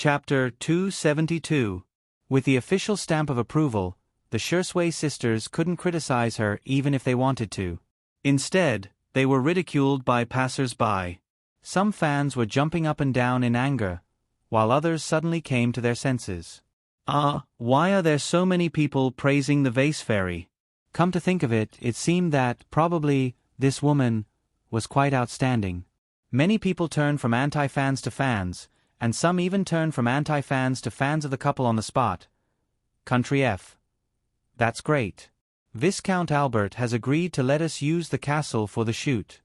Chapter 272. With the official stamp of approval, the Shui sisters couldn't criticize her even if they wanted to. Instead, they were ridiculed by passers-by. Some fans were jumping up and down in anger, while others suddenly came to their senses. Why are there so many people praising the vase fairy? Come to think of it, it seemed that, probably, this woman was quite outstanding. Many people turned from anti-fans to fans, and some even turned from anti-fans to fans of the couple on the spot. Country F. That's great. Viscount Albert has agreed to let us use the castle for the shoot.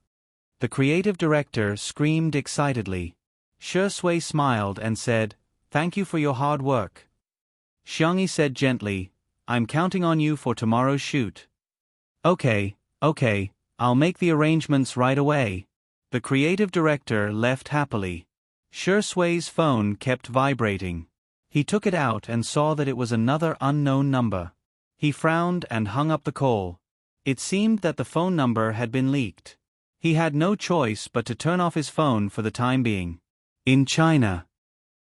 The creative director screamed excitedly. Shui smiled and said, "Thank you for your hard work." Xiangyi said gently, "I'm counting on you for tomorrow's shoot." Okay, I'll make the arrangements right away." The creative director left happily. Shui's phone kept vibrating. He took it out and saw that it was another unknown number. He frowned and hung up the call. It seemed that the phone number had been leaked. He had no choice but to turn off his phone for the time being. In China,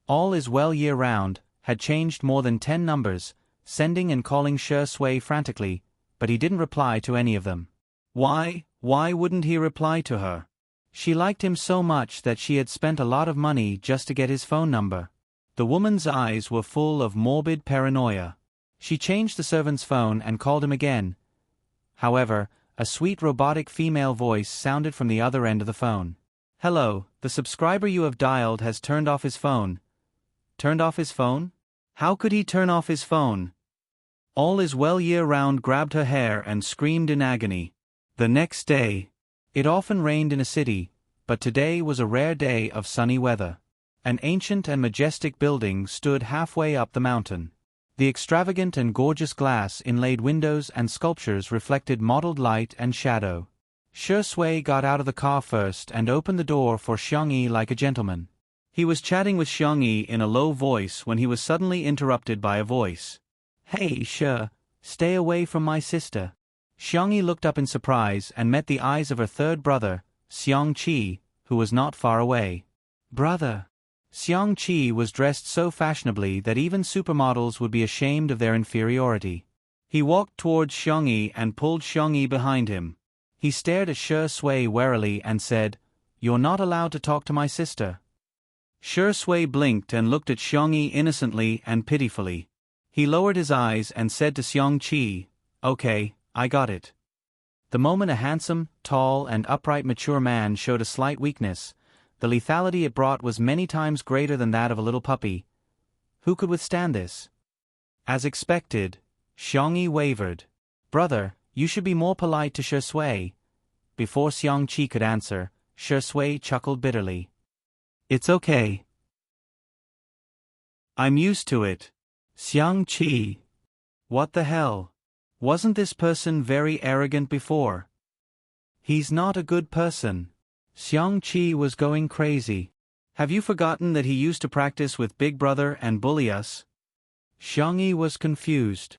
All Is Well year-round had changed more than 10 numbers, sending and calling Shui frantically, but he didn't reply to any of them. Why wouldn't he reply to her? She liked him so much that she had spent a lot of money just to get his phone number. The woman's eyes were full of morbid paranoia. She changed the servant's phone and called him again. However, a sweet robotic female voice sounded from the other end of the phone. "Hello, the subscriber you have dialed has turned off his phone." Turned off his phone? How could he turn off his phone? All Is Well year-round grabbed her hair and screamed in agony. The next day, it often rained in a city, but today was a rare day of sunny weather. An ancient and majestic building stood halfway up the mountain. The extravagant and gorgeous glass-inlaid windows and sculptures reflected mottled light and shadow. Shui got out of the car first and opened the door for Xiangyi like a gentleman. He was chatting with Xiangyi in a low voice when he was suddenly interrupted by a voice. "Hey, Shui, stay away from my sister." Xiangyi looked up in surprise and met the eyes of her third brother, Xiangqi, who was not far away. "Brother." Xiangqi was dressed so fashionably that even supermodels would be ashamed of their inferiority. He walked towards Xiangyi and pulled Xiangyi behind him. He stared at Shui warily and said, "You're not allowed to talk to my sister." Shui blinked and looked at Xiangyi innocently and pitifully. He lowered his eyes and said to Xiangqi, "Okay, I got it." The moment a handsome, tall, and upright mature man showed a slight weakness, the lethality it brought was many times greater than that of a little puppy. Who could withstand this? As expected, Xiangyi wavered. "Brother, you should be more polite to Shui." Before Xiangqi could answer, Shui chuckled bitterly. "It's okay. I'm used to it." Xiangqi. What the hell? Wasn't this person very arrogant before? He's not a good person. Xiangqi was going crazy. Have you forgotten that he used to practice with Big Brother and bully us? Xiangyi was confused.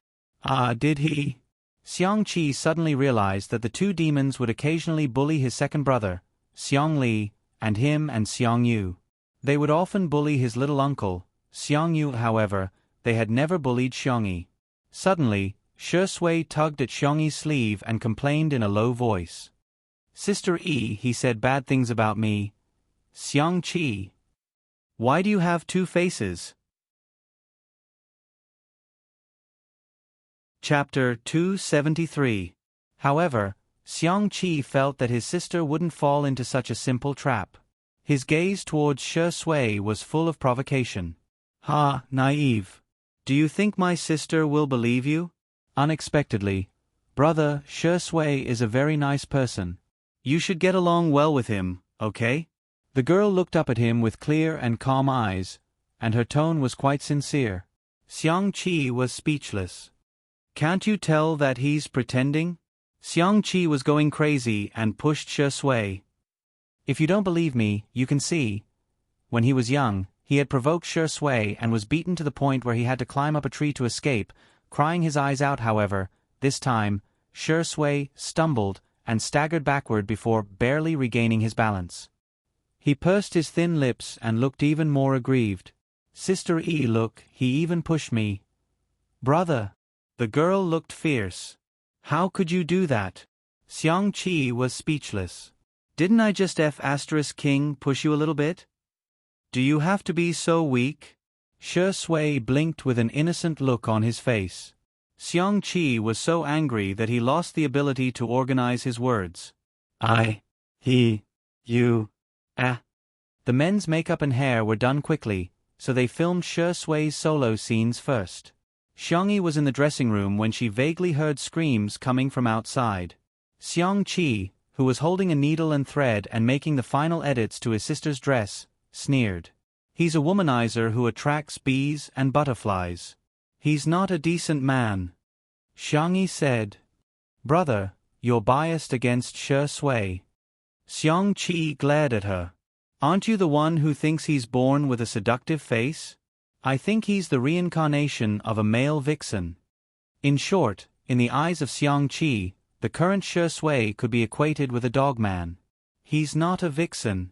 Did he? Xiangqi suddenly realized that the two demons would occasionally bully his second brother, Xiangli, and him and Xiangyu. They would often bully his little uncle, Xiangyu. However, they had never bullied Xiangyi. Suddenly, Shui tugged at Xiangyi's sleeve and complained in a low voice. "Sister E, he said bad things about me." Xiangqi. Why do you have two faces? Chapter 273. However, Xiangqi felt that his sister wouldn't fall into such a simple trap. His gaze towards Shui was full of provocation. Naive. Do you think my sister will believe you? Unexpectedly, "Brother, Shui is a very nice person. You should get along well with him, okay?" The girl looked up at him with clear and calm eyes, and her tone was quite sincere. Xiangqi was speechless. "Can't you tell that he's pretending?" Xiangqi was going crazy and pushed Shui. "If you don't believe me, you can see." When he was young, he had provoked Shui and was beaten to the point where he had to climb up a tree to escape, crying his eyes out. However, this time, Shui stumbled and staggered backward before barely regaining his balance. He pursed his thin lips and looked even more aggrieved. Sister E, look, he even pushed me. Brother. The girl looked fierce. How could you do that? Xiangqi was speechless. Didn't I just King push you a little bit? Do you have to be so weak? Shi Sui blinked with an innocent look on his face. Xiangqi was so angry that he lost the ability to organize his words. I, he, you, ah. The men's makeup and hair were done quickly, so they filmed Shi Sui's solo scenes first. Xiangyi was in the dressing room when she vaguely heard screams coming from outside. Xiangqi, who was holding a needle and thread and making the final edits to his sister's dress, sneered. He's a womanizer who attracts bees and butterflies. He's not a decent man. Xiangyi said. Brother, you're biased against Shi Sui. Xiangqi glared at her. Aren't you the one who thinks he's born with a seductive face? I think he's the reincarnation of a male vixen. In short, in the eyes of Xiangqi, the current Shi Sui could be equated with a dogman. He's not a vixen.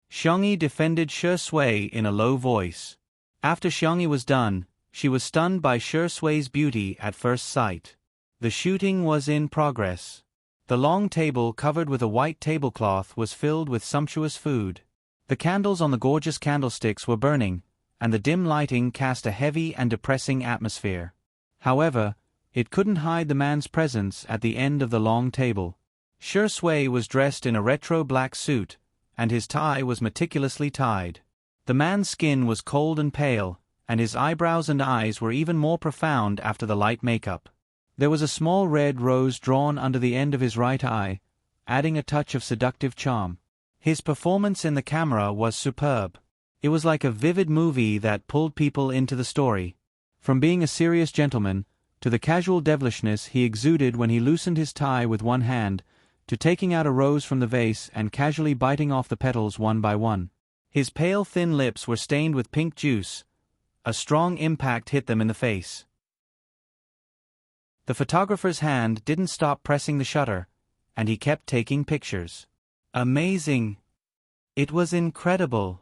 Xiangyi defended Shi Sui in a low voice. After Xiangyi was done, she was stunned by Shi Sui's beauty at first sight. The shooting was in progress. The long table covered with a white tablecloth was filled with sumptuous food. The candles on the gorgeous candlesticks were burning, and the dim lighting cast a heavy and depressing atmosphere. However, it couldn't hide the man's presence at the end of the long table. Shi Sui was dressed in a retro black suit, and his tie was meticulously tied. The man's skin was cold and pale, and his eyebrows and eyes were even more profound after the light makeup. There was a small red rose drawn under the end of his right eye, adding a touch of seductive charm. His performance in the camera was superb. It was like a vivid movie that pulled people into the story. From being a serious gentleman, to the casual devilishness he exuded when he loosened his tie with one hand, to taking out a rose from the vase and casually biting off the petals one by one. His pale thin lips were stained with pink juice. A strong impact hit them in the face. The photographer's hand didn't stop pressing the shutter, and he kept taking pictures. Amazing! It was incredible.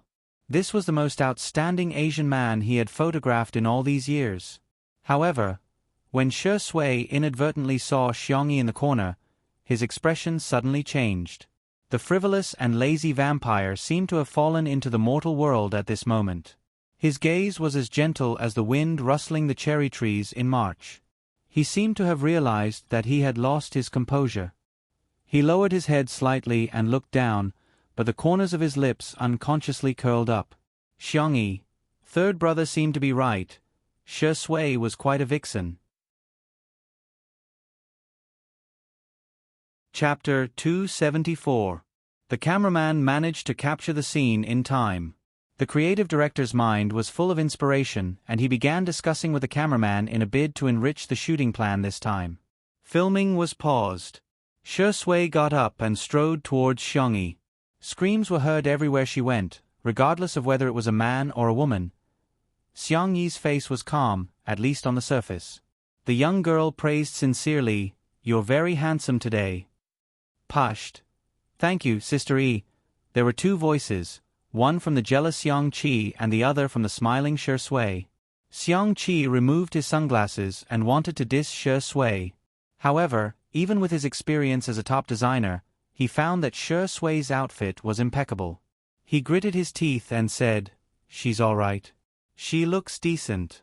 This was the most outstanding Asian man he had photographed in all these years. However, when Shi Sui inadvertently saw Xiangyi in the corner, his expression suddenly changed. The frivolous and lazy vampire seemed to have fallen into the mortal world at this moment. His gaze was as gentle as the wind rustling the cherry trees in March. He seemed to have realized that he had lost his composure. He lowered his head slightly and looked down, but the corners of his lips unconsciously curled up. Xiangyi, third brother seemed to be right. Shi Sui was quite a vixen. Chapter 274. The cameraman managed to capture the scene in time. The creative director's mind was full of inspiration, and he began discussing with the cameraman in a bid to enrich the shooting plan this time. Filming was paused. Shi Sui got up and strode towards Xiangyi. Screams were heard everywhere she went, regardless of whether it was a man or a woman. Xiangyi's face was calm, at least on the surface. The young girl praised sincerely, "You're very handsome today." Pushed. "Thank you, Sister E." There were two voices, one from the jealous Xiangqi and the other from the smiling Shi Sui. Xiangqi removed his sunglasses and wanted to diss Shi Sui. However, even with his experience as a top designer, he found that Shi Sui's outfit was impeccable. He gritted his teeth and said, "She's all right. She looks decent."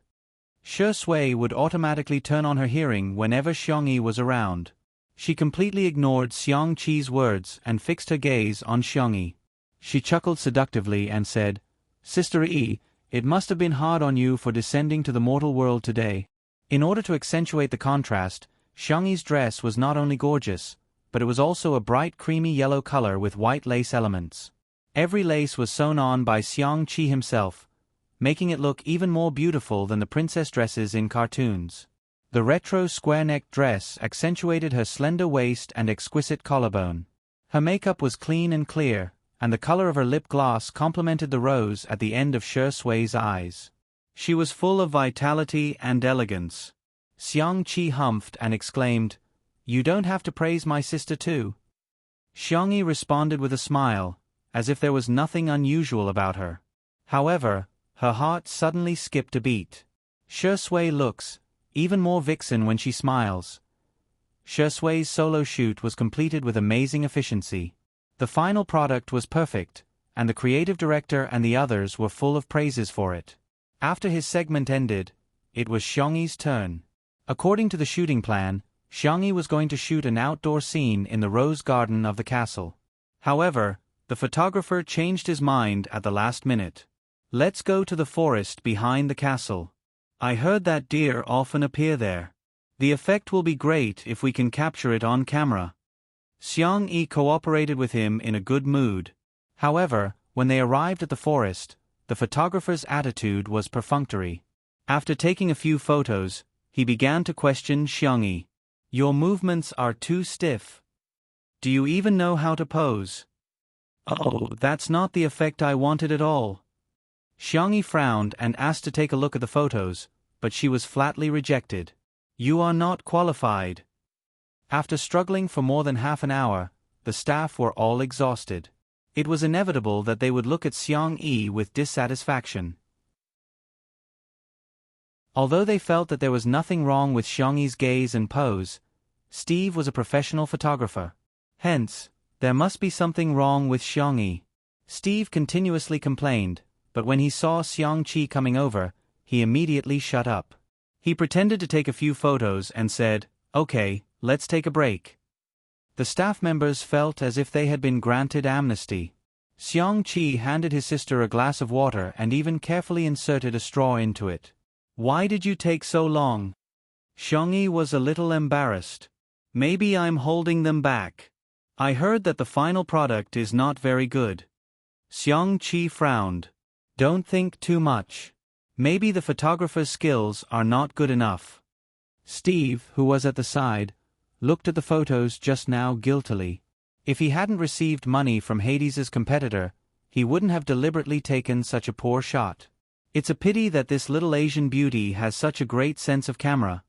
Shi Sui would automatically turn on her hearing whenever Xiangyi was around. She completely ignored Xiangqi's words and fixed her gaze on Xiangyi. She chuckled seductively and said, "Sister E, it must have been hard on you for descending to the mortal world today." In order to accentuate the contrast, Xiangyi's dress was not only gorgeous, but it was also a bright creamy yellow color with white lace elements. Every lace was sewn on by Xiangqi himself, making it look even more beautiful than the princess dresses in cartoons. The retro square-necked dress accentuated her slender waist and exquisite collarbone. Her makeup was clean and clear, and the color of her lip gloss complemented the rose at the end of Shi Sui's eyes. She was full of vitality and elegance. Xiangqi humphed and exclaimed, "You don't have to praise my sister too." Xiangyi responded with a smile, as if there was nothing unusual about her. However, Her heart suddenly skipped a beat. Shui looks even more vixen when she smiles. Shui's solo shoot was completed with amazing efficiency. The final product was perfect, and the creative director and the others were full of praises for it. After his segment ended, it was Xiangyi's turn. According to the shooting plan, Xiangyi was going to shoot an outdoor scene in the rose garden of the castle. However, the photographer changed his mind at the last minute. Let's go to the forest behind the castle. I heard that deer often appear there. The effect will be great if we can capture it on camera. Xiangyi cooperated with him in a good mood. However, when they arrived at the forest, the photographer's attitude was perfunctory. After taking a few photos, he began to question Xiangyi. Your movements are too stiff. Do you even know how to pose? Oh, that's not the effect I wanted at all. Xiangyi frowned and asked to take a look at the photos, but she was flatly rejected. You are not qualified. After struggling for more than half an hour, the staff were all exhausted. It was inevitable that they would look at Xiangyi with dissatisfaction. Although they felt that there was nothing wrong with Xiangyi's gaze and pose, Steve was a professional photographer. Hence, there must be something wrong with Xiangyi. Steve continuously complained, but when he saw Xiangyi coming over, he immediately shut up. He pretended to take a few photos and said, "Okay, let's take a break." The staff members felt as if they had been granted amnesty. Xiangyi handed his sister a glass of water and even carefully inserted a straw into it. Why did you take so long? Xiangyi was a little embarrassed. Maybe I'm holding them back. I heard that the final product is not very good. Xiangyi frowned. Don't think too much. Maybe the photographer's skills are not good enough. Steve, who was at the side, looked at the photos just now guiltily. If he hadn't received money from Hades's competitor, he wouldn't have deliberately taken such a poor shot. It's a pity that this little Asian beauty has such a great sense of camera.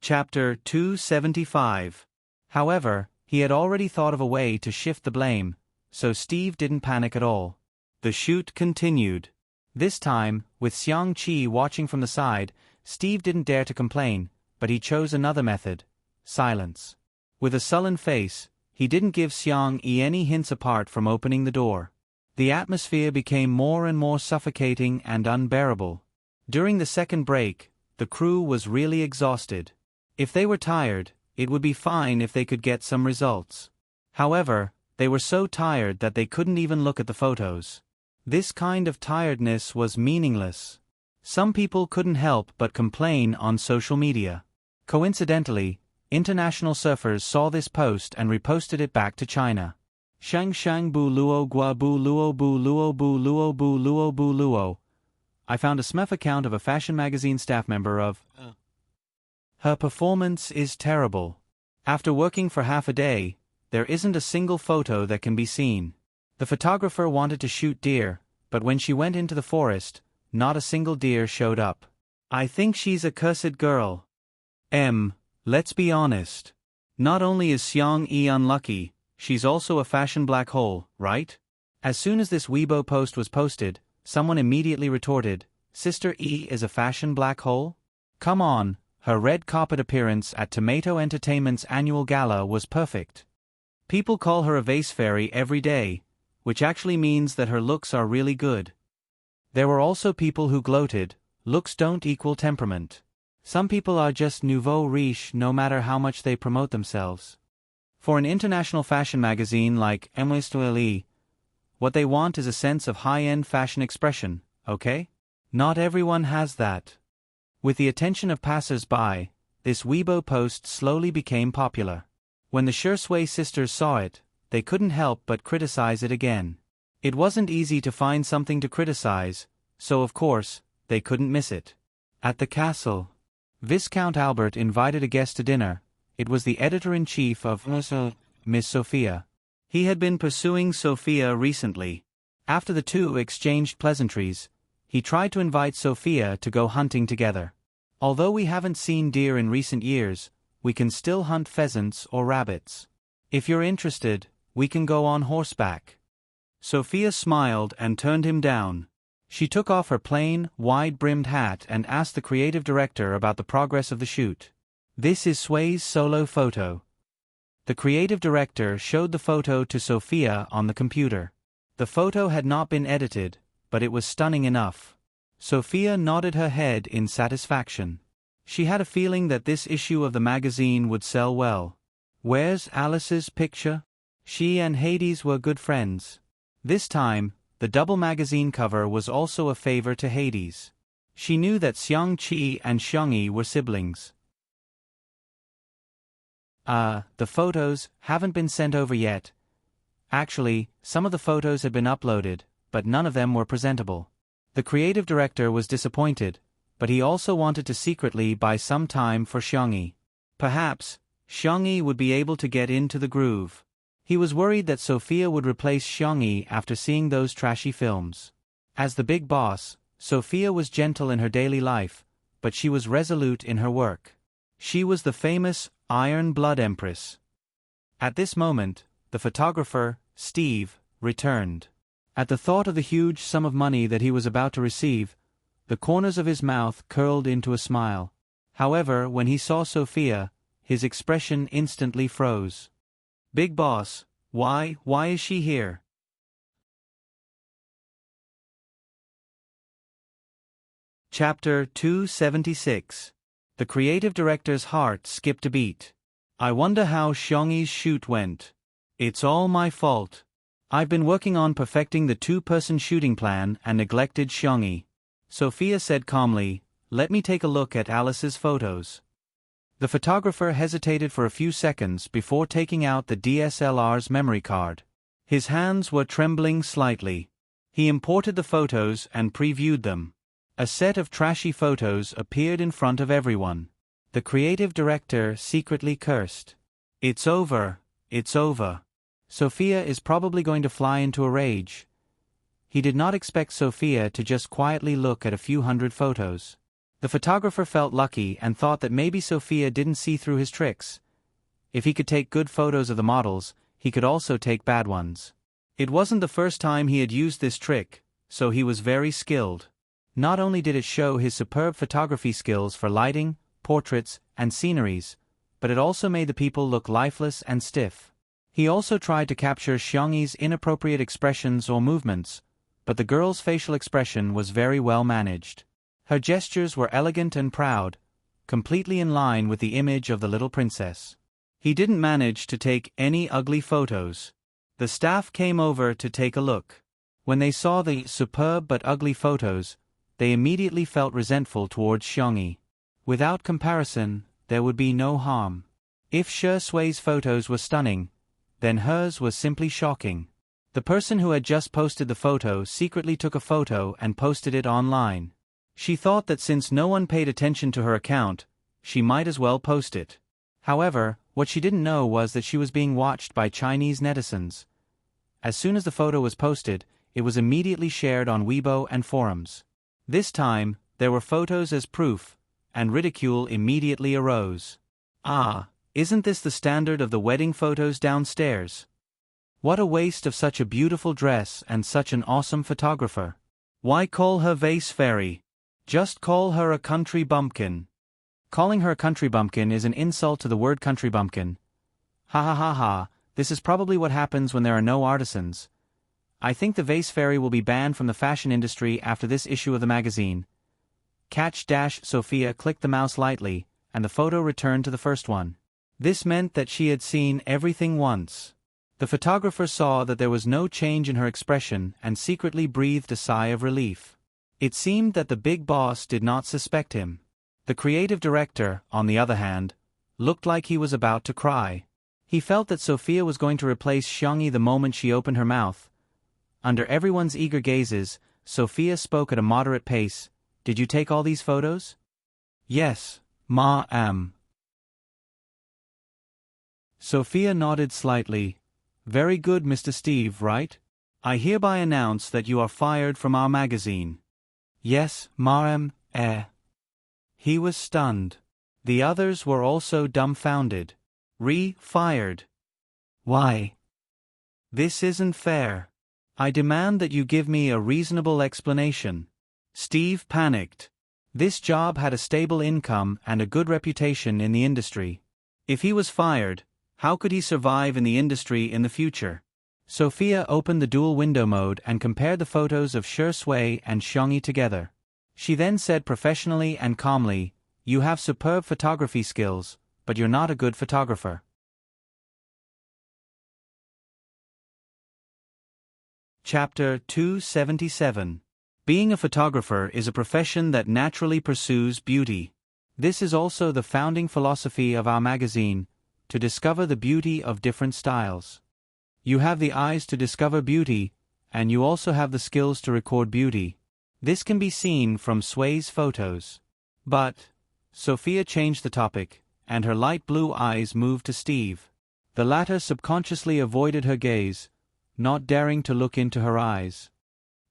Chapter 275. However, he had already thought of a way to shift the blame, so Steve didn't panic at all. The shoot continued. This time, with Xiangyi watching from the side, Steve didn't dare to complain, but he chose another method: silence. With a sullen face, he didn't give Xiangyi any hints apart from opening the door. The atmosphere became more and more suffocating and unbearable. During the second break, the crew was really exhausted. If they were tired, it would be fine if they could get some results. However, they were so tired that they couldn't even look at the photos. This kind of tiredness was meaningless. Some people couldn't help but complain on social media. Coincidentally, international surfers saw this post and reposted it back to China. Shang shang bu luo gua bu luo bu luo bu luo bu luo bu luo. I found a SMF account of a fashion magazine staff member of. Her performance is terrible. After working for half a day, there isn't a single photo that can be seen. The photographer wanted to shoot deer, but when she went into the forest, not a single deer showed up. I think she's a cursed girl. Let's be honest. Not only is Xiangyi unlucky, she's also a fashion black hole, right? As soon as this Weibo post was posted, someone immediately retorted, Sister E is a fashion black hole? Come on, her red carpet appearance at Tomato Entertainment's annual gala was perfect. People call her a vase fairy every day, which actually means that her looks are really good. There were also people who gloated, looks don't equal temperament. Some people are just nouveau riche no matter how much they promote themselves. For an international fashion magazine like Emily, what they want is a sense of high-end fashion expression, okay? Not everyone has that. With the attention of passers-by, this Weibo post slowly became popular. When the Shui sisters saw it, they couldn't help but criticize it again. It wasn't easy to find something to criticize, so of course, they couldn't miss it. At the castle, Viscount Albert invited a guest to dinner. It was the editor-in-chief of Miss Sophia. He had been pursuing Sophia recently. After the two exchanged pleasantries, he tried to invite Sophia to go hunting together. Although we haven't seen deer in recent years, we can still hunt pheasants or rabbits. If you're interested, we can go on horseback. Sophia smiled and turned him down. She took off her plain, wide-brimmed hat and asked the creative director about the progress of the shoot. "This is Sway's solo photo." The creative director showed the photo to Sophia on the computer. The photo had not been edited, but it was stunning enough. Sophia nodded her head in satisfaction. She had a feeling that this issue of the magazine would sell well. "Where's Alice's picture?" She and Hades were good friends. This time, the double magazine cover was also a favor to Hades. She knew that Xiang-Chi and Xiang-Yi were siblings. The photos haven't been sent over yet. Actually, some of the photos had been uploaded, but none of them were presentable. The creative director was disappointed, but he also wanted to secretly buy some time for Xiang-Yi. Perhaps, Xiang-Yi would be able to get into the groove. He was worried that Sophia would replace Xiang-Yi after seeing those trashy films. As the big boss, Sophia was gentle in her daily life, but she was resolute in her work. She was the famous Iron Blood Empress. At this moment, the photographer, Steve, returned. At the thought of the huge sum of money that he was about to receive, the corners of his mouth curled into a smile. However, when he saw Sophia, his expression instantly froze. "Big boss, why is she here?" Chapter 276. The creative director's heart skipped a beat. "I wonder how Xiang-Yi's shoot went. It's all my fault. I've been working on perfecting the two-person shooting plan and neglected Xiang-Yi." Sophia said calmly, "Let me take a look at Alice's photos." The photographer hesitated for a few seconds before taking out the DSLR's memory card. His hands were trembling slightly. He imported the photos and previewed them. A set of trashy photos appeared in front of everyone. The creative director secretly cursed. "It's over, it's over. Sophia is probably going to fly into a rage." He did not expect Sophia to just quietly look at a few hundred photos. The photographer felt lucky and thought that maybe Sophia didn't see through his tricks. If he could take good photos of the models, he could also take bad ones. It wasn't the first time he had used this trick, so he was very skilled. Not only did it show his superb photography skills for lighting, portraits, and sceneries, but it also made the people look lifeless and stiff. He also tried to capture Xiang-Yi's inappropriate expressions or movements, but the girl's facial expression was very well managed. Her gestures were elegant and proud, completely in line with the image of the little princess. He didn't manage to take any ugly photos. The staff came over to take a look. When they saw the superb but ugly photos, they immediately felt resentful towards Xiang-Yi. Without comparison, there would be no harm. If Shui's photos were stunning, then hers was simply shocking. The person who had just posted the photo secretly took a photo and posted it online. She thought that since no one paid attention to her account, she might as well post it. However, what she didn't know was that she was being watched by Chinese netizens. As soon as the photo was posted, it was immediately shared on Weibo and forums. This time, there were photos as proof, and ridicule immediately arose. "Ah, isn't this the standard of the wedding photos downstairs? What a waste of such a beautiful dress and such an awesome photographer. Why call her vase fairy? Just call her a country bumpkin." Calling her a country bumpkin is an insult to the word country bumpkin. Ha ha ha ha, this is probably what happens when there are no artisans. I think the vase fairy will be banned from the fashion industry after this issue of the magazine. Sophia clicked the mouse lightly, and the photo returned to the first one. This meant that she had seen everything once. The photographer saw that there was no change in her expression and secretly breathed a sigh of relief. It seemed that the big boss did not suspect him. The creative director, on the other hand, looked like he was about to cry. He felt that Sophia was going to replace Xiang-Yi the moment she opened her mouth. Under everyone's eager gazes, Sophia spoke at a moderate pace. "Did you take all these photos?" "Yes, ma'am." Sophia nodded slightly. "Very good, Mr. Steve, right? I hereby announce that you are fired from our magazine." "Yes, ma'am, He was stunned. The others were also dumbfounded. Fired. Why? This isn't fair. I demand that you give me a reasonable explanation. Steve panicked. This job had a stable income and a good reputation in the industry. If he was fired, how could he survive in the industry in the future? Sophia opened the dual window mode and compared the photos of Shui and Xiangyi together. She then said professionally and calmly, "You have superb photography skills, but you're not a good photographer." Chapter 277. Being a photographer is a profession that naturally pursues beauty. This is also the founding philosophy of our magazine, to discover the beauty of different styles. You have the eyes to discover beauty, and you also have the skills to record beauty. This can be seen from Shui's photos. But Sophia changed the topic, and her light blue eyes moved to Steve. The latter subconsciously avoided her gaze, not daring to look into her eyes.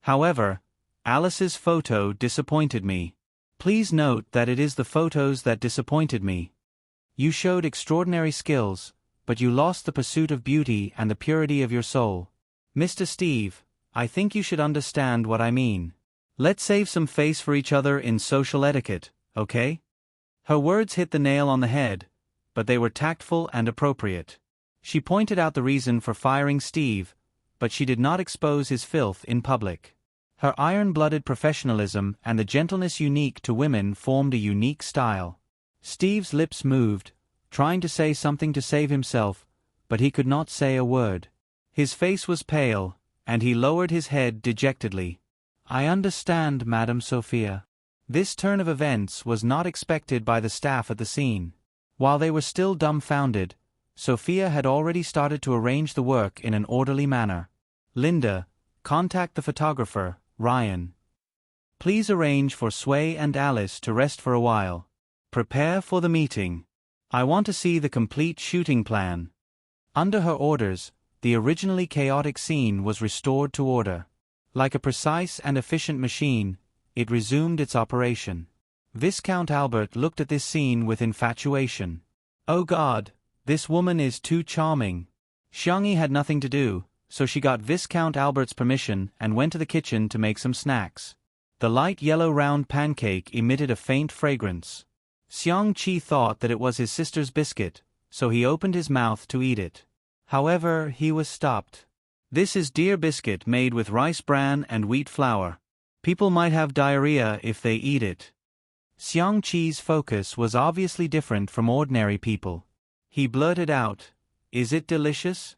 However, Alice's photo disappointed me. Please note that it is the photos that disappointed me. You showed extraordinary skills, but you lost the pursuit of beauty and the purity of your soul. Mr. Steve, I think you should understand what I mean. Let's save some face for each other in social etiquette, okay? Her words hit the nail on the head, but they were tactful and appropriate. She pointed out the reason for firing Steve, but she did not expose his filth in public. Her iron-blooded professionalism and the gentleness unique to women formed a unique style. Steve's lips moved, trying to say something to save himself, but he could not say a word. His face was pale, and he lowered his head dejectedly. I understand, Madam Sophia. This turn of events was not expected by the staff at the scene. While they were still dumbfounded, Sophia had already started to arrange the work in an orderly manner. Linda, contact the photographer, Ryan. Please arrange for Shui and Alice to rest for a while. Prepare for the meeting. I want to see the complete shooting plan. Under her orders, the originally chaotic scene was restored to order. Like a precise and efficient machine, it resumed its operation. Viscount Albert looked at this scene with infatuation. Oh God, this woman is too charming. Xiangyi had nothing to do, so she got Viscount Albert's permission and went to the kitchen to make some snacks. The light yellow round pancake emitted a faint fragrance. Xiangyi thought that it was his sister's biscuit, so he opened his mouth to eat it. However, he was stopped. This is deer biscuit made with rice bran and wheat flour. People might have diarrhea if they eat it. Xiangyi's focus was obviously different from ordinary people. He blurted out, "Is it delicious?"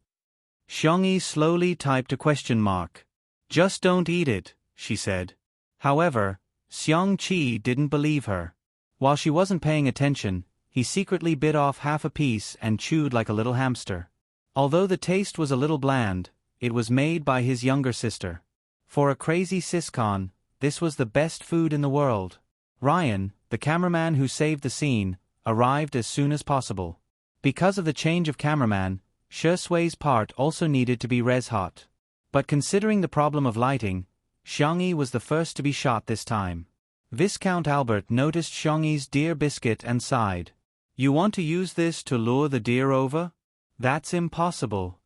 Xiangyi slowly typed a question mark. "Just don't eat it," she said. However, Xiangyi didn't believe her. While she wasn't paying attention, he secretly bit off half a piece and chewed like a little hamster. Although the taste was a little bland, it was made by his younger sister. For a crazy siscon, this was the best food in the world. Ryan, the cameraman who saved the scene, arrived as soon as possible. Because of the change of cameraman, Shui's part also needed to be res-hot. But considering the problem of lighting, Xiangyi was the first to be shot this time. Viscount Albert noticed Xiangyi's deer biscuit and sighed. "You want to use this to lure the deer over? That's impossible.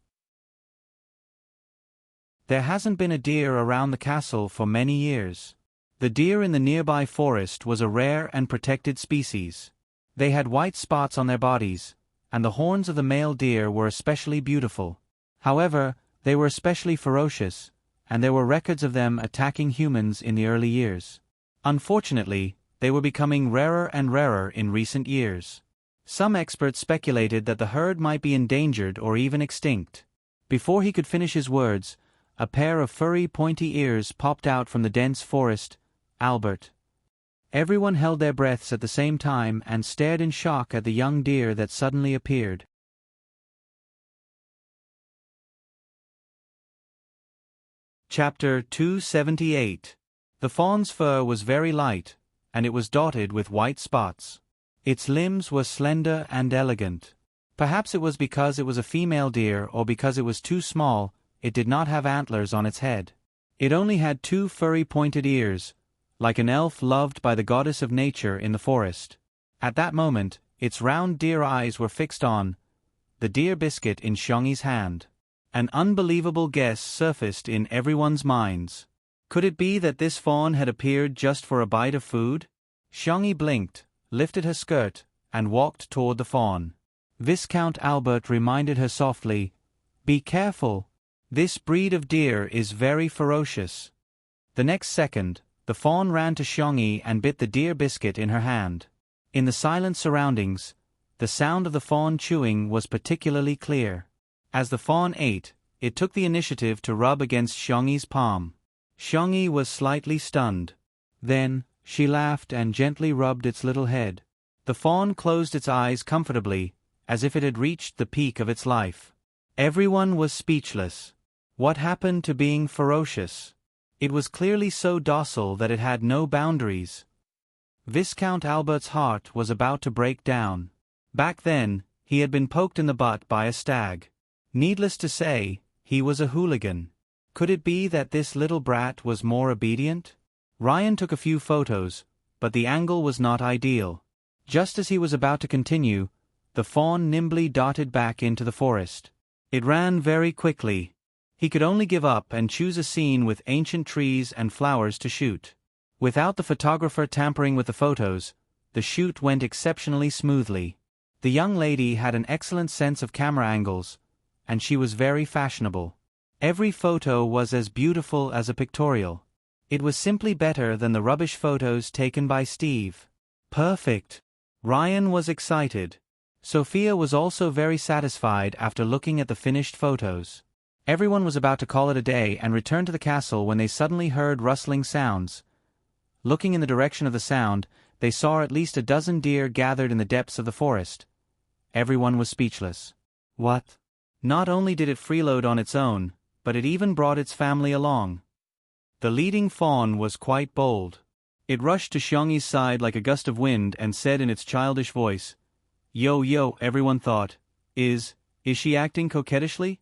There hasn't been a deer around the castle for many years." The deer in the nearby forest was a rare and protected species. They had white spots on their bodies, and the horns of the male deer were especially beautiful. However, they were especially ferocious, and there were records of them attacking humans in the early years. Unfortunately, they were becoming rarer and rarer in recent years. Some experts speculated that the herd might be endangered or even extinct. Before he could finish his words, a pair of furry pointy ears popped out from the dense forest. "Albert." Everyone held their breaths at the same time and stared in shock at the young deer that suddenly appeared. Chapter 278. The fawn's fur was very light, and it was dotted with white spots. Its limbs were slender and elegant. Perhaps it was because it was a female deer or because it was too small, it did not have antlers on its head. It only had two furry pointed ears, like an elf loved by the goddess of nature in the forest. At that moment, its round deer eyes were fixed on the deer biscuit in Xiangyi's hand. An unbelievable guess surfaced in everyone's minds. Could it be that this fawn had appeared just for a bite of food? Xiangyi blinked, lifted her skirt, and walked toward the fawn. Viscount Albert reminded her softly, "Be careful. This breed of deer is very ferocious." The next second, the fawn ran to Xiangyi and bit the deer biscuit in her hand. In the silent surroundings, the sound of the fawn chewing was particularly clear. As the fawn ate, it took the initiative to rub against Xiangyi's palm. Xiangyi was slightly stunned. Then, she laughed and gently rubbed its little head. The fawn closed its eyes comfortably, as if it had reached the peak of its life. Everyone was speechless. What happened to being ferocious? It was clearly so docile that it had no boundaries. Viscount Albert's heart was about to break down. Back then, he had been poked in the butt by a stag. Needless to say, he was a hooligan. Could it be that this little brat was more obedient? Ryan took a few photos, but the angle was not ideal. Just as he was about to continue, the fawn nimbly darted back into the forest. It ran very quickly. He could only give up and choose a scene with ancient trees and flowers to shoot. Without the photographer tampering with the photos, the shoot went exceptionally smoothly. The young lady had an excellent sense of camera angles, and she was very fashionable. Every photo was as beautiful as a pictorial. It was simply better than the rubbish photos taken by Steve. Perfect. Ryan was excited. Sophia was also very satisfied after looking at the finished photos. Everyone was about to call it a day and return to the castle when they suddenly heard rustling sounds. Looking in the direction of the sound, they saw at least a dozen deer gathered in the depths of the forest. Everyone was speechless. What? Not only did it freeload on its own, but it even brought its family along. The leading fawn was quite bold. It rushed to Xiangyi's side like a gust of wind and said in its childish voice, "Yo yo," everyone thought. Is she acting coquettishly?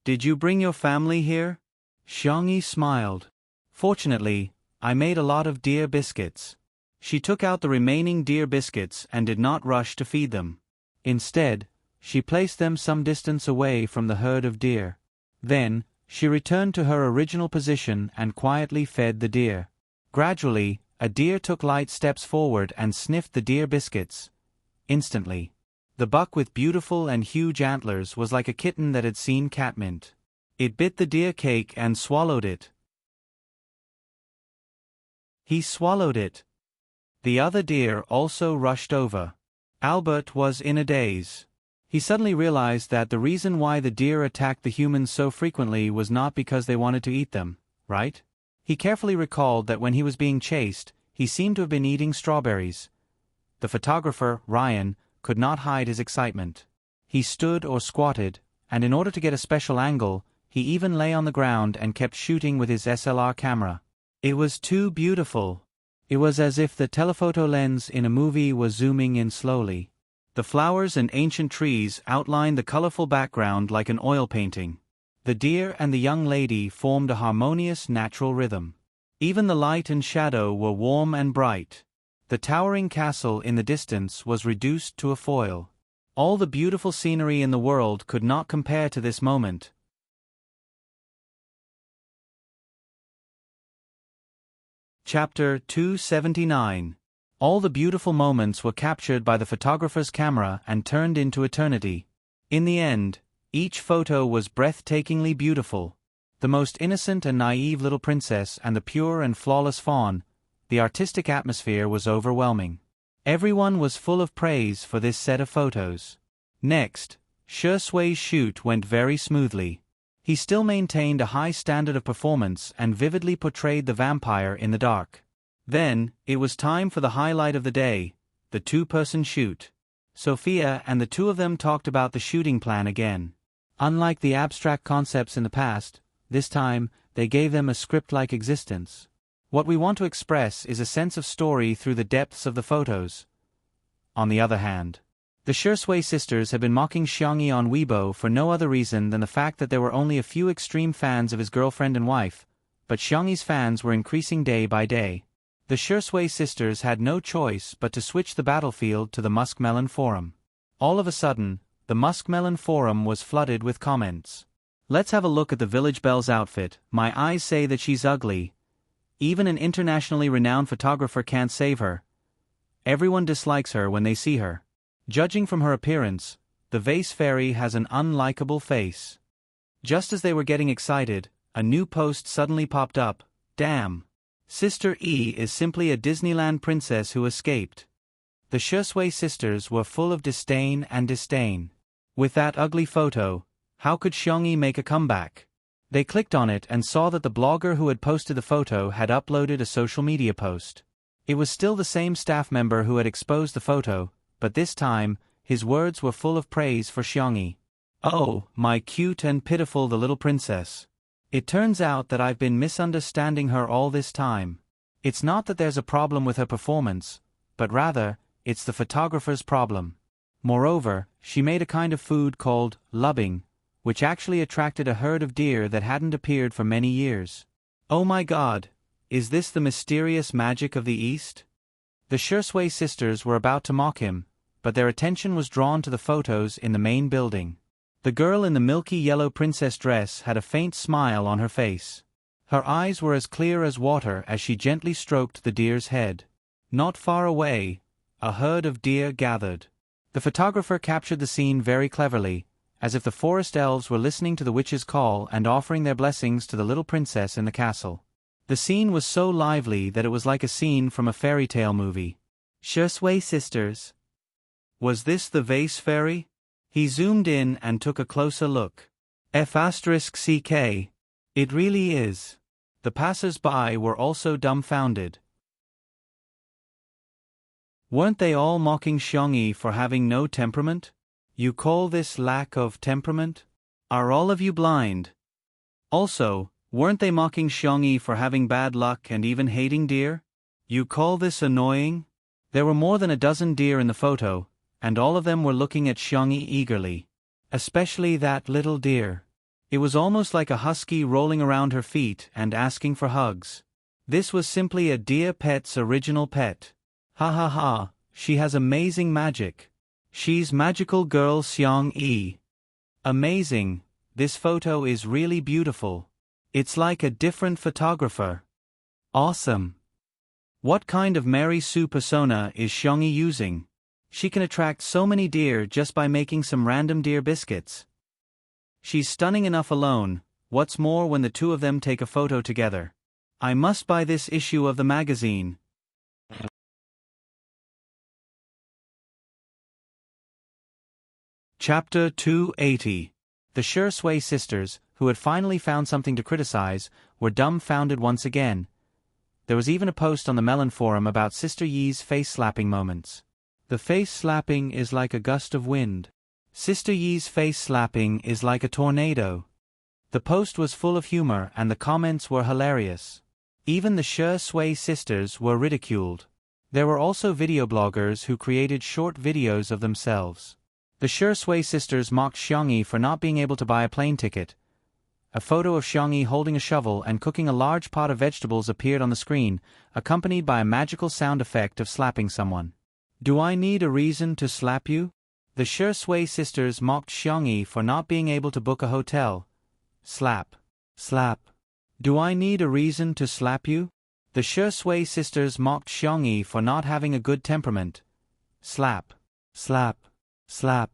"Did you bring your family here?" Xiangyi smiled. "Fortunately, I made a lot of deer biscuits." She took out the remaining deer biscuits and did not rush to feed them. Instead, she placed them some distance away from the herd of deer. Then, she returned to her original position and quietly fed the deer. Gradually, a deer took light steps forward and sniffed the deer biscuits. Instantly, the buck with beautiful and huge antlers was like a kitten that had seen catmint. It bit the deer cake and swallowed it. He swallowed it. The other deer also rushed over. Albert was in a daze. He suddenly realized that the reason why the deer attacked the humans so frequently was not because they wanted to eat them, right? He carefully recalled that when he was being chased, he seemed to have been eating strawberries. The photographer, Ryan, could not hide his excitement. He stood or squatted, and in order to get a special angle, he even lay on the ground and kept shooting with his SLR camera. It was too beautiful. It was as if the telephoto lens in a movie was zooming in slowly. The flowers and ancient trees outlined the colorful background like an oil painting. The deer and the young lady formed a harmonious natural rhythm. Even the light and shadow were warm and bright. The towering castle in the distance was reduced to a foil. All the beautiful scenery in the world could not compare to this moment. Chapter 279. All the beautiful moments were captured by the photographer's camera and turned into eternity. In the end, each photo was breathtakingly beautiful. The most innocent and naive little princess and the pure and flawless fawn. The artistic atmosphere was overwhelming. Everyone was full of praise for this set of photos. Next, Shui's shoot went very smoothly. He still maintained a high standard of performance and vividly portrayed the vampire in the dark. Then, it was time for the highlight of the day, the two-person shoot. Sophia and the two of them talked about the shooting plan again. Unlike the abstract concepts in the past, this time, they gave them a script-like existence. What we want to express is a sense of story through the depths of the photos. On the other hand, the Shui sisters had been mocking Xiangyi on Weibo for no other reason than the fact that there were only a few extreme fans of his girlfriend and wife, but Xiangyi's fans were increasing day by day. The Shui sisters had no choice but to switch the battlefield to the Muskmelon Forum. All of a sudden, the Muskmelon Forum was flooded with comments. Let's have a look at the village belle's outfit. My eyes say that she's ugly. Even an internationally renowned photographer can't save her. Everyone dislikes her when they see her. Judging from her appearance, the vase fairy has an unlikable face. Just as they were getting excited, a new post suddenly popped up. Damn. Sister E is simply a Disneyland princess who escaped. The Shursui sisters were full of disdain and disdain. With that ugly photo, how could Xiongyi make a comeback? They clicked on it and saw that the blogger who had posted the photo had uploaded a social media post. It was still the same staff member who had exposed the photo, but this time, his words were full of praise for Xiongyi. Oh, my cute and pitiful the little princess. It turns out that I've been misunderstanding her all this time. It's not that there's a problem with her performance, but rather, it's the photographer's problem. Moreover, she made a kind of food called lubbing, which actually attracted a herd of deer that hadn't appeared for many years. Oh my God, is this the mysterious magic of the East? The Shursui sisters were about to mock him, but their attention was drawn to the photos in the main building. The girl in the milky yellow princess dress had a faint smile on her face. Her eyes were as clear as water as she gently stroked the deer's head. Not far away, a herd of deer gathered. The photographer captured the scene very cleverly, as if the forest elves were listening to the witch's call and offering their blessings to the little princess in the castle. The scene was so lively that it was like a scene from a fairy tale movie. Shursui sisters. Was this the vase fairy? He zoomed in and took a closer look. F***ck. It really is. The passers-by were also dumbfounded. Weren't they all mocking Xiongyi for having no temperament? You call this lack of temperament? Are all of you blind? Also, weren't they mocking Xiongyi for having bad luck and even hating deer? You call this annoying? There were more than a dozen deer in the photo, and all of them were looking at Xiongyi eagerly. Especially that little deer. It was almost like a husky rolling around her feet and asking for hugs. This was simply a deer pet's original pet. Ha ha ha, she has amazing magic. She's magical girl Xiongyi. Amazing, this photo is really beautiful. It's like a different photographer. Awesome. What kind of Mary Sue persona is Xiongyi using? She can attract so many deer just by making some random deer biscuits. She's stunning enough alone, what's more when the two of them take a photo together. I must buy this issue of the magazine. Chapter 280. The Shursui sisters, who had finally found something to criticize, were dumbfounded once again. There was even a post on the Melon forum about Sister Yi's face-slapping moments. The face-slapping is like a gust of wind. Sister Yi's face-slapping is like a tornado. The post was full of humor and the comments were hilarious. Even the Shursui sisters were ridiculed. There were also video bloggers who created short videos of themselves. The Shursui sisters mocked Xiongyi for not being able to buy a plane ticket. A photo of Xiongyi holding a shovel and cooking a large pot of vegetables appeared on the screen, accompanied by a magical sound effect of slapping someone. Do I need a reason to slap you? The Shursui sisters mocked Xiongyi for not being able to book a hotel. Slap. Slap. Do I need a reason to slap you? The Shursui sisters mocked Xiongyi for not having a good temperament. Slap. Slap. Slap.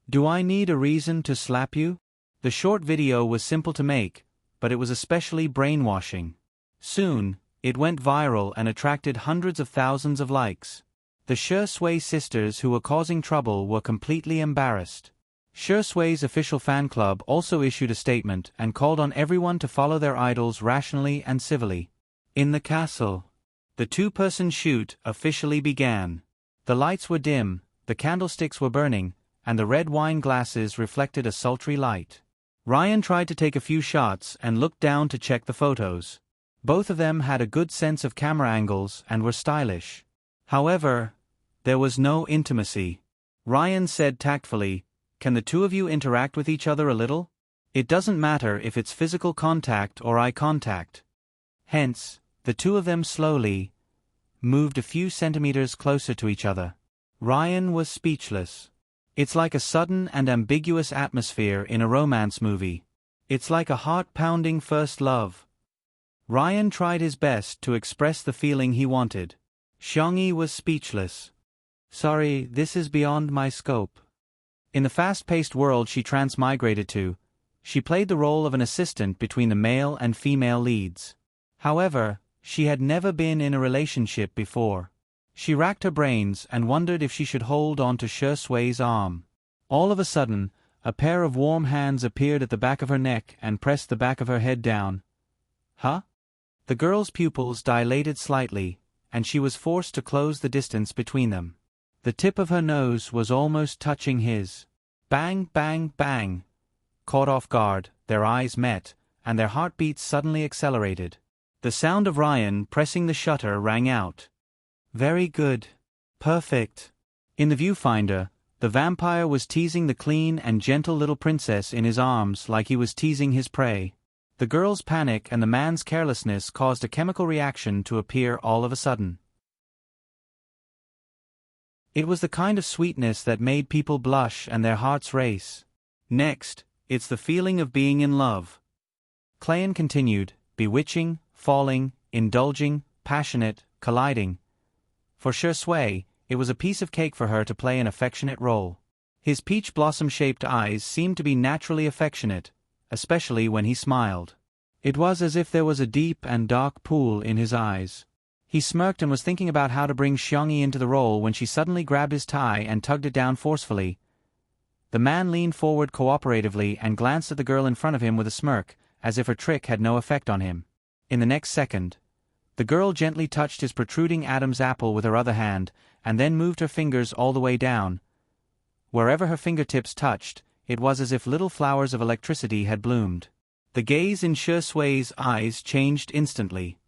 Do I need a reason to slap you? The short video was simple to make, but it was especially brainwashing. Soon, it went viral and attracted hundreds of thousands of likes. The Shursui sisters who were causing trouble were completely embarrassed. Shurshui's official fan club also issued a statement and called on everyone to follow their idols rationally and civilly. In the castle, the two-person shoot officially began. The lights were dim, the candlesticks were burning, and the red wine glasses reflected a sultry light. Ryan tried to take a few shots and looked down to check the photos. Both of them had a good sense of camera angles and were stylish. However, there was no intimacy. Ryan said tactfully, "Can the two of you interact with each other a little? It doesn't matter if it's physical contact or eye contact." Hence, the two of them slowly moved a few centimeters closer to each other. Ryan was speechless. It's like a sudden and ambiguous atmosphere in a romance movie. It's like a heart-pounding first love. Ryan tried his best to express the feeling he wanted. Xiangyi was speechless. Sorry, this is beyond my scope. In the fast-paced world she transmigrated to, she played the role of an assistant between the male and female leads. However, she had never been in a relationship before. She racked her brains and wondered if she should hold on to Shi Sui's arm. All of a sudden, a pair of warm hands appeared at the back of her neck and pressed the back of her head down. Huh? The girl's pupils dilated slightly, and she was forced to close the distance between them. The tip of her nose was almost touching his. Bang, bang, bang. Caught off guard, their eyes met, and their heartbeats suddenly accelerated. The sound of Ryan pressing the shutter rang out. Very good. Perfect. In the viewfinder, the vampire was teasing the clean and gentle little princess in his arms like he was teasing his prey. The girl's panic and the man's carelessness caused a chemical reaction to appear all of a sudden. It was the kind of sweetness that made people blush and their hearts race. Next, it's the feeling of being in love. Clayton continued, bewitching, falling, indulging, passionate, colliding. For Shi Sui, it was a piece of cake for her to play an affectionate role. His peach blossom-shaped eyes seemed to be naturally affectionate, especially when he smiled. It was as if there was a deep and dark pool in his eyes. He smirked and was thinking about how to bring Xiangyi into the role when she suddenly grabbed his tie and tugged it down forcefully. The man leaned forward cooperatively and glanced at the girl in front of him with a smirk, as if her trick had no effect on him. In the next second, the girl gently touched his protruding Adam's apple with her other hand, and then moved her fingers all the way down. Wherever her fingertips touched, it was as if little flowers of electricity had bloomed. The gaze in Shi Sui's eyes changed instantly.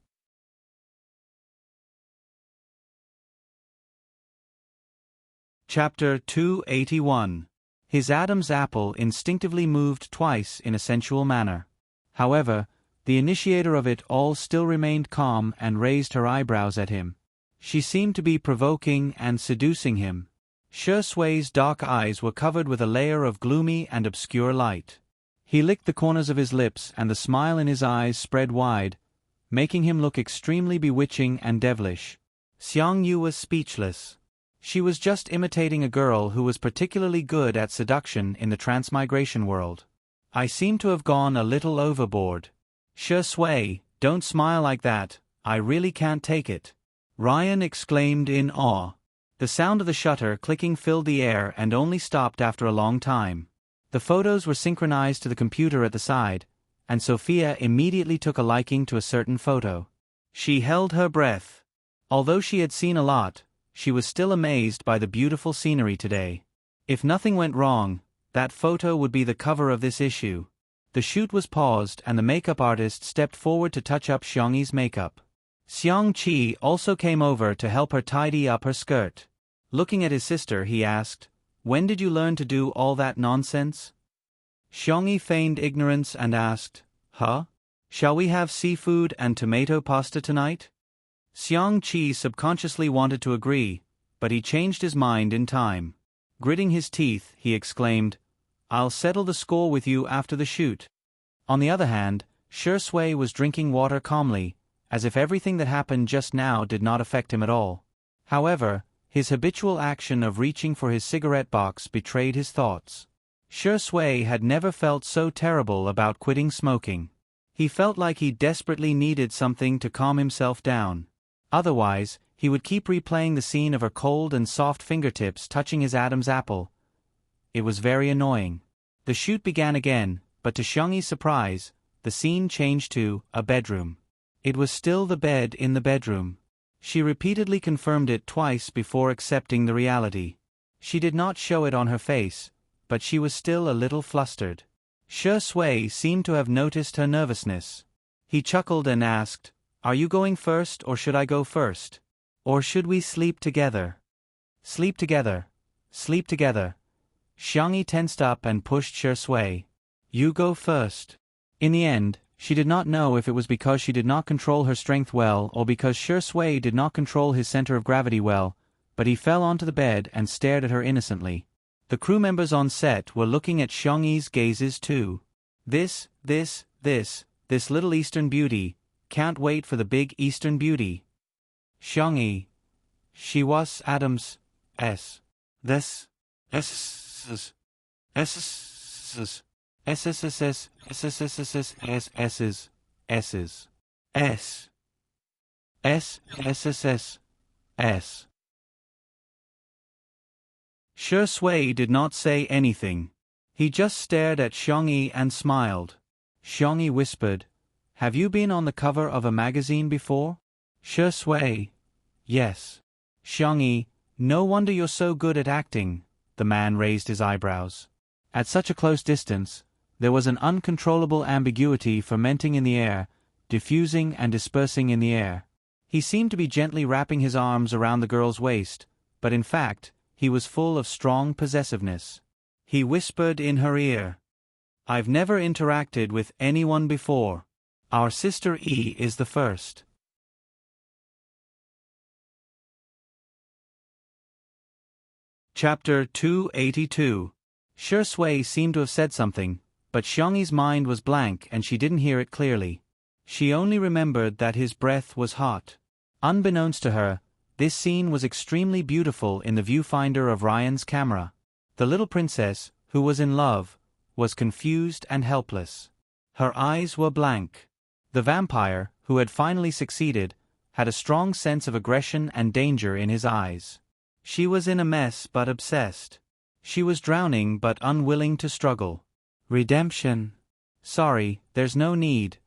Chapter 281. His Adam's apple instinctively moved twice in a sensual manner. However, the initiator of it all still remained calm and raised her eyebrows at him. She seemed to be provoking and seducing him. Shi Sui's dark eyes were covered with a layer of gloomy and obscure light. He licked the corners of his lips and the smile in his eyes spread wide, making him look extremely bewitching and devilish. Xiangyu was speechless. She was just imitating a girl who was particularly good at seduction in the transmigration world. I seem to have gone a little overboard. Shi Sui, don't smile like that, I really can't take it. Ryan exclaimed in awe. The sound of the shutter clicking filled the air and only stopped after a long time. The photos were synchronized to the computer at the side, and Sophia immediately took a liking to a certain photo. She held her breath. Although she had seen a lot, she was still amazed by the beautiful scenery today. If nothing went wrong, that photo would be the cover of this issue. The shoot was paused and the makeup artist stepped forward to touch up Xiangyi's makeup. Xiang Qi also came over to help her tidy up her skirt. Looking at his sister, he asked, "When did you learn to do all that nonsense?" Xiangyi feigned ignorance and asked, "Huh? Shall we have seafood and tomato pasta tonight?" Xiang Qi subconsciously wanted to agree, but he changed his mind in time. Gritting his teeth, he exclaimed, "I'll settle the score with you after the shoot." On the other hand, Shi Sui was drinking water calmly, as if everything that happened just now did not affect him at all. However, his habitual action of reaching for his cigarette box betrayed his thoughts. Shi Sui had never felt so terrible about quitting smoking. He felt like he desperately needed something to calm himself down. Otherwise, he would keep replaying the scene of her cold and soft fingertips touching his Adam's apple. It was very annoying. The shoot began again, but to Xiangyi's surprise, the scene changed to a bedroom. It was still the bed in the bedroom. She repeatedly confirmed it twice before accepting the reality. She did not show it on her face, but she was still a little flustered. Shi Sui seemed to have noticed her nervousness. He chuckled and asked, "Are you going first or should I go first? Or should we sleep together?" "Sleep together. Sleep together." Xiangyi tensed up and pushed Shi Sui. "You go first." In the end, she did not know if it was because she did not control her strength well or because Shi Sui did not control his center of gravity well, but he fell onto the bed and stared at her innocently. The crew members on set were looking at Xiangyi's gazes too. This little Eastern beauty, can't wait for the big Eastern beauty. Xiangyi. She was Adams. S. This. S. S. SSSS. SSSS. S's. S's. S. S. SSS. S. Shi Sui did not say anything. He just stared at Xiangyi and smiled. Xiangyi whispered, "Have you been on the cover of a magazine before?" Shi Sui, "Yes." Xiangyi, "No wonder you're so good at acting." The man raised his eyebrows. At such a close distance, there was an uncontrollable ambiguity fermenting in the air, diffusing and dispersing in the air. He seemed to be gently wrapping his arms around the girl's waist, but in fact, he was full of strong possessiveness. He whispered in her ear, "I've never interacted with anyone before. Our sister E is the first." Chapter 282. Shi Sui seemed to have said something, but Xiangyi's mind was blank and she didn't hear it clearly. She only remembered that his breath was hot. Unbeknownst to her, this scene was extremely beautiful in the viewfinder of Ryan's camera. The little princess, who was in love, was confused and helpless. Her eyes were blank. The vampire, who had finally succeeded, had a strong sense of aggression and danger in his eyes. She was in a mess but obsessed. She was drowning but unwilling to struggle. Redemption. Sorry, there's no need.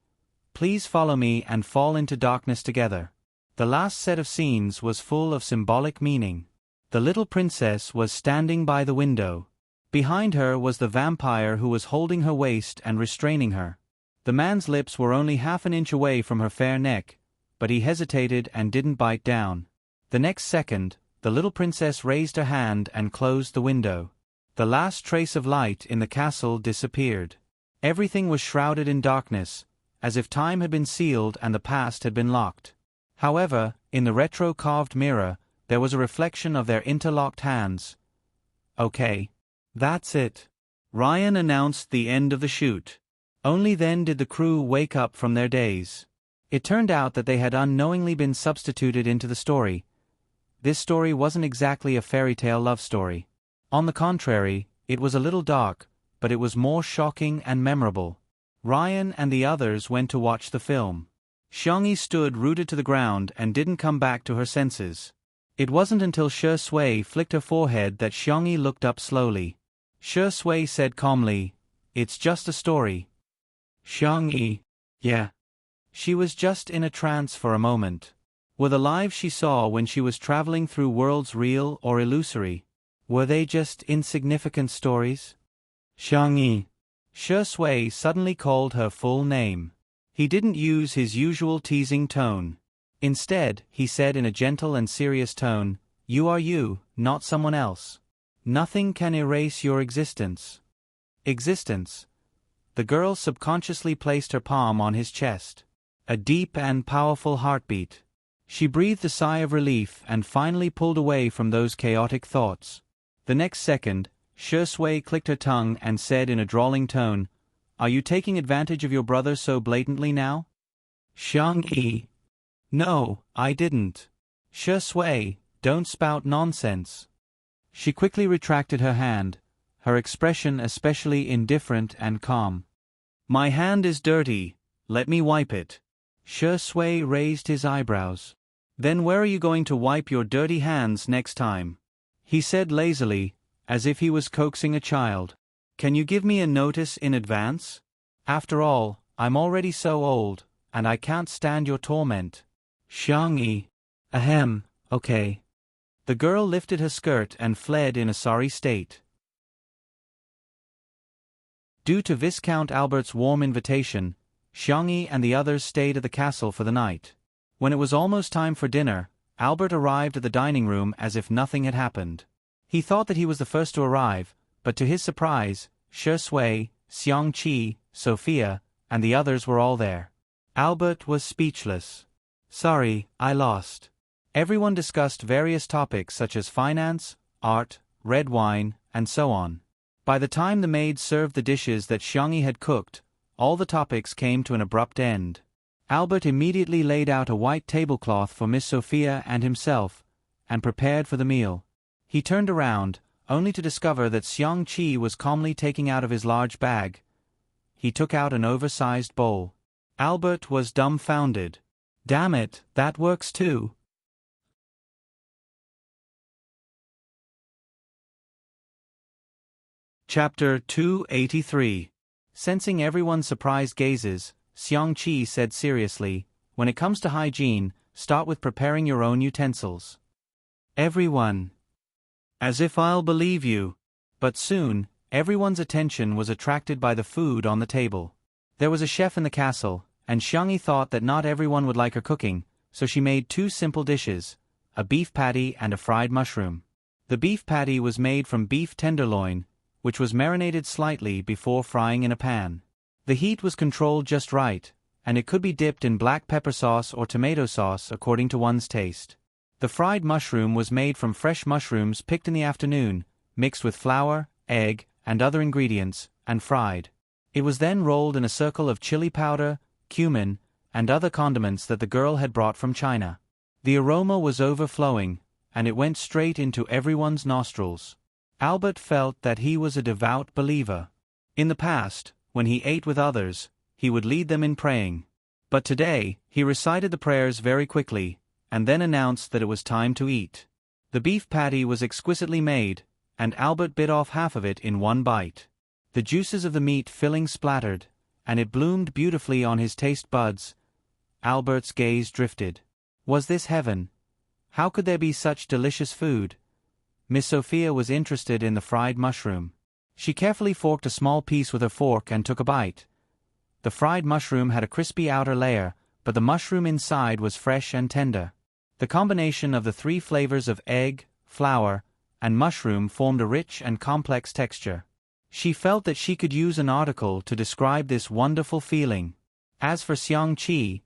Please follow me and fall into darkness together. The last set of scenes was full of symbolic meaning. The little princess was standing by the window. Behind her was the vampire who was holding her waist and restraining her. The man's lips were only half an inch away from her fair neck, but he hesitated and didn't bite down. The next second, the little princess raised her hand and closed the window. The last trace of light in the castle disappeared. Everything was shrouded in darkness, as if time had been sealed and the past had been locked. However, in the retro-carved mirror, there was a reflection of their interlocked hands. "Okay. That's it." Ryan announced the end of the shoot. Only then did the crew wake up from their daze. It turned out that they had unknowingly been substituted into the story. This story wasn't exactly a fairy tale love story. On the contrary, it was a little dark, but it was more shocking and memorable. Ryan and the others went to watch the film. Xiangyi stood rooted to the ground and didn't come back to her senses. It wasn't until Shi Sui flicked her forehead that Xiangyi looked up slowly. Shi Sui said calmly, "It's just a story." Xiangyi, "Yeah." She was just in a trance for a moment. Were the lives she saw when she was traveling through worlds real or illusory? Were they just insignificant stories? Xiangyi. Shi Sui suddenly called her full name. He didn't use his usual teasing tone. Instead, he said in a gentle and serious tone, "You are you, not someone else. Nothing can erase your existence." Existence. The girl subconsciously placed her palm on his chest. A deep and powerful heartbeat. She breathed a sigh of relief and finally pulled away from those chaotic thoughts. The next second, Shi Sui clicked her tongue and said in a drawling tone, "Are you taking advantage of your brother so blatantly now?" Xiangyi. "No, I didn't." Shi Sui, "Don't spout nonsense." She quickly retracted her hand, her expression especially indifferent and calm. "My hand is dirty, let me wipe it." Shi Sui raised his eyebrows. "Then where are you going to wipe your dirty hands next time?" He said lazily, as if he was coaxing a child. "Can you give me a notice in advance? After all, I'm already so old, and I can't stand your torment." Xiangyi. "Ahem, okay." The girl lifted her skirt and fled in a sorry state. Due to Viscount Albert's warm invitation, Xiangyi and the others stayed at the castle for the night. When it was almost time for dinner, Albert arrived at the dining room as if nothing had happened. He thought that he was the first to arrive, but to his surprise, Shi Sui, Xiangqi, Sophia, and the others were all there. Albert was speechless. "Sorry, I lost." Everyone discussed various topics such as finance, art, red wine, and so on. By the time the maids served the dishes that Xiangyi had cooked, all the topics came to an abrupt end. Albert immediately laid out a white tablecloth for Miss Sophia and himself, and prepared for the meal. He turned around, only to discover that Xiang-Chi was calmly taking out of his large bag. He took out an oversized bowl. Albert was dumbfounded. "Damn it, that works too." Chapter 283. Sensing everyone's surprised gazes, Xiang-Chi said seriously, "When it comes to hygiene, start with preparing your own utensils." Everyone. "As if I'll believe you." But soon, everyone's attention was attracted by the food on the table. There was a chef in the castle, and Xiangyi thought that not everyone would like her cooking, so she made two simple dishes, a beef patty and a fried mushroom. The beef patty was made from beef tenderloin, which was marinated slightly before frying in a pan. The heat was controlled just right, and it could be dipped in black pepper sauce or tomato sauce according to one's taste. The fried mushroom was made from fresh mushrooms picked in the afternoon, mixed with flour, egg, and other ingredients, and fried. It was then rolled in a circle of chili powder, cumin, and other condiments that the girl had brought from China. The aroma was overflowing, and it went straight into everyone's nostrils. Albert felt that he was a devout believer. In the past, when he ate with others, he would lead them in praying. But today, he recited the prayers very quickly, and then announced that it was time to eat. The beef patty was exquisitely made, and Albert bit off half of it in one bite. The juices of the meat filling splattered, and it bloomed beautifully on his taste buds. Albert's gaze drifted. Was this heaven? How could there be such delicious food? Miss Sophia was interested in the fried mushroom. She carefully forked a small piece with her fork and took a bite. The fried mushroom had a crispy outer layer, but the mushroom inside was fresh and tender. The combination of the three flavors of egg, flour, and mushroom formed a rich and complex texture. She felt that she could use an article to describe this wonderful feeling. As for Xiang-Chi,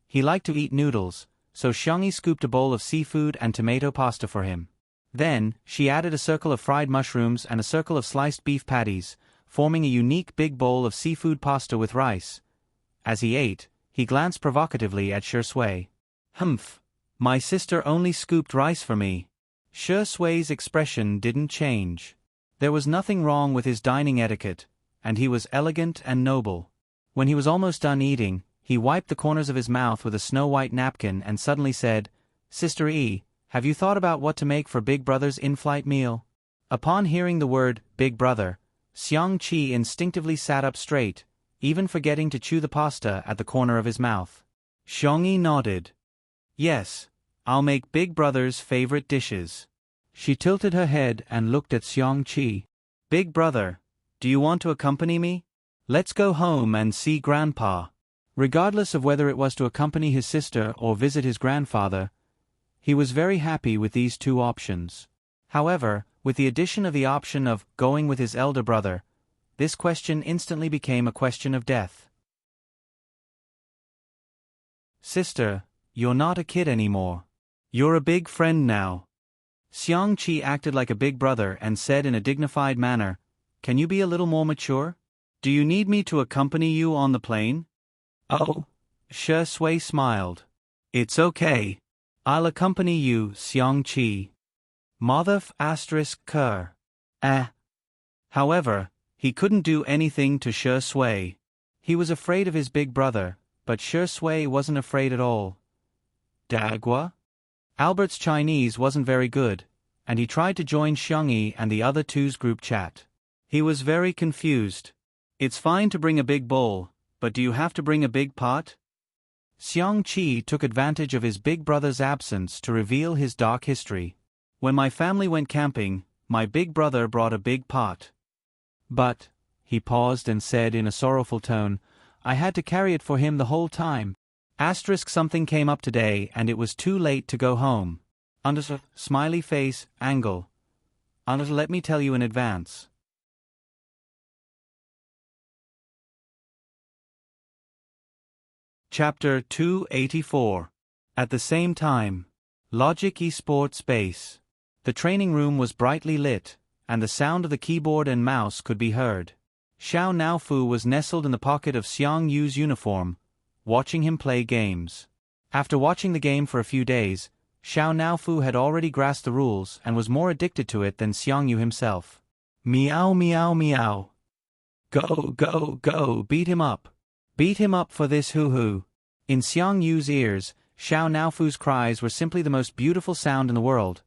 he liked to eat noodles, so Xiangyi scooped a bowl of seafood and tomato pasta for him. Then, she added a circle of fried mushrooms and a circle of sliced beef patties, forming a unique big bowl of seafood pasta with rice. As he ate, he glanced provocatively at Shui. "Humph! My sister only scooped rice for me." Shui's expression didn't change. There was nothing wrong with his dining etiquette, and he was elegant and noble. When he was almost done eating, he wiped the corners of his mouth with a snow-white napkin and suddenly said, "Sister E, have you thought about what to make for Big Brother's in-flight meal?" Upon hearing the word, Big Brother, Xiang-Chi instinctively sat up straight, even forgetting to chew the pasta at the corner of his mouth. Xiangyi nodded. "Yes, I'll make Big Brother's favorite dishes." She tilted her head and looked at Xiang-Chi. "Big Brother, do you want to accompany me? Let's go home and see Grandpa." Regardless of whether it was to accompany his sister or visit his grandfather, he was very happy with these two options. However, with the addition of the option of going with his elder brother, this question instantly became a question of death. "Sister, you're not a kid anymore. You're a big friend now." Xiang-Chi acted like a big brother and said in a dignified manner, "Can you be a little more mature? Do you need me to accompany you on the plane?" "Oh." Shui smiled. "It's okay. I'll accompany you, Xiang-Chi." Mother****. However, he couldn't do anything to Shui. He was afraid of his big brother, but Shui wasn't afraid at all. Dagua? Albert's Chinese wasn't very good, and he tried to join Xiangyi and the other two's group chat. He was very confused. "It's fine to bring a big bowl, but do you have to bring a big pot?" Xiang-Chi took advantage of his big brother's absence to reveal his dark history. "When my family went camping, my big brother brought a big pot. But," he paused and said in a sorrowful tone, "I had to carry it for him the whole time. Something came up today and it was too late to go home. Smiley face, angle. Let me tell you in advance." Chapter 284. At the same time. Logic Esports Base. The training room was brightly lit, and the sound of the keyboard and mouse could be heard. Xiao Naofu was nestled in the pocket of Xiang Yu's uniform, watching him play games. After watching the game for a few days, Xiao Naofu had already grasped the rules and was more addicted to it than Xiang Yu himself. Meow meow meow. Go go go, beat him up. Beat him up for this hoo-hoo. In Xiang Yu's ears, Xiao Naofu's cries were simply the most beautiful sound in the world.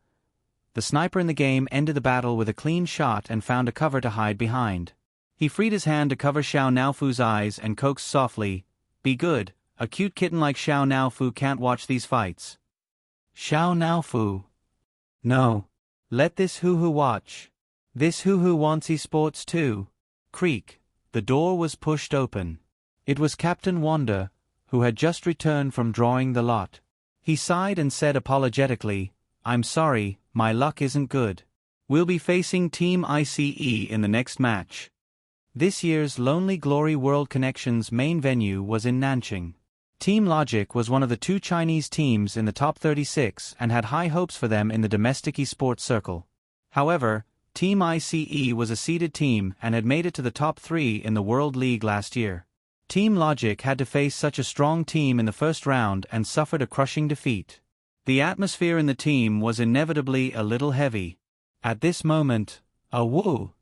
The sniper in the game ended the battle with a clean shot and found a cover to hide behind. He freed his hand to cover Xiao Naofu's eyes and coaxed softly, "Be good, a cute kitten like Xiao Naofu can't watch these fights." Xiao Naofu. No. Let this hoo-hoo watch. This hoo-hoo wants esports too. Creak. The door was pushed open. It was Captain Wanda, who had just returned from drawing the lot. He sighed and said apologetically, "I'm sorry, my luck isn't good. We'll be facing Team ICE in the next match." This year's Lonely Glory World Connections main venue was in Nanjing. Team Logic was one of the 2 Chinese teams in the top 36 and had high hopes for them in the domestic esports circle. However, Team ICE was a seeded team and had made it to the top 3 in the World League last year. Team Logic had to face such a strong team in the first round and suffered a crushing defeat. The atmosphere in the team was inevitably a little heavy. At this moment, a woo!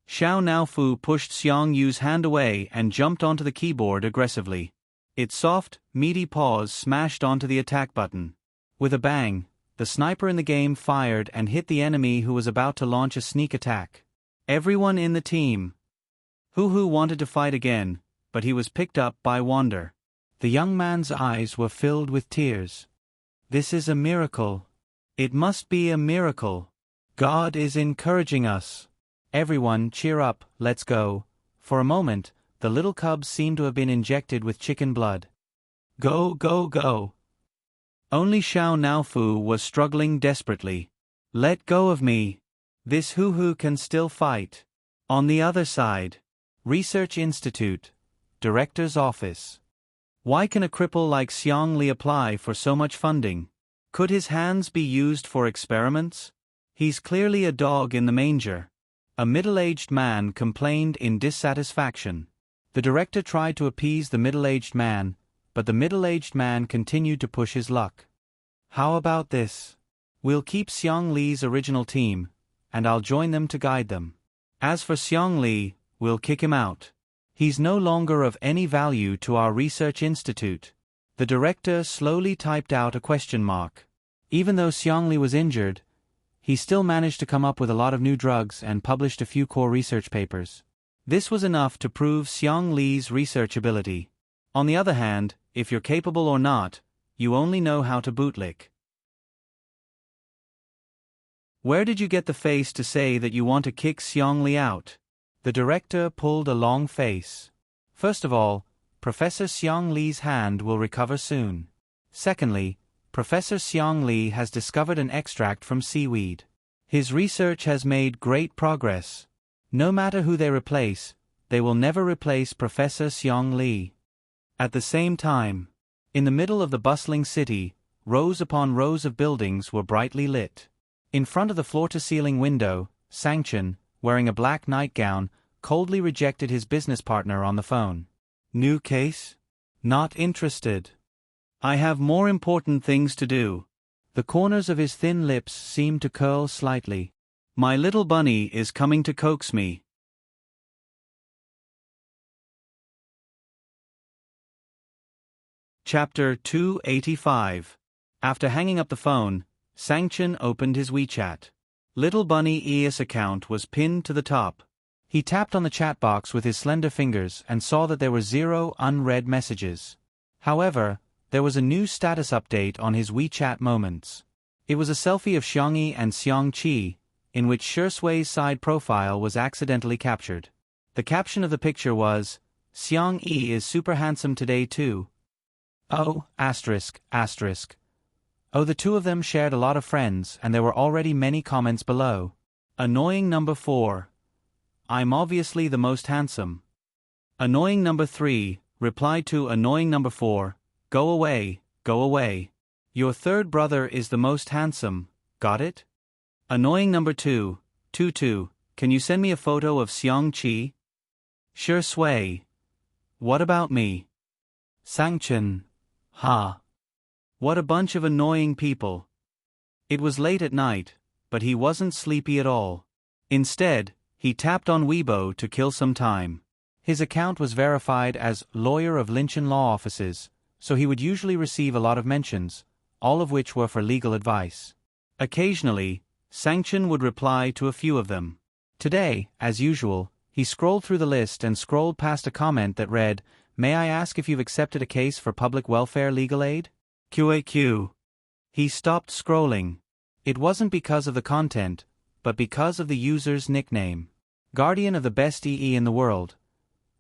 Xiao Naofu pushed Xiang Yu's hand away and jumped onto the keyboard aggressively. Its soft, meaty paws smashed onto the attack button. With a bang, the sniper in the game fired and hit the enemy who was about to launch a sneak attack. Everyone in the team. Hoo-hoo wanted to fight again, but he was picked up by Wander. The young man's eyes were filled with tears. This is a miracle. It must be a miracle. God is encouraging us. Everyone, cheer up, let's go. For a moment, the little cubs seemed to have been injected with chicken blood. Go go go. Only Xiao Naofu was struggling desperately. Let go of me. This hoo-hoo can still fight. On the other side. Research Institute. Director's Office. Why can a cripple like Xiang Li apply for so much funding? Could his hands be used for experiments? He's clearly a dog in the manger. A middle-aged man complained in dissatisfaction. The director tried to appease the middle-aged man, but the middle-aged man continued to push his luck. How about this? We'll keep Xiang Li's original team, and I'll join them to guide them. As for Xiang Li, we'll kick him out. He's no longer of any value to our research institute. The director slowly typed out a question mark. Even though Xiang Li was injured, he still managed to come up with a lot of new drugs and published a few core research papers. This was enough to prove Xiang Li's research ability. On the other hand, if you're capable or not, you only know how to bootlick. Where did you get the face to say that you want to kick Xiang Li out? The director pulled a long face. First of all, Professor Xiang Li's hand will recover soon. Secondly, Professor Xiang Li has discovered an extract from seaweed. His research has made great progress. No matter who they replace, they will never replace Professor Xiang Li. At the same time, in the middle of the bustling city, rows upon rows of buildings were brightly lit. In front of the floor-to-ceiling window, Sangchen, wearing a black nightgown, coldly rejected his business partner on the phone. New case? Not interested. I have more important things to do. The corners of his thin lips seemed to curl slightly. My little bunny is coming to coax me. Chapter 285. After hanging up the phone, Sangchen opened his WeChat. Little Bunny ES account was pinned to the top. He tapped on the chat box with his slender fingers and saw that there were 0 unread messages. However, there was a new status update on his WeChat Moments. It was a selfie of Xiangyi and Xiangqi, in which Shui's side profile was accidentally captured. The caption of the picture was, "Xiangyi is super handsome today too." Oh, asterisk. Oh, the two of them shared a lot of friends and there were already many comments below. Annoying number 4. I'm obviously the most handsome. Annoying number 3, replied to annoying number 4, go away. Your third brother is the most handsome, got it? Annoying number 2, can you send me a photo of Xiangqi? Sure Sui. What about me? Sangchen. Ha. What a bunch of annoying people. It was late at night, but he wasn't sleepy at all. Instead, he tapped on Weibo to kill some time. His account was verified as lawyer of Linchen Law Offices, so he would usually receive a lot of mentions, all of which were for legal advice. Occasionally, Sangchen would reply to a few of them. Today, as usual, he scrolled through the list and scrolled past a comment that read, "May I ask if you've accepted a case for public welfare legal aid?" QAQ. He stopped scrolling. It wasn't because of the content, but because of the user's nickname. Guardian of the best EE in the world.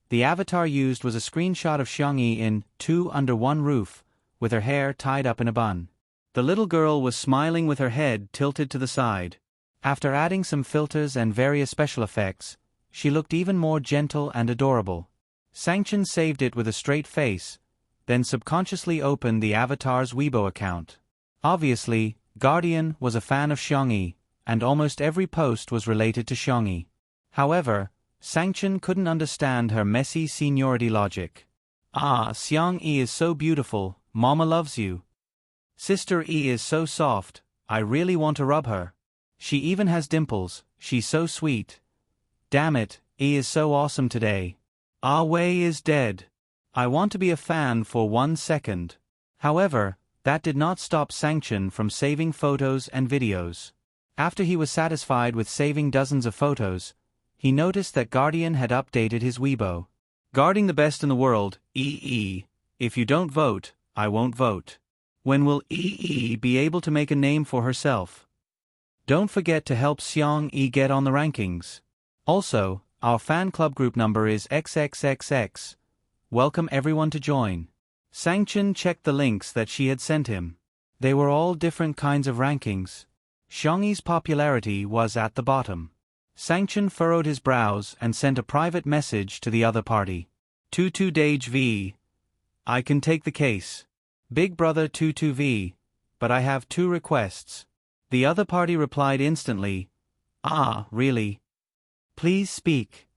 The avatar used was a screenshot of Xiangyi in Two Under One Roof, with her hair tied up in a bun. The little girl was smiling with her head tilted to the side. After adding some filters and various special effects, she looked even more gentle and adorable. Sangchen saved it with a straight face, then subconsciously opened the avatar's Weibo account. Obviously, Guardian was a fan of Xiangyi, and almost every post was related to Xiangyi. However, Sangchen couldn't understand her messy seniority logic. Ah, Xiangyi is so beautiful, Mama loves you. Sister E is so soft, I really want to rub her. She even has dimples, she's so sweet. Damn it, E is so awesome today. Ah Wei is dead. I want to be a fan for 1 second. However, that did not stop Sangchen from saving photos and videos. After he was satisfied with saving dozens of photos, he noticed that Guardian had updated his Weibo. Guarding the best in the world, EE. If you don't vote, I won't vote. When will EE be able to make a name for herself? Don't forget to help Xiangyi get on the rankings. Also, our fan club group number is XXXX. Welcome everyone to join. Sangchen checked the links that she had sent him. They were all different kinds of rankings. Xiangyi's popularity was at the bottom. Sangchen furrowed his brows and sent a private message to the other party. 22DV. I can take the case. Big brother 22V. But I have 2 requests. The other party replied instantly. Ah, really? Please speak.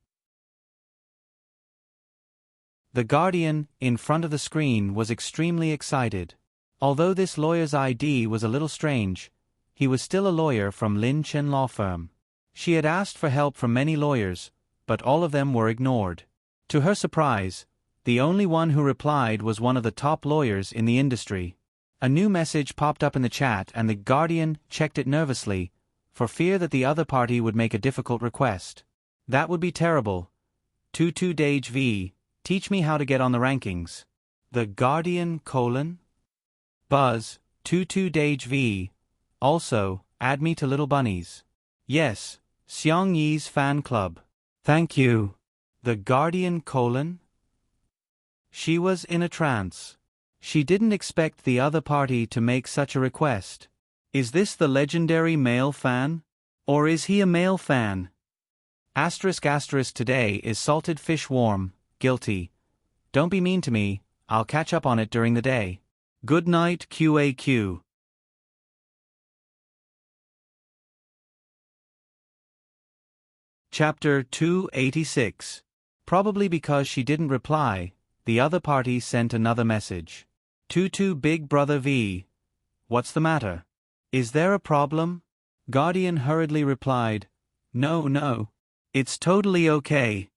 The Guardian, in front of the screen, was extremely excited. Although this lawyer's ID was a little strange, he was still a lawyer from Lin Chen Law Firm. She had asked for help from many lawyers, but all of them were ignored. To her surprise, the only one who replied was one of the top lawyers in the industry. A new message popped up in the chat and the Guardian checked it nervously, for fear that the other party would make a difficult request. That would be terrible. 22DV, teach me how to get on the rankings. The Guardian : Buzz, 22DV. Also, add me to Little Bunnies. Yes, Xiangyi's fan club. Thank you. The Guardian : She was in a trance. She didn't expect the other party to make such a request. Is this the legendary male fan? Or is he a male fan? *** today is salted fish warm, guilty. Don't be mean to me, I'll catch up on it during the day. Good night QAQ. Chapter 286. Probably because she didn't reply, the other party sent another message. 22 Big Brother V. What's the matter? Is there a problem? Guardian hurriedly replied, No. It's totally okay.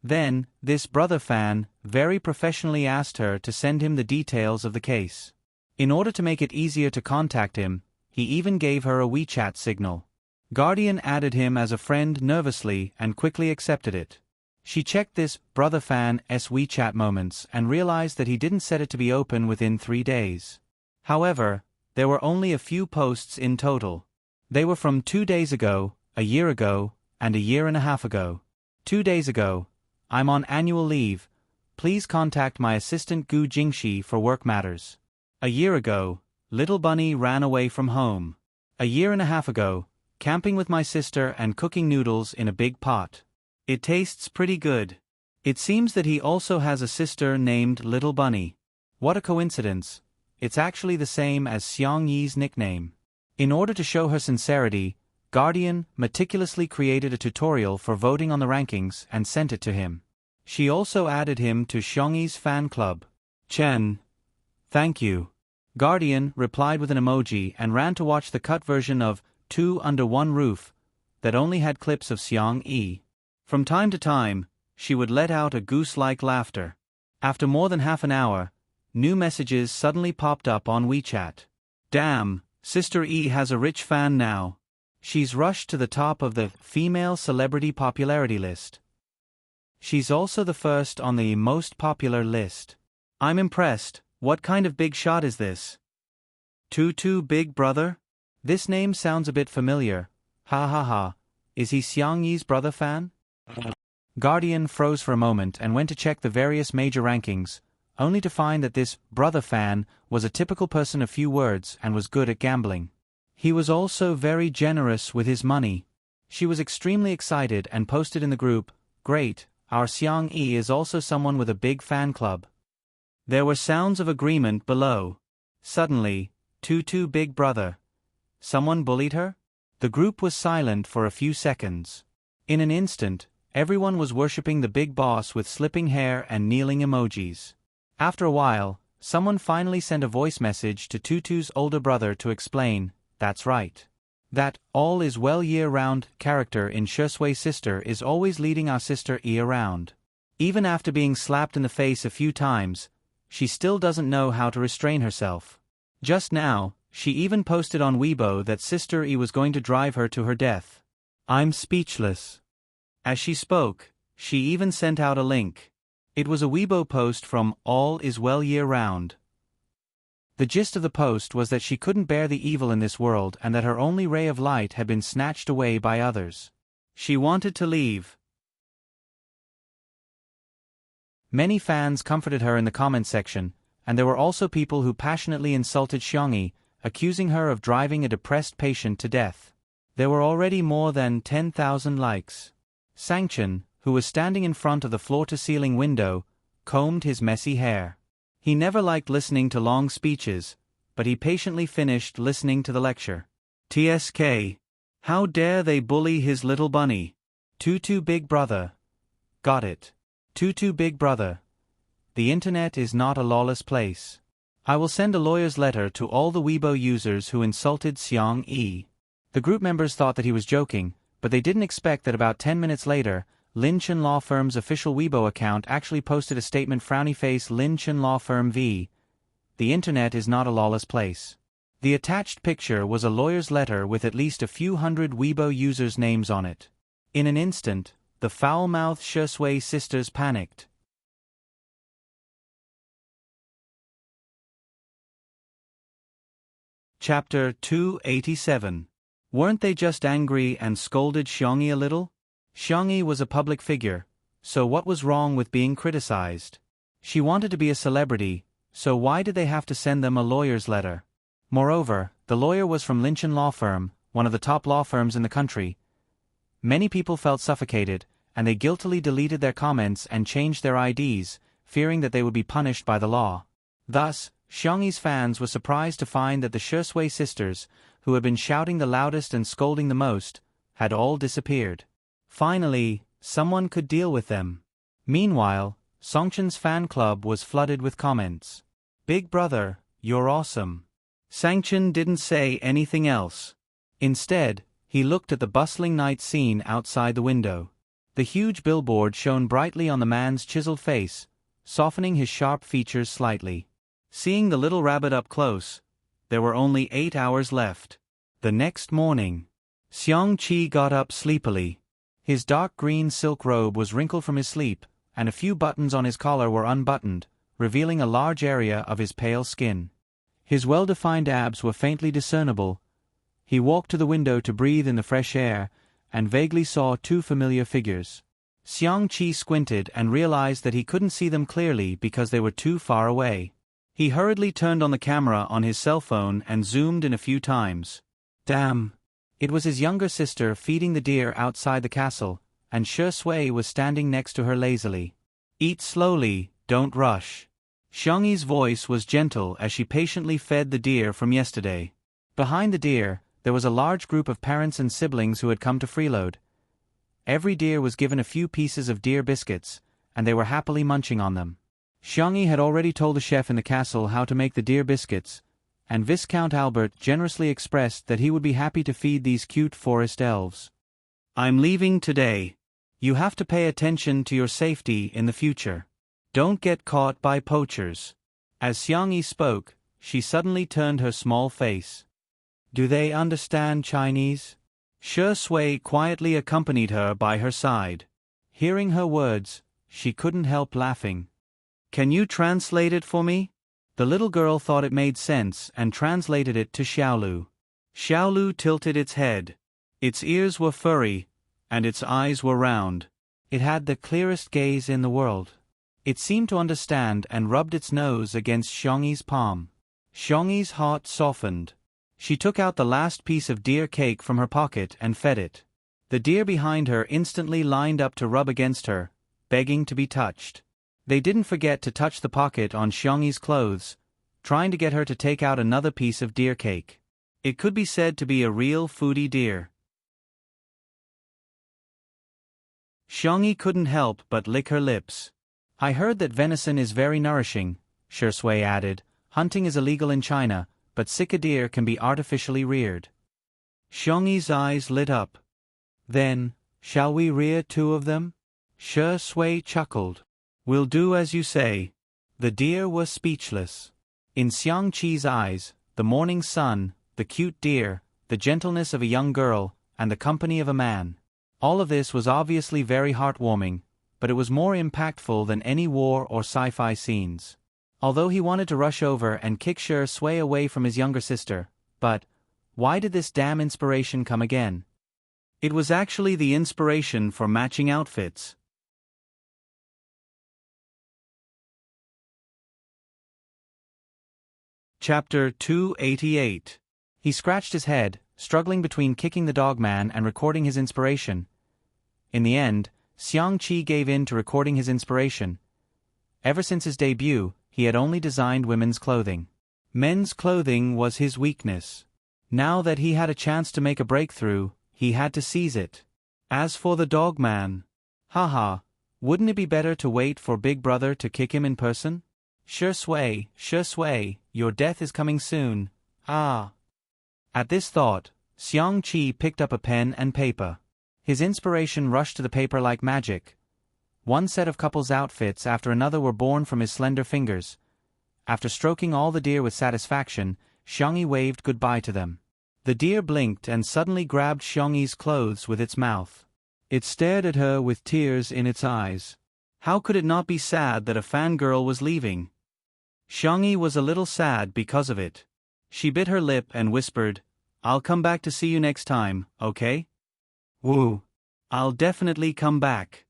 Then, this brother fan very professionally asked her to send him the details of the case. In order to make it easier to contact him, he even gave her a WeChat signal. Guardian added him as a friend nervously and quickly accepted it. She checked this brother fan's WeChat moments and realized that he didn't set it to be open within 3 days. However, there were only a few posts in total. They were from 2 days ago, a year ago, and a year and a half ago. 2 days ago, I'm on annual leave. Please contact my assistant Gu Jingxi for work matters. A year ago, Little Bunny ran away from home. A year and a half ago, camping with my sister and cooking noodles in a big pot. It tastes pretty good. It seems that he also has a sister named Little Bunny. What a coincidence. It's actually the same as Xiangyi's nickname. In order to show her sincerity, Guardian meticulously created a tutorial for voting on the rankings and sent it to him. She also added him to Xiangyi's fan club. Chen. Thank you. Guardian replied with an emoji and ran to watch the cut version of Two Under One Roof that only had clips of Xiangyi. From time to time, she would let out a goose-like laughter. After more than half an hour, new messages suddenly popped up on WeChat. Damn, Sister E has a rich fan now. She's rushed to the top of the female celebrity popularity list. She's also the first on the most popular list. I'm impressed. What kind of big shot is this? Tutu Big Brother? This name sounds a bit familiar. Ha ha ha. Is he Xiangyi's brother fan? Guardian froze for a moment and went to check the various major rankings, only to find that this brother fan was a typical person of few words and was good at gambling. He was also very generous with his money. She was extremely excited and posted in the group, "Great, our Xiangyi is also someone with a big fan club." There were sounds of agreement below. Suddenly, Tutu Big Brother. Someone bullied her? The group was silent for a few seconds. In an instant, everyone was worshipping the big boss with slipping hair and kneeling emojis. After a while, someone finally sent a voice message to Tutu's older brother to explain, "That's right. That all is well year-round character in Shui Sister is always leading our sister E around. Even after being slapped in the face a few times, she still doesn't know how to restrain herself. Just now, she even posted on Weibo that Sister E was going to drive her to her death. I'm speechless." As she spoke, she even sent out a link. It was a Weibo post from All Is Well Year Round. The gist of the post was that she couldn't bear the evil in this world and that her only ray of light had been snatched away by others. She wanted to leave. Many fans comforted her in the comments section, and there were also people who passionately insulted Xiangyi, accusing her of driving a depressed patient to death. There were already more than 10,000 likes. Sangchen, who was standing in front of the floor-to-ceiling window, combed his messy hair. He never liked listening to long speeches, but he patiently finished listening to the lecture. TSK. How dare they bully his little bunny? Tutu Big Brother. Got it. Tutu Big Brother. The internet is not a lawless place. I will send a lawyer's letter to all the Weibo users who insulted Xiangyi. The group members thought that he was joking, but they didn't expect that about 10 minutes later, Lin Chen Law Firm's official Weibo account actually posted a statement frowny face Lin Chen Law Firm v. The internet is not a lawless place. The attached picture was a lawyer's letter with at least a few hundred Weibo users' names on it. In an instant, the foul-mouthed Shui sisters panicked. Chapter 287. Weren't they just angry and scolded Xiangyi a little? Xiangyi was a public figure, so what was wrong with being criticized? She wanted to be a celebrity, so why did they have to send them a lawyer's letter? Moreover, the lawyer was from Lin Chen Law Firm, one of the top law firms in the country. Many people felt suffocated, and they guiltily deleted their comments and changed their IDs, fearing that they would be punished by the law. Thus, Xiangyi's fans were surprised to find that the Shui sisters, who had been shouting the loudest and scolding the most, had all disappeared. Finally, someone could deal with them. Meanwhile, Songchen's fan club was flooded with comments. "Big Brother, you're awesome." Sangchen didn't say anything else. Instead, he looked at the bustling night scene outside the window. The huge billboard shone brightly on the man's chiseled face, softening his sharp features slightly. Seeing the little rabbit up close, there were only 8 hours left. The next morning, Xiangqi got up sleepily. His dark green silk robe was wrinkled from his sleep, and a few buttons on his collar were unbuttoned, revealing a large area of his pale skin. His well-defined abs were faintly discernible. He walked to the window to breathe in the fresh air, and vaguely saw two familiar figures. Xiangqi squinted and realized that he couldn't see them clearly because they were too far away. He hurriedly turned on the camera on his cell phone and zoomed in a few times. Damn! It was his younger sister feeding the deer outside the castle, and Shui was standing next to her lazily. Eat slowly, don't rush. Xiangyi's voice was gentle as she patiently fed the deer from yesterday. Behind the deer, There was a large group of parents and siblings who had come to freeload. Every deer was given a few pieces of deer biscuits, and they were happily munching on them. Xiangyi had already told the chef in the castle how to make the deer biscuits, and Viscount Albert generously expressed that he would be happy to feed these cute forest elves. "I'm leaving today. You have to pay attention to your safety in the future. Don't get caught by poachers." As Xiangyi spoke, she suddenly turned her small face. "Do they understand Chinese?" Shi Sui quietly accompanied her by her side. Hearing her words, she couldn't help laughing. "Can you translate it for me?" The little girl thought it made sense and translated it to Xiaolu. Xiaolu tilted its head. Its ears were furry, and its eyes were round. It had the clearest gaze in the world. It seemed to understand and rubbed its nose against Xiangyi's palm. Xiangyi's heart softened. She took out the last piece of deer cake from her pocket and fed it. The deer behind her instantly lined up to rub against her, begging to be touched. They didn't forget to touch the pocket on Xiangyi's clothes, trying to get her to take out another piece of deer cake. It could be said to be a real foodie deer. Xiangyi couldn't help but lick her lips. "I heard that venison is very nourishing," Shi Sui added. "Hunting is illegal in China, but sika deer can be artificially reared." Xiangyi's eyes lit up. "Then, shall we rear 2 of them?" Shi Sui chuckled. "We'll do as you say." The deer were speechless. In Xiang Qi's eyes, the morning sun, the cute deer, the gentleness of a young girl, and the company of a man. All of this was obviously very heartwarming, but it was more impactful than any war or sci-fi scenes. Although he wanted to rush over and kick Shi Sui away from his younger sister, but why did this damn inspiration come again? It was actually the inspiration for matching outfits. Chapter 288. He scratched his head, struggling between kicking the dogman and recording his inspiration. In the end, Xiang Qi gave in to recording his inspiration. Ever since his debut, he had only designed women's clothing. Men's clothing was his weakness. Now that he had a chance to make a breakthrough, he had to seize it. As for the dogman, haha, wouldn't it be better to wait for Big Brother to kick him in person? Shi Sui, your death is coming soon. Ah. At this thought, Xiang Qi picked up a pen and paper. His inspiration rushed to the paper like magic. One set of couples' outfits after another were born from his slender fingers. After stroking all the deer with satisfaction, Xiangyi waved goodbye to them. The deer blinked and suddenly grabbed Xiangyi's clothes with its mouth. It stared at her with tears in its eyes. How could it not be sad that a fangirl was leaving? Xiangyi was a little sad because of it. She bit her lip and whispered, "I'll come back to see you next time, okay?" "Woo. I'll definitely come back.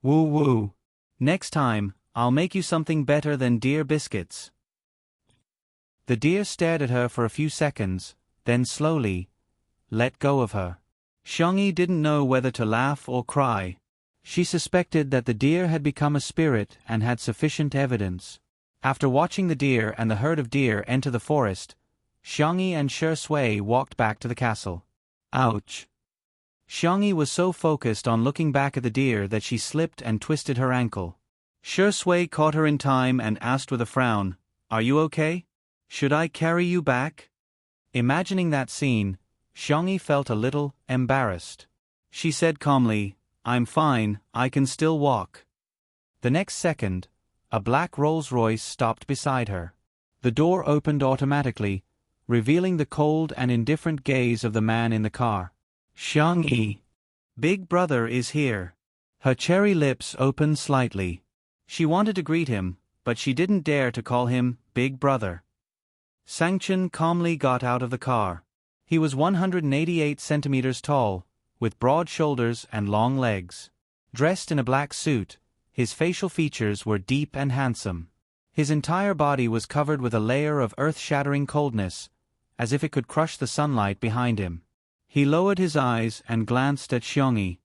Woo woo. Next time, I'll make you something better than deer biscuits." The deer stared at her for a few seconds, then slowly let go of her. Xiangyi didn't know whether to laugh or cry. She suspected that the deer had become a spirit and had sufficient evidence. After watching the deer and the herd of deer enter the forest, Xiangyi and Shi Sui walked back to the castle. Ouch. Xiangyi was so focused on looking back at the deer that she slipped and twisted her ankle. Shi Sui caught her in time and asked with a frown, "Are you okay? Should I carry you back?" Imagining that scene, Xiangyi felt a little embarrassed. She said calmly, "I'm fine, I can still walk." The next second, a black Rolls-Royce stopped beside her. The door opened automatically, revealing the cold and indifferent gaze of the man in the car. "Xiangyi. Big Brother is here." Her cherry lips opened slightly. She wanted to greet him, but she didn't dare to call him Big Brother. Sangchen calmly got out of the car. He was 188 centimeters tall, with broad shoulders and long legs. Dressed in a black suit, his facial features were deep and handsome. His entire body was covered with a layer of earth-shattering coldness, as if it could crush the sunlight behind him. He lowered his eyes and glanced at Xiangyi.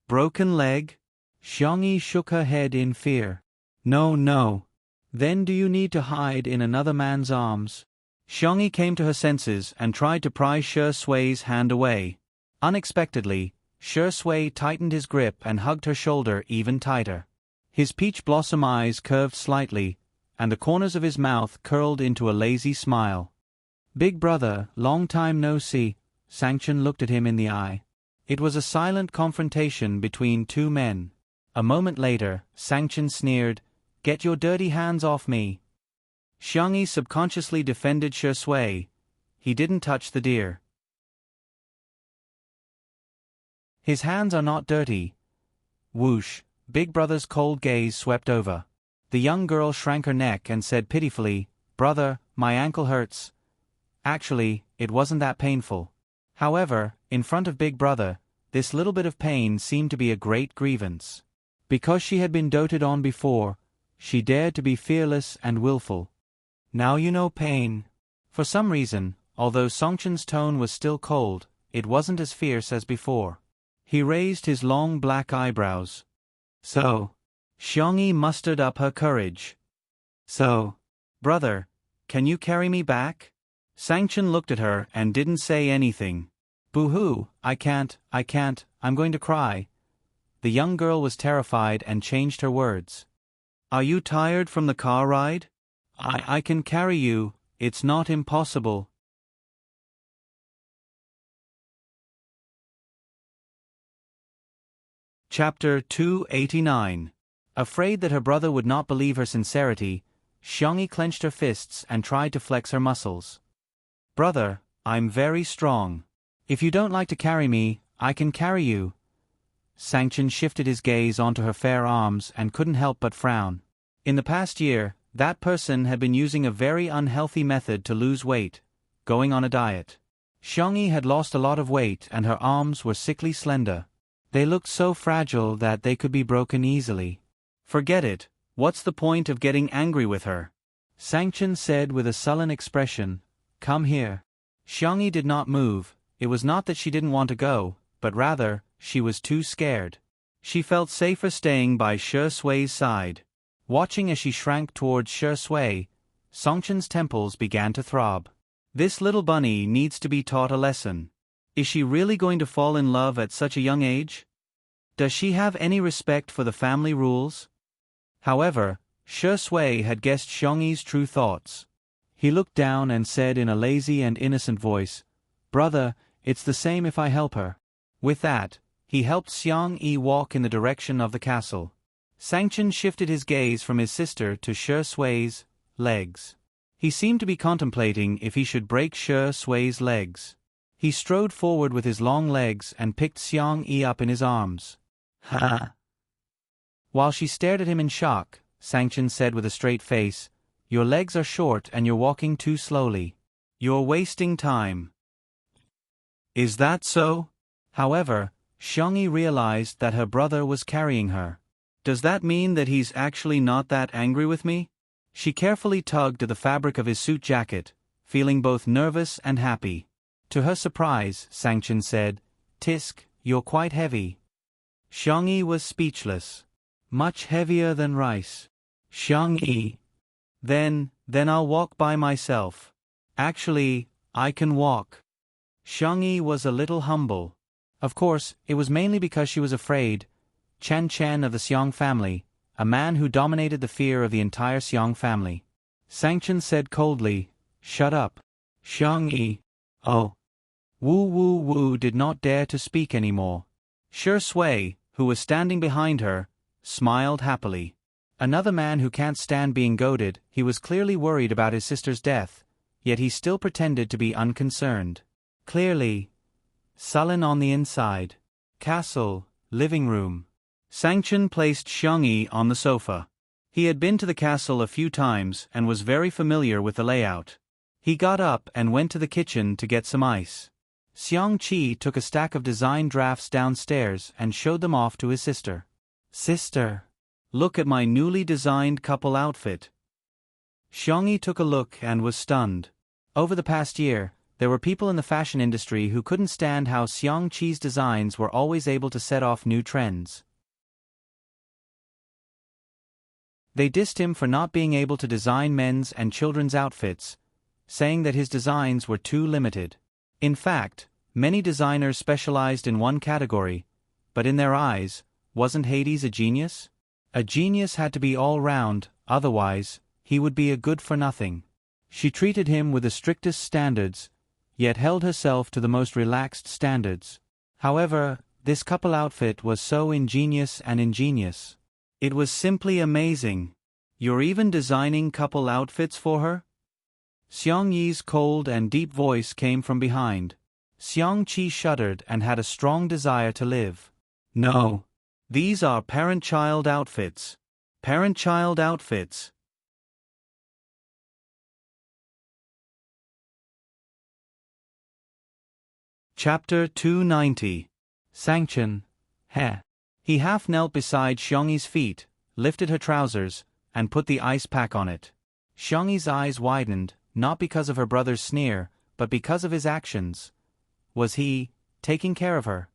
"Broken leg?" Xiangyi shook her head in fear. No. "Then do you need to hide in another man's arms?" Xiangyi came to her senses and tried to pry Shi Sui's hand away. Unexpectedly, Shi Sui tightened his grip and hugged her shoulder even tighter. His peach blossom eyes curved slightly, and the corners of his mouth curled into a lazy smile. "Big brother, long time no see," Sangchen looked at him in the eye. It was a silent confrontation between two men. A moment later, Sangchen sneered, "Get your dirty hands off me." Xiangyi subconsciously defended Shi Sui. He didn't touch the deer. "His hands are not dirty." Whoosh, Big Brother's cold gaze swept over. The young girl shrank her neck and said pitifully, "Brother, my ankle hurts." Actually, it wasn't that painful. However, in front of Big Brother, this little bit of pain seemed to be a great grievance. Because she had been doted on before, she dared to be fearless and willful. "Now you know pain." For some reason, although Songchen's tone was still cold, it wasn't as fierce as before. He raised his long black eyebrows. "So." Xiangyi mustered up her courage. "So. Brother, can you carry me back?" Sangchen looked at her and didn't say anything. "Boo-hoo, I can't, I'm going to cry." The young girl was terrified and changed her words. "Are you tired from the car ride?" I can carry you, it's not impossible." Chapter 289. Afraid that her brother would not believe her sincerity, Xiangyi clenched her fists and tried to flex her muscles. "Brother, I'm very strong. If you don't like to carry me, I can carry you." Sangchen shifted his gaze onto her fair arms and couldn't help but frown. In the past year, that person had been using a very unhealthy method to lose weight, going on a diet. Xiangyi had lost a lot of weight and her arms were sickly slender. They looked so fragile that they could be broken easily. "Forget it, what's the point of getting angry with her?" Sangchen said with a sullen expression. "Come here." Xiangyi did not move. It was not that she didn't want to go, but rather, she was too scared. She felt safer staying by Shi Sui's side. Watching as she shrank towards Shi Sui, Songchen's temples began to throb. This little bunny needs to be taught a lesson. Is she really going to fall in love at such a young age? Does she have any respect for the family rules? However, Shi Sui had guessed Xiangyi's true thoughts. He looked down and said in a lazy and innocent voice, "Brother, it's the same if I help her." With that, he helped Xiangyi walk in the direction of the castle. Sangchen shifted his gaze from his sister to Shi Sui's legs. He seemed to be contemplating if he should break Shi Sui's legs. He strode forward with his long legs and picked Xiangyi up in his arms. "Ha!" While she stared at him in shock, Sangchen said with a straight face, "Your legs are short and you're walking too slowly. You're wasting time." "Is that so?" However, Xiangyi realized that her brother was carrying her. "Does that mean that he's actually not that angry with me?" She carefully tugged at the fabric of his suit jacket, feeling both nervous and happy. To her surprise, Sangchen said, "Tisk, you're quite heavy." Xiangyi was speechless. "Much heavier than rice." "Xiangyi. Then I'll walk by myself. Actually, I can walk." Xiangyi was a little humble. Of course, it was mainly because she was afraid. Chen Chen of the Xiong family, a man who dominated the fear of the entire Xiong family. Sangchen said coldly, "Shut up. Xiangyi." "Oh." Wu Wu Wu did not dare to speak anymore. Shi Sui, who was standing behind her, smiled happily. Another man who can't stand being goaded, he was clearly worried about his sister's death, yet he still pretended to be unconcerned. Clearly sullen on the inside. Castle, living room. Sangchen placed Xiangyi on the sofa. He had been to the castle a few times and was very familiar with the layout. He got up and went to the kitchen to get some ice. Xiang Qi took a stack of design drafts downstairs and showed them off to his sister. "Sister, look at my newly designed couple outfit." Xiangyi took a look and was stunned. Over the past year, there were people in the fashion industry who couldn't stand how Xiang Qi's designs were always able to set off new trends. They dissed him for not being able to design men's and children's outfits, saying that his designs were too limited. In fact, many designers specialized in one category, but in their eyes, wasn't Hades a genius? A genius had to be all-round, otherwise, he would be a good-for-nothing. She treated him with the strictest standards, yet held herself to the most relaxed standards. However, this couple outfit was so ingenious and ingenious. It was simply amazing. You're even designing couple outfits for her? Xiang Yi's cold and deep voice came from behind. Xiang Qi shuddered and had a strong desire to live. No. These are parent-child outfits. Parent-child outfits. Chapter 290. Sanction. He. He half knelt beside Xiangyi's feet, lifted her trousers, and put the ice pack on it. Xiangyi's eyes widened, not because of her brother's sneer, but because of his actions. Was he taking care of her?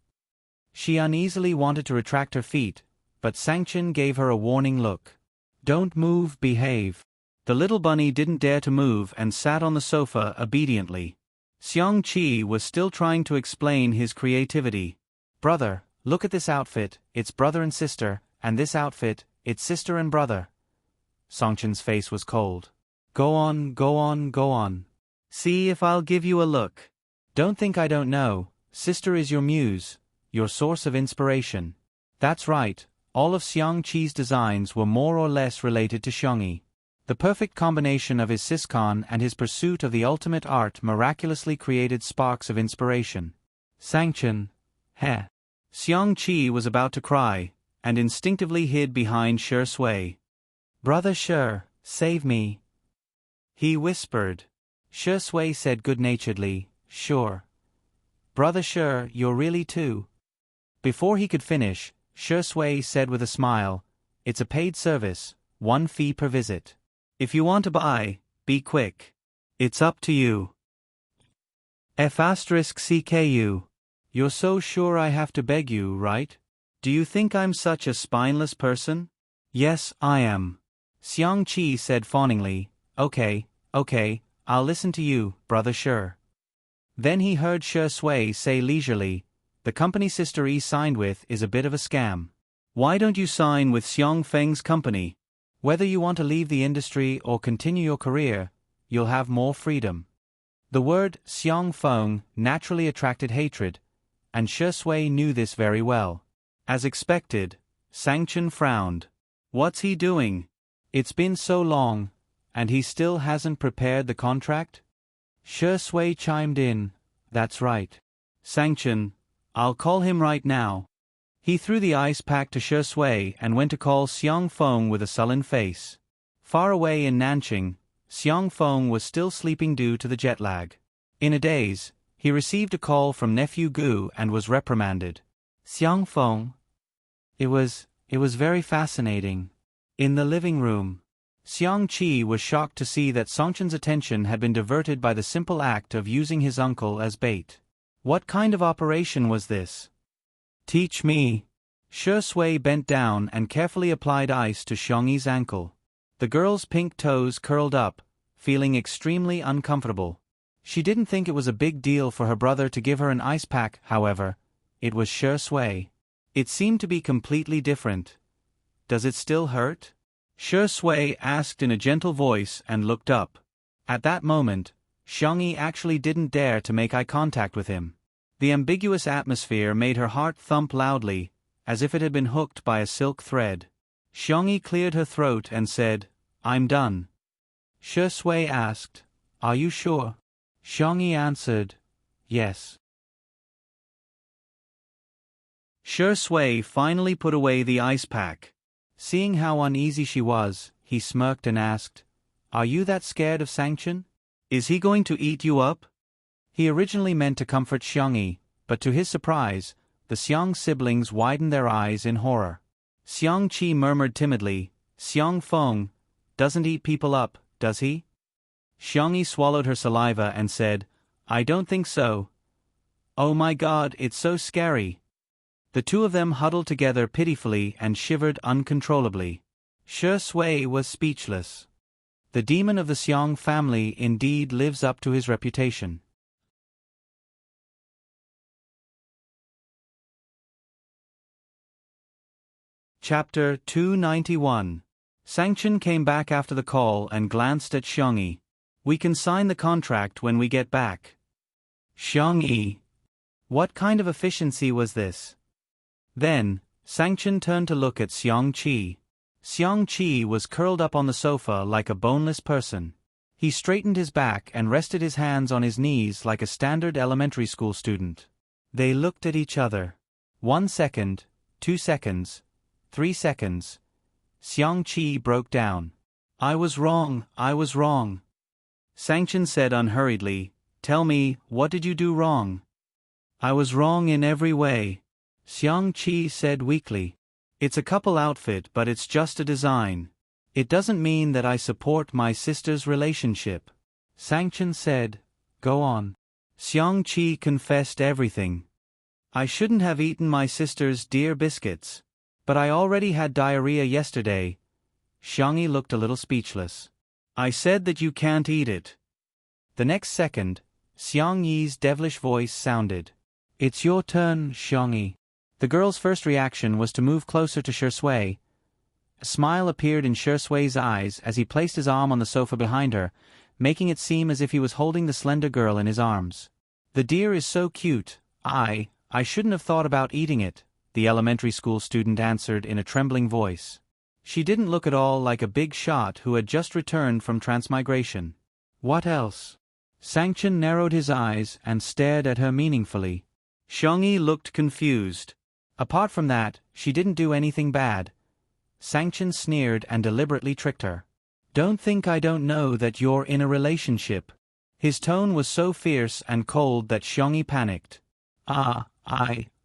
She uneasily wanted to retract her feet, but Sanction gave her a warning look. Don't move, behave. The little bunny didn't dare to move and sat on the sofa obediently. Xiang Qi was still trying to explain his creativity. Brother, look at this outfit, it's brother and sister, and this outfit, it's sister and brother. Sangchen's face was cold. Go on, go on, go on. See if I'll give you a look. Don't think I don't know, sister is your muse, your source of inspiration. That's right, all of Xiang Qi's designs were more or less related to Xiangyi. The perfect combination of his siscon and his pursuit of the ultimate art miraculously created sparks of inspiration. Sanction. He. Xiang Qi was about to cry, and instinctively hid behind Shi Sui. Brother Shi, save me. He whispered. Shi Sui said good-naturedly, sure. Brother Shi, you're really too. Before he could finish, Shi Sui said with a smile, it's a paid service, 1 fee per visit. If you want to buy, be quick. It's up to you. F*CKU. You're so sure I have to beg you, right? Do you think I'm such a spineless person? Yes, I am. Xiang Qi said fawningly, okay, I'll listen to you, brother Shi. Then he heard Shi Sui say leisurely, the company Sister E signed with is a bit of a scam. Why don't you sign with Xiang Feng's company? Whether you want to leave the industry or continue your career, you'll have more freedom. The word Xiang Feng naturally attracted hatred, and Shi Sui knew this very well. As expected, Sanction frowned. What's he doing? It's been so long, and he still hasn't prepared the contract? Shi Sui chimed in, that's right. Sanction, I'll call him right now. He threw the ice pack to Shi Sui and went to call Xiang Feng with a sullen face. Far away in Nanqing, Xiang Feng was still sleeping due to the jet lag. In a daze, he received a call from nephew Gu and was reprimanded. Xiang Feng. It was very fascinating. In the living room, Xiang Qi was shocked to see that Sangchen's attention had been diverted by the simple act of using his uncle as bait. What kind of operation was this? Teach me. Shi Sui bent down and carefully applied ice to Xiangyi's ankle. The girl's pink toes curled up, feeling extremely uncomfortable. She didn't think it was a big deal for her brother to give her an ice pack, however. It was Shi Sui. It seemed to be completely different. Does it still hurt? Shi Sui asked in a gentle voice and looked up. At that moment, Xiangyi actually didn't dare to make eye contact with him. The ambiguous atmosphere made her heart thump loudly, as if it had been hooked by a silk thread. Xiangyi cleared her throat and said, I'm done. Shi Sui asked, Are you sure? Xiangyi answered, Yes. Shi Sui finally put away the ice pack. Seeing how uneasy she was, he smirked and asked, Are you that scared of Sanction? Is he going to eat you up? He originally meant to comfort Xiangyi, but to his surprise, the Xiang siblings widened their eyes in horror. Xiang Qi murmured timidly, Xiang Feng doesn't eat people up, does he? Xiangyi swallowed her saliva and said, I don't think so. Oh my God, it's so scary. The two of them huddled together pitifully and shivered uncontrollably. Shi Sui was speechless. The demon of the Xiong family indeed lives up to his reputation. Chapter 291. Sangchen came back after the call and glanced at Xiongyi. We can sign the contract when we get back. Xiongyi. What kind of efficiency was this? Then, Sangchen turned to look at Xiong Qi. Xiong Qi was curled up on the sofa like a boneless person. He straightened his back and rested his hands on his knees like a standard elementary school student. They looked at each other. 1 second, 2 seconds, 3 seconds. Xiong Qi broke down. I was wrong. Sangchen said unhurriedly, Tell me, what did you do wrong? I was wrong in every way. Xiong Qi said weakly. It's a couple outfit, but it's just a design. It doesn't mean that I support my sister's relationship. Sangchen said, Go on. Xiong Qi confessed everything. I shouldn't have eaten my sister's dear biscuits. But I already had diarrhea yesterday. Xiongyi looked a little speechless. I said that you can't eat it. The next second, Xiongyi's devilish voice sounded. It's your turn, Xiongyi. The girl's first reaction was to move closer to Shui. A smile appeared in Shui's eyes as he placed his arm on the sofa behind her, making it seem as if he was holding the slender girl in his arms. The deer is so cute. I shouldn't have thought about eating it, the elementary school student answered in a trembling voice. She didn't look at all like a big shot who had just returned from transmigration. What else? Sangchen narrowed his eyes and stared at her meaningfully. Xiongyi looked confused. Apart from that, she didn't do anything bad. Sangchen sneered and deliberately tricked her. Don't think I don't know that you're in a relationship. His tone was so fierce and cold that Xiongyi panicked.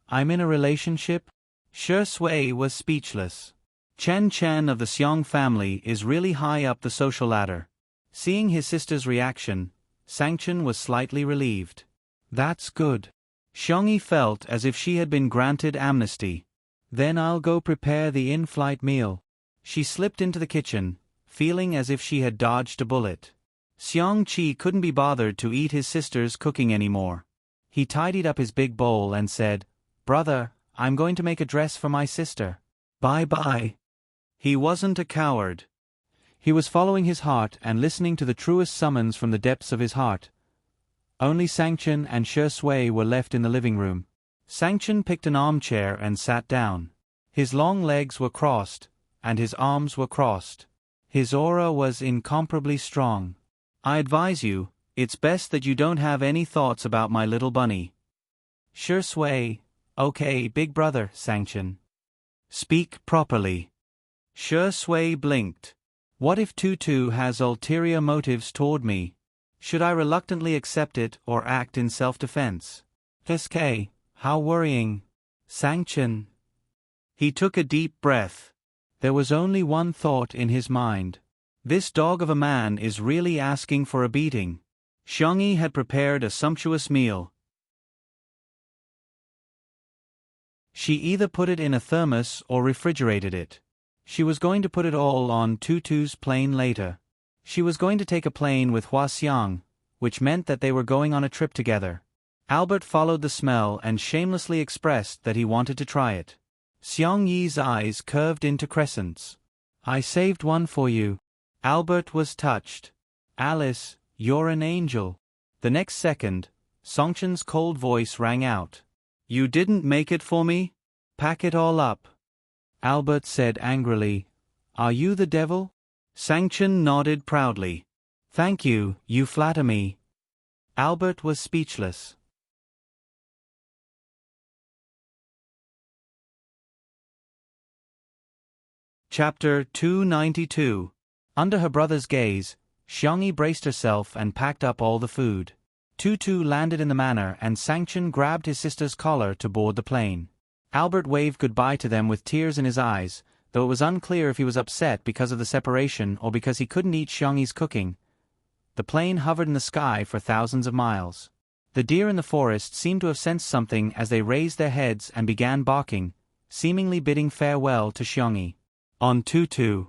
I'm in a relationship? Shui was speechless. Chen Chen of the Xiong family is really high up the social ladder. Seeing his sister's reaction, Sangchen was slightly relieved. That's good. Xiongyi felt as if she had been granted amnesty. Then I'll go prepare the in-flight meal. She slipped into the kitchen, feeling as if she had dodged a bullet. Xiong Qi couldn't be bothered to eat his sister's cooking anymore. He tidied up his big bowl and said, Brother, I'm going to make a dress for my sister. Bye-bye. He wasn't a coward. He was following his heart and listening to the truest summons from the depths of his heart. Only Sangchen and Shui were left in the living room. Sangchen picked an armchair and sat down. His long legs were crossed, and his arms were crossed. His aura was incomparably strong. I advise you, it's best that you don't have any thoughts about my little bunny. Shui. Okay, big brother, Sangchen. Speak properly. Shui blinked. What if Tutu has ulterior motives toward me? Should I reluctantly accept it or act in self-defense? SK, how worrying. Sangchen. He took a deep breath. There was only one thought in his mind. This dog of a man is really asking for a beating. Xiongyi had prepared a sumptuous meal. She either put it in a thermos or refrigerated it. She was going to put it all on Tutu's plane later. She was going to take a plane with Hua Xiang, which meant that they were going on a trip together. Albert followed the smell and shamelessly expressed that he wanted to try it. Xiong Yi's eyes curved into crescents. I saved one for you. Albert was touched. Alice, you're an angel. The next second, Songchen's cold voice rang out. You didn't make it for me? Pack it all up. Albert said angrily, Are you the devil? Sangchen nodded proudly. Thank you, you flatter me. Albert was speechless. Chapter 292. Under her brother's gaze, Xiongyi braced herself and packed up all the food. Tutu landed in the manor and Sangchen grabbed his sister's collar to board the plane. Albert waved goodbye to them with tears in his eyes, though it was unclear if he was upset because of the separation or because he couldn't eat Xiongyi's cooking. The plane hovered in the sky for thousands of miles. The deer in the forest seemed to have sensed something as they raised their heads and began barking, seemingly bidding farewell to Xiongyi. On Tutu.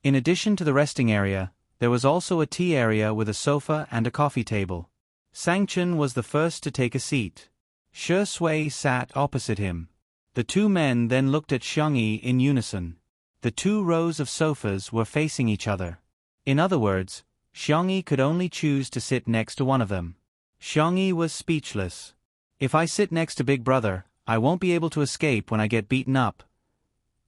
In addition to the resting area, There was also a tea area with a sofa and a coffee table. Sangchen was the first to take a seat. Shi Sui sat opposite him. The two men then looked at Xiangyi in unison. The two rows of sofas were facing each other. In other words, Xiangyi could only choose to sit next to one of them. Xiangyi was speechless. If I sit next to Big Brother, I won't be able to escape when I get beaten up.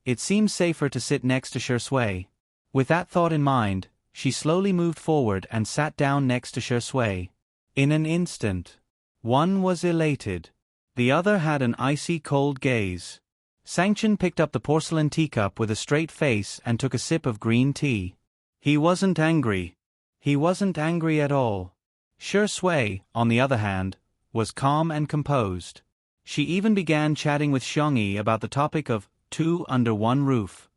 It seems safer to sit next to Shi Sui. With that thought in mind, she slowly moved forward and sat down next to Shi Sui. In an instant, one was elated. The other had an icy cold gaze. Sangchen picked up the porcelain teacup with a straight face and took a sip of green tea. He wasn't angry. He wasn't angry at all. Shi Sui, on the other hand, was calm and composed. She even began chatting with Xiangyi about the topic of two under one roof.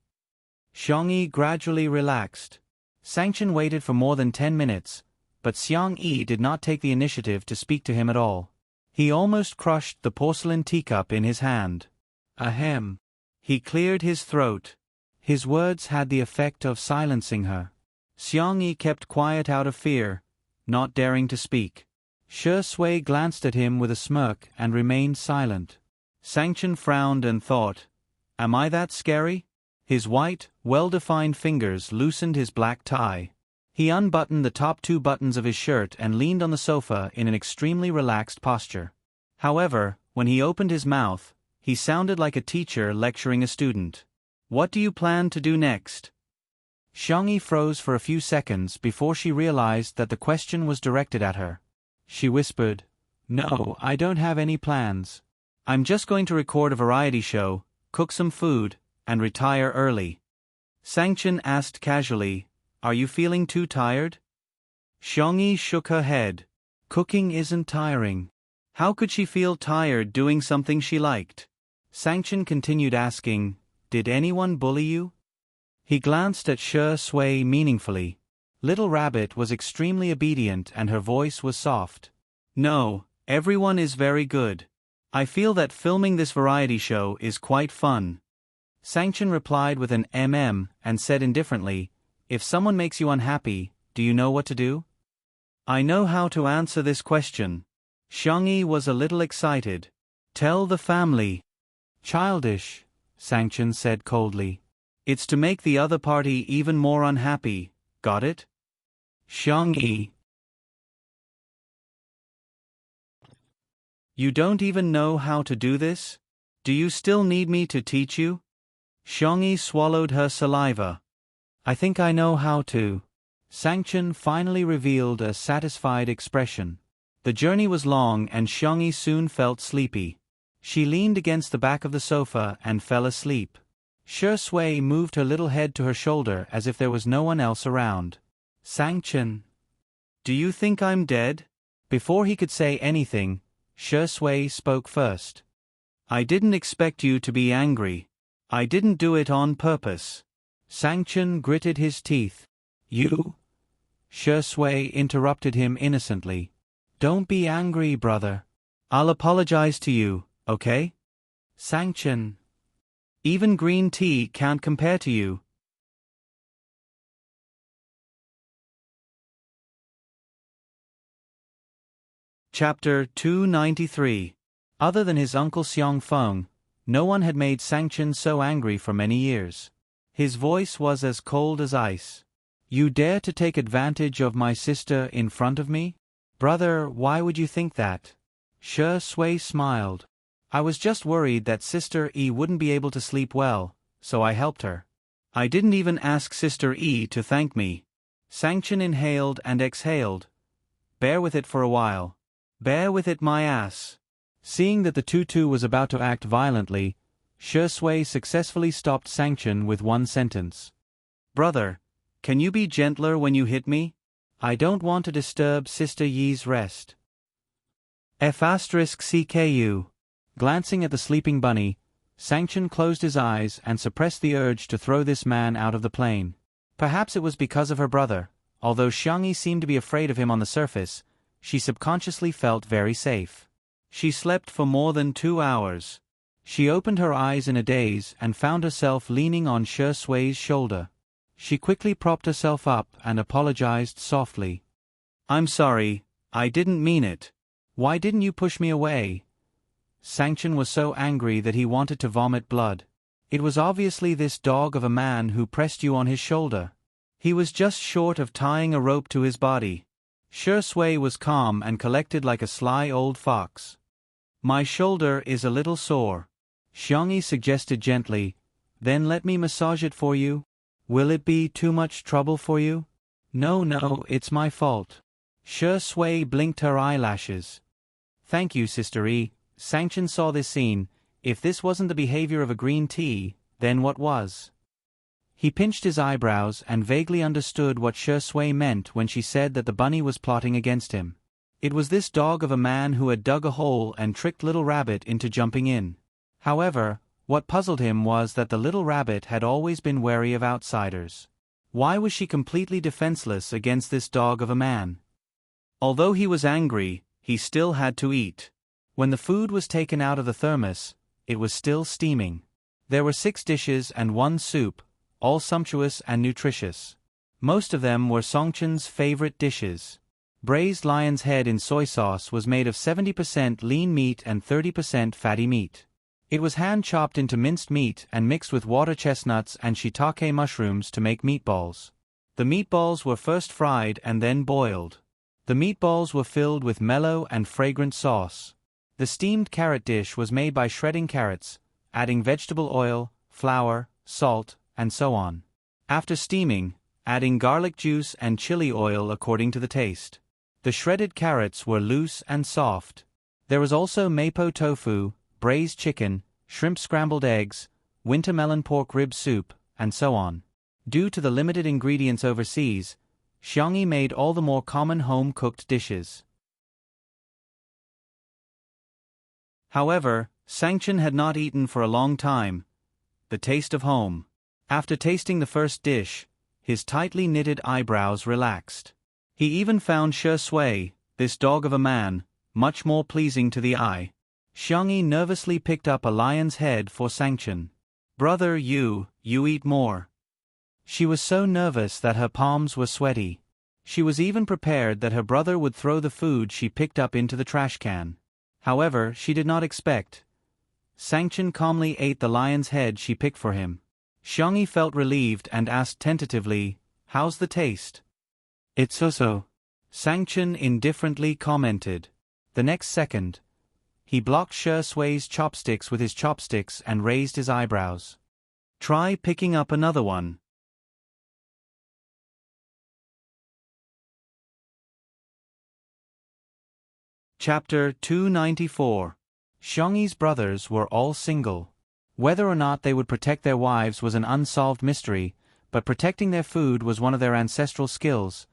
Xiangyi gradually relaxed. Sangchen waited for more than 10 minutes, but Xiangyi did not take the initiative to speak to him at all. He almost crushed the porcelain teacup in his hand. Ahem. He cleared his throat. His words had the effect of silencing her. Xiangyi kept quiet out of fear, not daring to speak. Shi Sui glanced at him with a smirk and remained silent. Sangchen frowned and thought, "Am I that scary?" His white, well-defined fingers loosened his black tie. He unbuttoned the top 2 buttons of his shirt and leaned on the sofa in an extremely relaxed posture. However, when he opened his mouth, he sounded like a teacher lecturing a student. "What do you plan to do next?" Xiangyi froze for a few seconds before she realized that the question was directed at her. She whispered, "No, I don't have any plans. I'm just going to record a variety show, cook some food, and retire early." Sangchen asked casually, "Are you feeling too tired?" Xiangyi shook her head. Cooking isn't tiring. How could she feel tired doing something she liked? Sangchen continued asking, "Did anyone bully you?" He glanced at Shi Sui meaningfully. Little Rabbit was extremely obedient and her voice was soft. "No, everyone is very good. I feel that filming this variety show is quite fun." Sangchen replied with an and said indifferently, "If someone makes you unhappy, do you know what to do?" "I know how to answer this question." Xiangyi was a little excited. "Tell the family." "Childish," Sangchen said coldly. "It's to make the other party even more unhappy, got it?" Xiangyi. "You don't even know how to do this? Do you still need me to teach you?" Xiangyi swallowed her saliva. "I think I know how to." Sangchen finally revealed a satisfied expression. The journey was long and Xiangyi soon felt sleepy. She leaned against the back of the sofa and fell asleep. Shi Sui moved her little head to her shoulder as if there was no one else around. "Sangchen, do you think I'm dead?" Before he could say anything, Shi Sui spoke first. "I didn't expect you to be angry. I didn't do it on purpose." Sangchen gritted his teeth. "You?" Shi Sui interrupted him innocently. "Don't be angry, brother. I'll apologize to you, okay?" Sangchen. "Even green tea can't compare to you." Chapter 293. Other than his uncle Xiang Feng, no one had made Sangchen so angry for many years. His voice was as cold as ice. "You dare to take advantage of my sister in front of me? Brother, why would you think that?" Shi Sui smiled. "I was just worried that Sister E wouldn't be able to sleep well, so I helped her. I didn't even ask Sister E to thank me." Sangchen inhaled and exhaled. "Bear with it for a while. Bear with it, my ass." Seeing that the tutu was about to act violently, Shi Sui successfully stopped Sangchen with one sentence. "Brother, can you be gentler when you hit me? I don't want to disturb Sister Yi's rest." F***CKU. Glancing at the sleeping bunny, Sangchen closed his eyes and suppressed the urge to throw this man out of the plane. Perhaps it was because of her brother. Although Xiangyi seemed to be afraid of him on the surface, she subconsciously felt very safe. She slept for more than 2 hours. She opened her eyes in a daze and found herself leaning on Shi Sui's shoulder. She quickly propped herself up and apologized softly. I'm sorry, I didn't mean it. Why didn't you push me away? Sangchen was so angry that he wanted to vomit blood. It was obviously this dog of a man who pressed you on his shoulder. He was just short of tying a rope to his body. Shui was calm and collected like a sly old fox. My shoulder is a little sore. Xiangyi suggested gently, then let me massage it for you. Will it be too much trouble for you? No, it's my fault. Shui blinked her eyelashes. Thank you, Sister Yi. Sangchen saw this scene. If this wasn't the behavior of a green tea, then what was? He pinched his eyebrows and vaguely understood what Shui meant when she said that the bunny was plotting against him. It was this dog of a man who had dug a hole and tricked Little Rabbit into jumping in. However, what puzzled him was that the little rabbit had always been wary of outsiders. Why was she completely defenseless against this dog of a man? Although he was angry, he still had to eat. When the food was taken out of the thermos, it was still steaming. There were 6 dishes and 1 soup, all sumptuous and nutritious. Most of them were Sangchen's favorite dishes. Braised lion's head in soy sauce was made of 70% lean meat and 30% fatty meat. It was hand-chopped into minced meat and mixed with water chestnuts and shiitake mushrooms to make meatballs. The meatballs were first fried and then boiled. The meatballs were filled with mellow and fragrant sauce. The steamed carrot dish was made by shredding carrots, adding vegetable oil, flour, salt, and so on. After steaming, adding garlic juice and chili oil according to the taste. The shredded carrots were loose and soft. There was also mapo tofu, braised chicken, shrimp scrambled eggs, winter melon pork rib soup, and so on. Due to the limited ingredients overseas, Xiangyi made all the more common home-cooked dishes. However, Sangchen had not eaten for a long time. The taste of home. After tasting the first dish, his tightly knitted eyebrows relaxed. He even found Shui, this dog of a man, much more pleasing to the eye. Xiangyi nervously picked up a lion's head for Sangchen. Brother, you eat more. She was so nervous that her palms were sweaty. She was even prepared that her brother would throw the food she picked up into the trash can. However, she did not expect. Sangchen calmly ate the lion's head she picked for him. Xiangyi felt relieved and asked tentatively, "How's the taste?" "It's so-so," Sangchen indifferently commented. The next second, he blocked Shui's chopsticks with his chopsticks and raised his eyebrows. "Try picking up another one." Chapter 294. Xiangyi's brothers were all single. Whether or not they would protect their wives was an unsolved mystery, but protecting their food was one of their ancestral skills.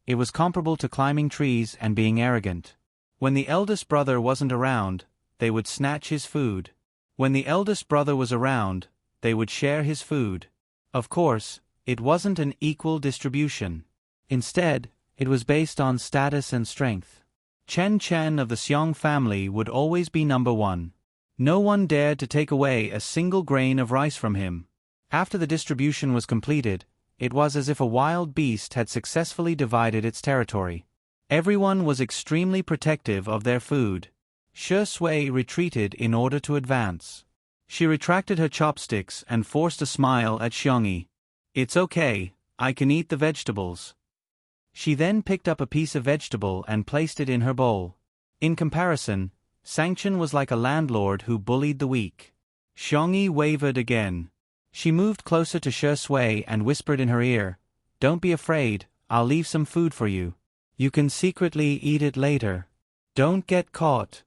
It was comparable to climbing trees and being arrogant. When the eldest brother wasn't around, they would snatch his food. When the eldest brother was around, they would share his food. Of course, it wasn't an equal distribution. Instead, it was based on status and strength. Chen of the Xiong family would always be number 1. No one dared to take away a single grain of rice from him. After the distribution was completed, it was as if a wild beast had successfully divided its territory. Everyone was extremely protective of their food. Shui retreated in order to advance. She retracted her chopsticks and forced a smile at Xiangyi. "It's okay, I can eat the vegetables." She then picked up a piece of vegetable and placed it in her bowl. In comparison, Sangchen was like a landlord who bullied the weak. Xiangyi wavered again. She moved closer to Shui and whispered in her ear, "Don't be afraid, I'll leave some food for you. You can secretly eat it later. Don't get caught."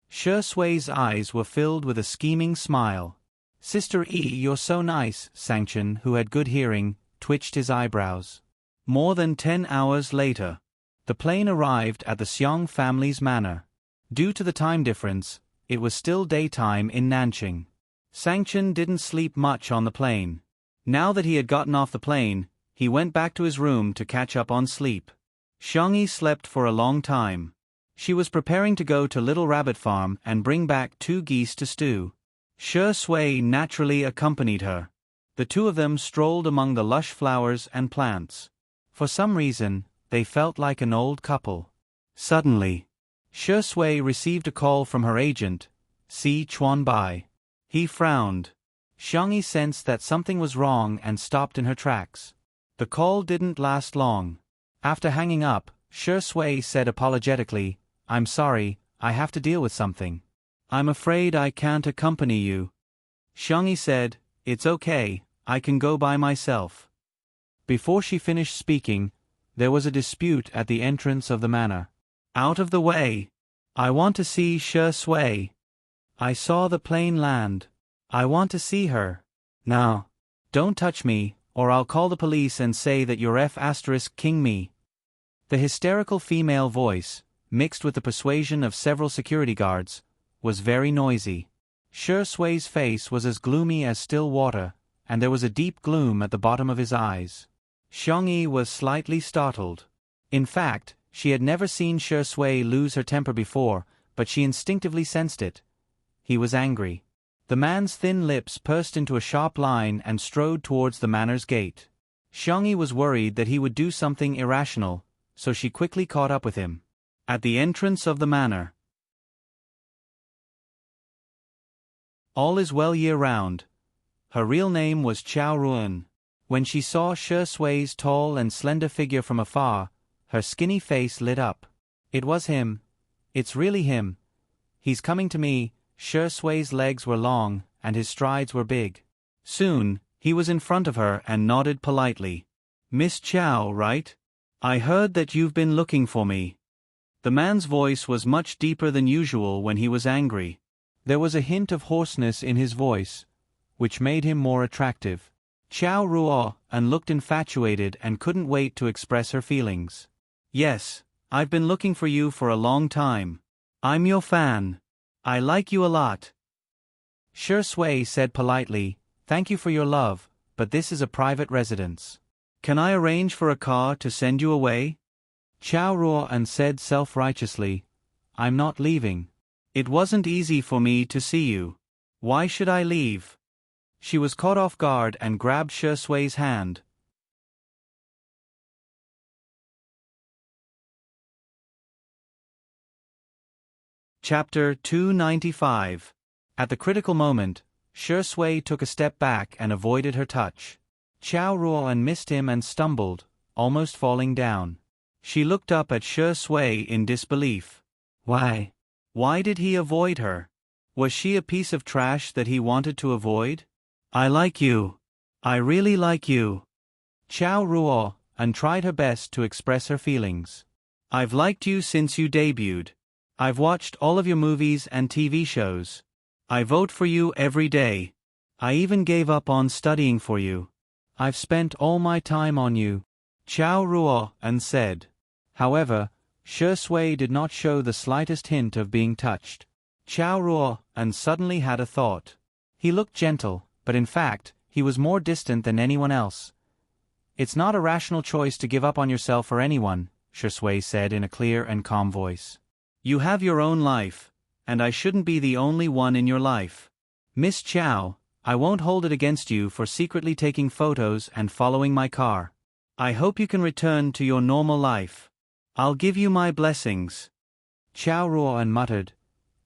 Shui's eyes were filled with a scheming smile. "Sister Yi, you're so nice." Sangchen, who had good hearing, twitched his eyebrows. More than 10 hours later, the plane arrived at the Xiong family's manor. Due to the time difference, it was still daytime in Nanqing. Sangchen didn't sleep much on the plane. Now that he had gotten off the plane, he went back to his room to catch up on sleep. Xiangyi slept for a long time. She was preparing to go to Little Rabbit Farm and bring back 2 geese to stew. Shui naturally accompanied her. The two of them strolled among the lush flowers and plants. For some reason, they felt like an old couple. Suddenly, Shi Sui received a call from her agent, Si Chuanbai. He frowned. Xiangyi sensed that something was wrong and stopped in her tracks. The call didn't last long. After hanging up, Shi Sui said apologetically, "I'm sorry, I have to deal with something. I'm afraid I can't accompany you." Xiangyi said, "It's okay, I can go by myself." Before she finished speaking, there was a dispute at the entrance of the manor. "Out of the way! I want to see Shi Sui. I saw the plane land. I want to see her. Now, don't touch me, or I'll call the police and say that you're F*king me." The hysterical female voice, mixed with the persuasion of several security guards, was very noisy. Shi Sui's face was as gloomy as still water, and there was a deep gloom at the bottom of his eyes. Xiangyi was slightly startled. In fact, she had never seen Shi Sui lose her temper before, but she instinctively sensed it. He was angry. The man's thin lips pursed into a sharp line and strode towards the manor's gate. Xiangyi was worried that he would do something irrational, so she quickly caught up with him. At the entrance of the manor. All is well year-round. Her real name was Chao Ruan. When she saw Shi Sui's tall and slender figure from afar, her skinny face lit up. It was him. It's really him. He's coming to me. Shi Sui's legs were long, and his strides were big. Soon, he was in front of her and nodded politely. "Miss Chao, right? I heard that you've been looking for me." The man's voice was much deeper than usual when he was angry. There was a hint of hoarseness in his voice, which made him more attractive. Chao Ruan looked infatuated and couldn't wait to express her feelings. "Yes, I've been looking for you for a long time. I'm your fan. I like you a lot." Shi Sui said politely, "Thank you for your love, but this is a private residence. Can I arrange for a car to send you away?" Chao Ruan said self-righteously, "I'm not leaving. It wasn't easy for me to see you. Why should I leave?" She was caught off guard and grabbed Shi Sui's hand. Chapter 295. At the critical moment, Shi Sui took a step back and avoided her touch. Chao Ruan missed him and stumbled, almost falling down. She looked up at Shi Sui in disbelief. Why? Why did he avoid her? Was she a piece of trash that he wanted to avoid? "I like you. I really like you." Chao Ruan tried her best to express her feelings. "I've liked you since you debuted. I've watched all of your movies and TV shows. I vote for you every day. I even gave up on studying for you. I've spent all my time on you," Chao Ruan said. However, Shi Sui did not show the slightest hint of being touched. Chao Ruan suddenly had a thought. He looked gentle, but in fact, he was more distant than anyone else. "It's not a rational choice to give up on yourself for anyone," Shi Sui said in a clear and calm voice. "You have your own life, and I shouldn't be the only one in your life. Miss Chao, I won't hold it against you for secretly taking photos and following my car. I hope you can return to your normal life. I'll give you my blessings." Chao Ruan muttered,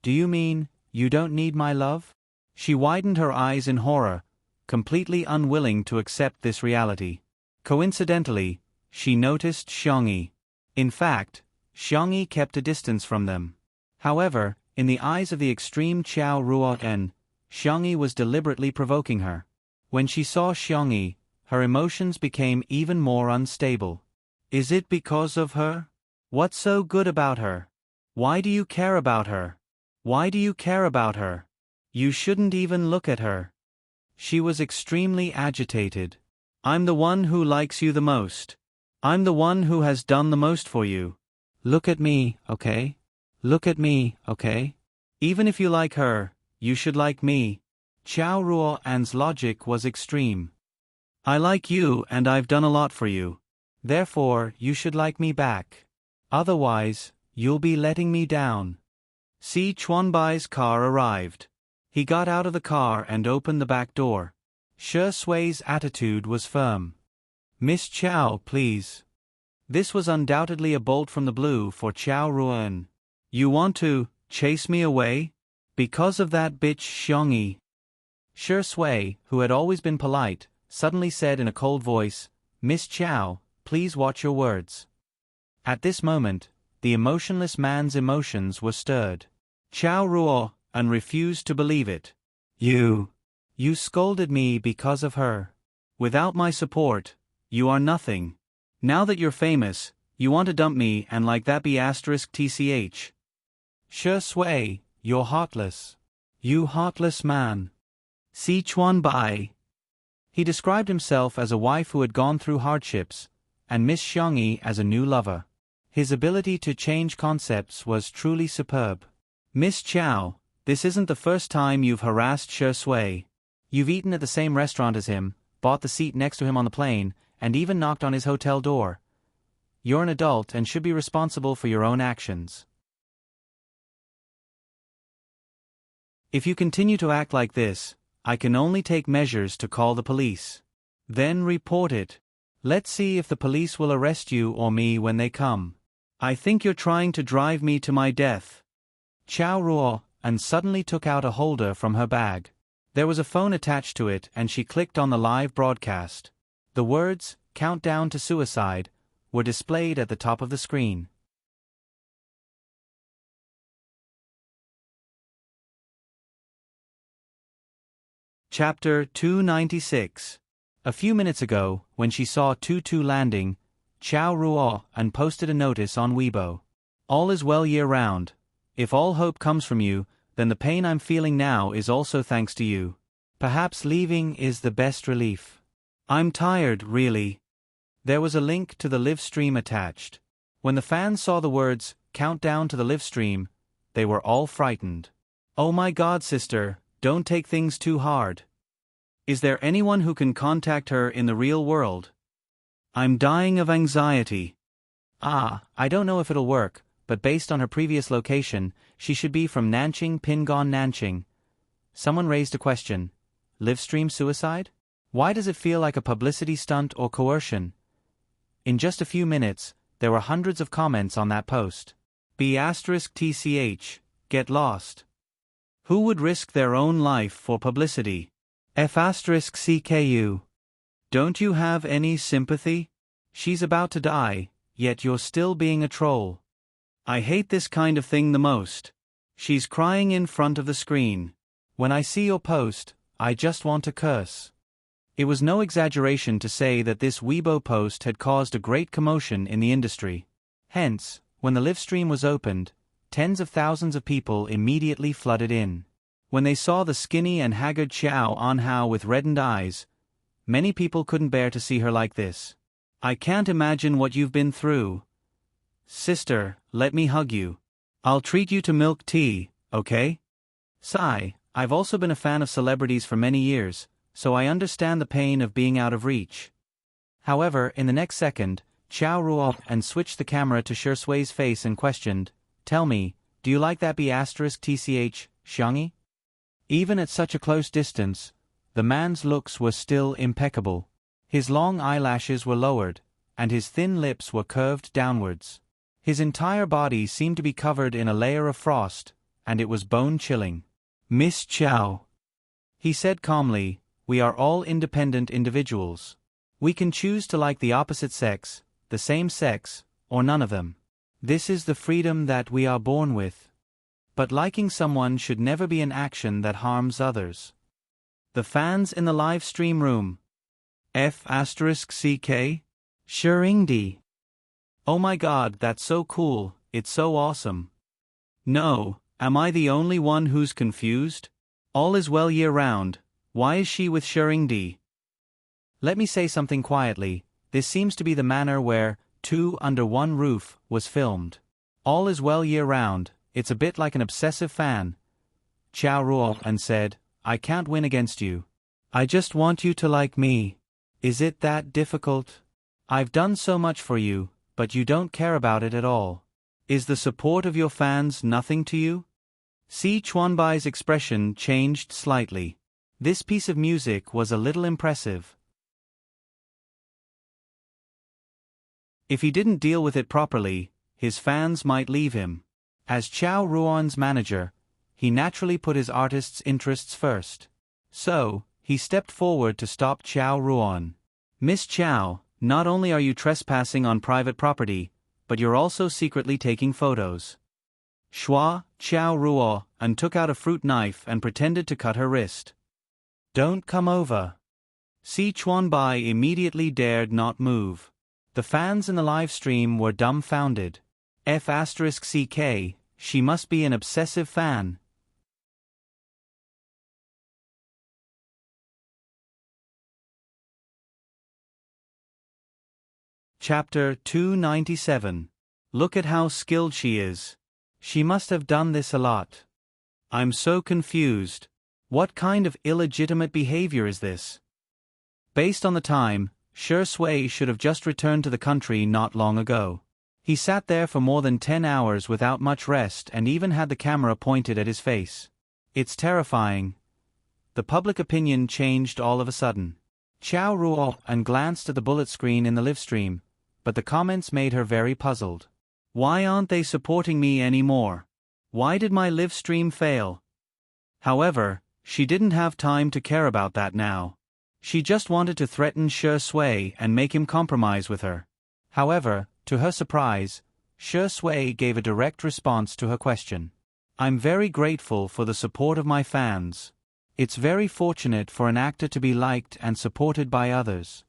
"Do you mean, you don't need my love?" She widened her eyes in horror, completely unwilling to accept this reality. Coincidentally, she noticed Xiangyi. In fact, Xiangyi kept a distance from them. However, in the eyes of the extreme Chao Ruan, Xiangyi was deliberately provoking her. When she saw Xiangyi, her emotions became even more unstable. Is it because of her? What's so good about her? Why do you care about her? Why do you care about her? You shouldn't even look at her. She was extremely agitated. "I'm the one who likes you the most. I'm the one who has done the most for you. Look at me, okay? Look at me, okay? Even if you like her, you should like me." Chao Ruan's logic was extreme. "I like you and I've done a lot for you. Therefore, you should like me back. Otherwise, you'll be letting me down." Si Chuanbai's car arrived. He got out of the car and opened the back door. Shi Sui's attitude was firm. Miss Chow, please. This was undoubtedly a bolt from the blue for Chow Ruan. You want to chase me away? Because of that bitch Xiongyi. Shi Sui, who had always been polite, suddenly said in a cold voice, Miss Chow, please watch your words. At this moment, the emotionless man's emotions were stirred. Chow Ruan refused to believe it. You scolded me because of her. Without my support, you are nothing. Now that you're famous, you want to dump me and like that be *tch. Shi Sui, you're heartless. You heartless man. Si Chuan Bai. He described himself as a wife who had gone through hardships, and Miss Xiongyi as a new lover. His ability to change concepts was truly superb. Miss Chow, this isn't the first time you've harassed Shi Sui. You've eaten at the same restaurant as him, bought the seat next to him on the plane, and even knocked on his hotel door. You're an adult and should be responsible for your own actions. If you continue to act like this, I can only take measures to call the police. Then report it. Let's see if the police will arrest you or me when they come. I think you're trying to drive me to my death. Chow Ruan suddenly took out a holder from her bag. There was a phone attached to it and she clicked on the live broadcast. The words, "Countdown to Suicide," were displayed at the top of the screen. Chapter 296. A few minutes ago, when she saw Tutu landing, Chow Ruan posted a notice on Weibo. All is well year-round. If all hope comes from you, then the pain I'm feeling now is also thanks to you. Perhaps leaving is the best relief. I'm tired, really. There was a link to the live stream attached. When the fans saw the words, "Countdown to the live stream," they were all frightened. Oh my God, sister, don't take things too hard. Is there anyone who can contact her in the real world? I'm dying of anxiety. I don't know if it'll work, but based on her previous location, she should be from Nanjing, Pingon, Nanjing. Someone raised a question. Live stream suicide? Why does it feel like a publicity stunt or coercion? In just a few minutes, there were hundreds of comments on that post. *tch, get lost. Who would risk their own life for publicity? F***CKU. Don't you have any sympathy? She's about to die, yet you're still being a troll. I hate this kind of thing the most. She's crying in front of the screen. When I see your post, I just want to curse. It was no exaggeration to say that this Weibo post had caused a great commotion in the industry. Hence, when the live stream was opened, tens of thousands of people immediately flooded in. When they saw the skinny and haggard Chow Anhao with reddened eyes, many people couldn't bear to see her like this. I can't imagine what you've been through. Sister, let me hug you. I'll treat you to milk tea, okay? Sigh, I've also been a fan of celebrities for many years, so I understand the pain of being out of reach. However, in the next second, Chow Ruan switched the camera to Shi Sui's face and questioned, Tell me, do you like that *tch, Xiongyi? Even at such a close distance, the man's looks were still impeccable. His long eyelashes were lowered, and his thin lips were curved downwards. His entire body seemed to be covered in a layer of frost, and it was bone-chilling. Miss Chow, he said calmly, we are all independent individuals. We can choose to like the opposite sex, the same sex, or none of them. This is the freedom that we are born with. But liking someone should never be an action that harms others. The fans in the live stream room. F***CK? Shengdi. Oh my God, that's so cool, it's so awesome. No, am I the only one who's confused? All is well year-round, why is she with Shengdi? Let me say something quietly, this seems to be the manner where Two Under One Roof was filmed. All is well year-round, it's a bit like an obsessive fan. Chow Ruan said, I can't win against you. I just want you to like me. Is it that difficult? I've done so much for you, but you don't care about it at all. Is the support of your fans nothing to you? Si Chuanbai's expression changed slightly. This piece of music was a little impressive. If he didn't deal with it properly, his fans might leave him. As Chao Ruon's manager, he naturally put his artist's interests first. So, he stepped forward to stop Chao Ruon. "Miss Chao, not only are you trespassing on private property, but you're also secretly taking photos." Shua Chao Ruo and took out a fruit knife and pretended to cut her wrist. "Don't come over." Si Chuanbai immediately dared not move. The fans in the live stream were dumbfounded. F*CK, she must be an obsessive fan. Chapter 297. Look at how skilled she is. She must have done this a lot. I'm so confused. What kind of illegitimate behavior is this? Based on the time, Shi Sui should have just returned to the country not long ago. He sat there for more than 10 hours without much rest and even had the camera pointed at his face. It's terrifying. The public opinion changed all of a sudden. Chao Ruo and glanced at the bullet screen in the live stream, but the comments made her very puzzled. Why aren't they supporting me anymore? Why did my live stream fail? However, she didn't have time to care about that now. She just wanted to threaten Shi Sui and make him compromise with her. However, to her surprise, Shi Sui gave a direct response to her question. I'm very grateful for the support of my fans. It's very fortunate for an actor to be liked and supported by others.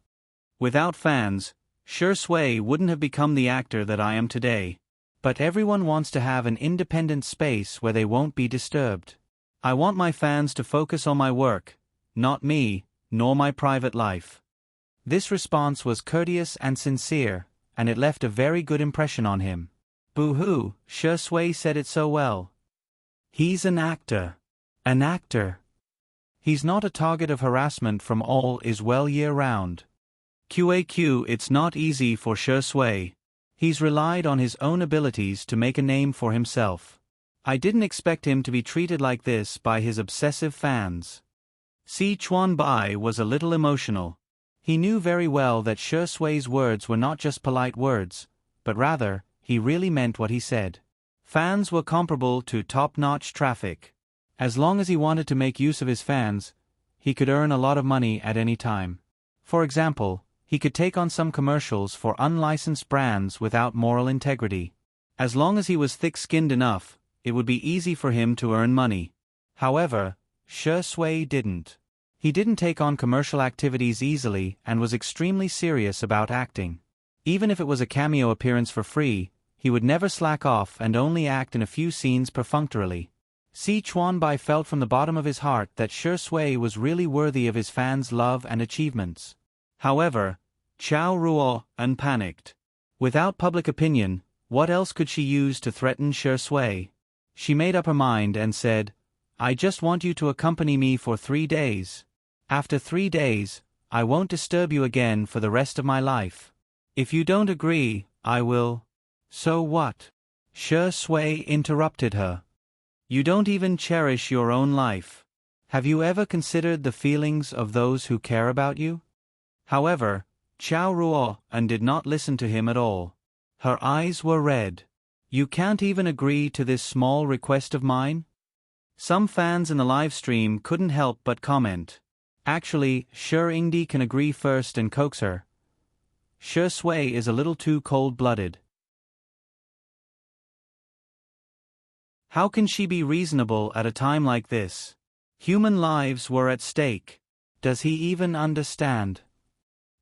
Without fans, Shi Sui wouldn't have become the actor that I am today. But everyone wants to have an independent space where they won't be disturbed. I want my fans to focus on my work, not me, nor my private life. This response was courteous and sincere, and it left a very good impression on him. Boo-hoo, Shi Sui said it so well. He's an actor. An actor. He's not a target of harassment from all is well year-round. QAQ, it's not easy for Shi Sui. He's relied on his own abilities to make a name for himself. I didn't expect him to be treated like this by his obsessive fans. Si Chuanbai was a little emotional. He knew very well that Shi Sui's words were not just polite words, but rather, he really meant what he said. Fans were comparable to top-notch traffic. As long as he wanted to make use of his fans, he could earn a lot of money at any time. For example, he could take on some commercials for unlicensed brands without moral integrity. As long as he was thick-skinned enough, it would be easy for him to earn money. However, Shi Sui didn't. He didn't take on commercial activities easily and was extremely serious about acting. Even if it was a cameo appearance for free, he would never slack off and only act in a few scenes perfunctorily. Si Chuanbai felt from the bottom of his heart that Shi Sui was really worthy of his fans' love and achievements. However, Chao Ruo panicked. Without public opinion, what else could she use to threaten Shi Sui? She made up her mind and said, I just want you to accompany me for 3 days. After 3 days, I won't disturb you again for the rest of my life. If you don't agree, I will. So what? Shi Sui interrupted her. You don't even cherish your own life. Have you ever considered the feelings of those who care about you? However, Chao Ruo did not listen to him at all. Her eyes were red. You can't even agree to this small request of mine? Some fans in the live stream couldn't help but comment. Actually, Shi Ingdi can agree first and coax her. Shi Sui is a little too cold-blooded. How can she be reasonable at a time like this? Human lives were at stake. Does he even understand?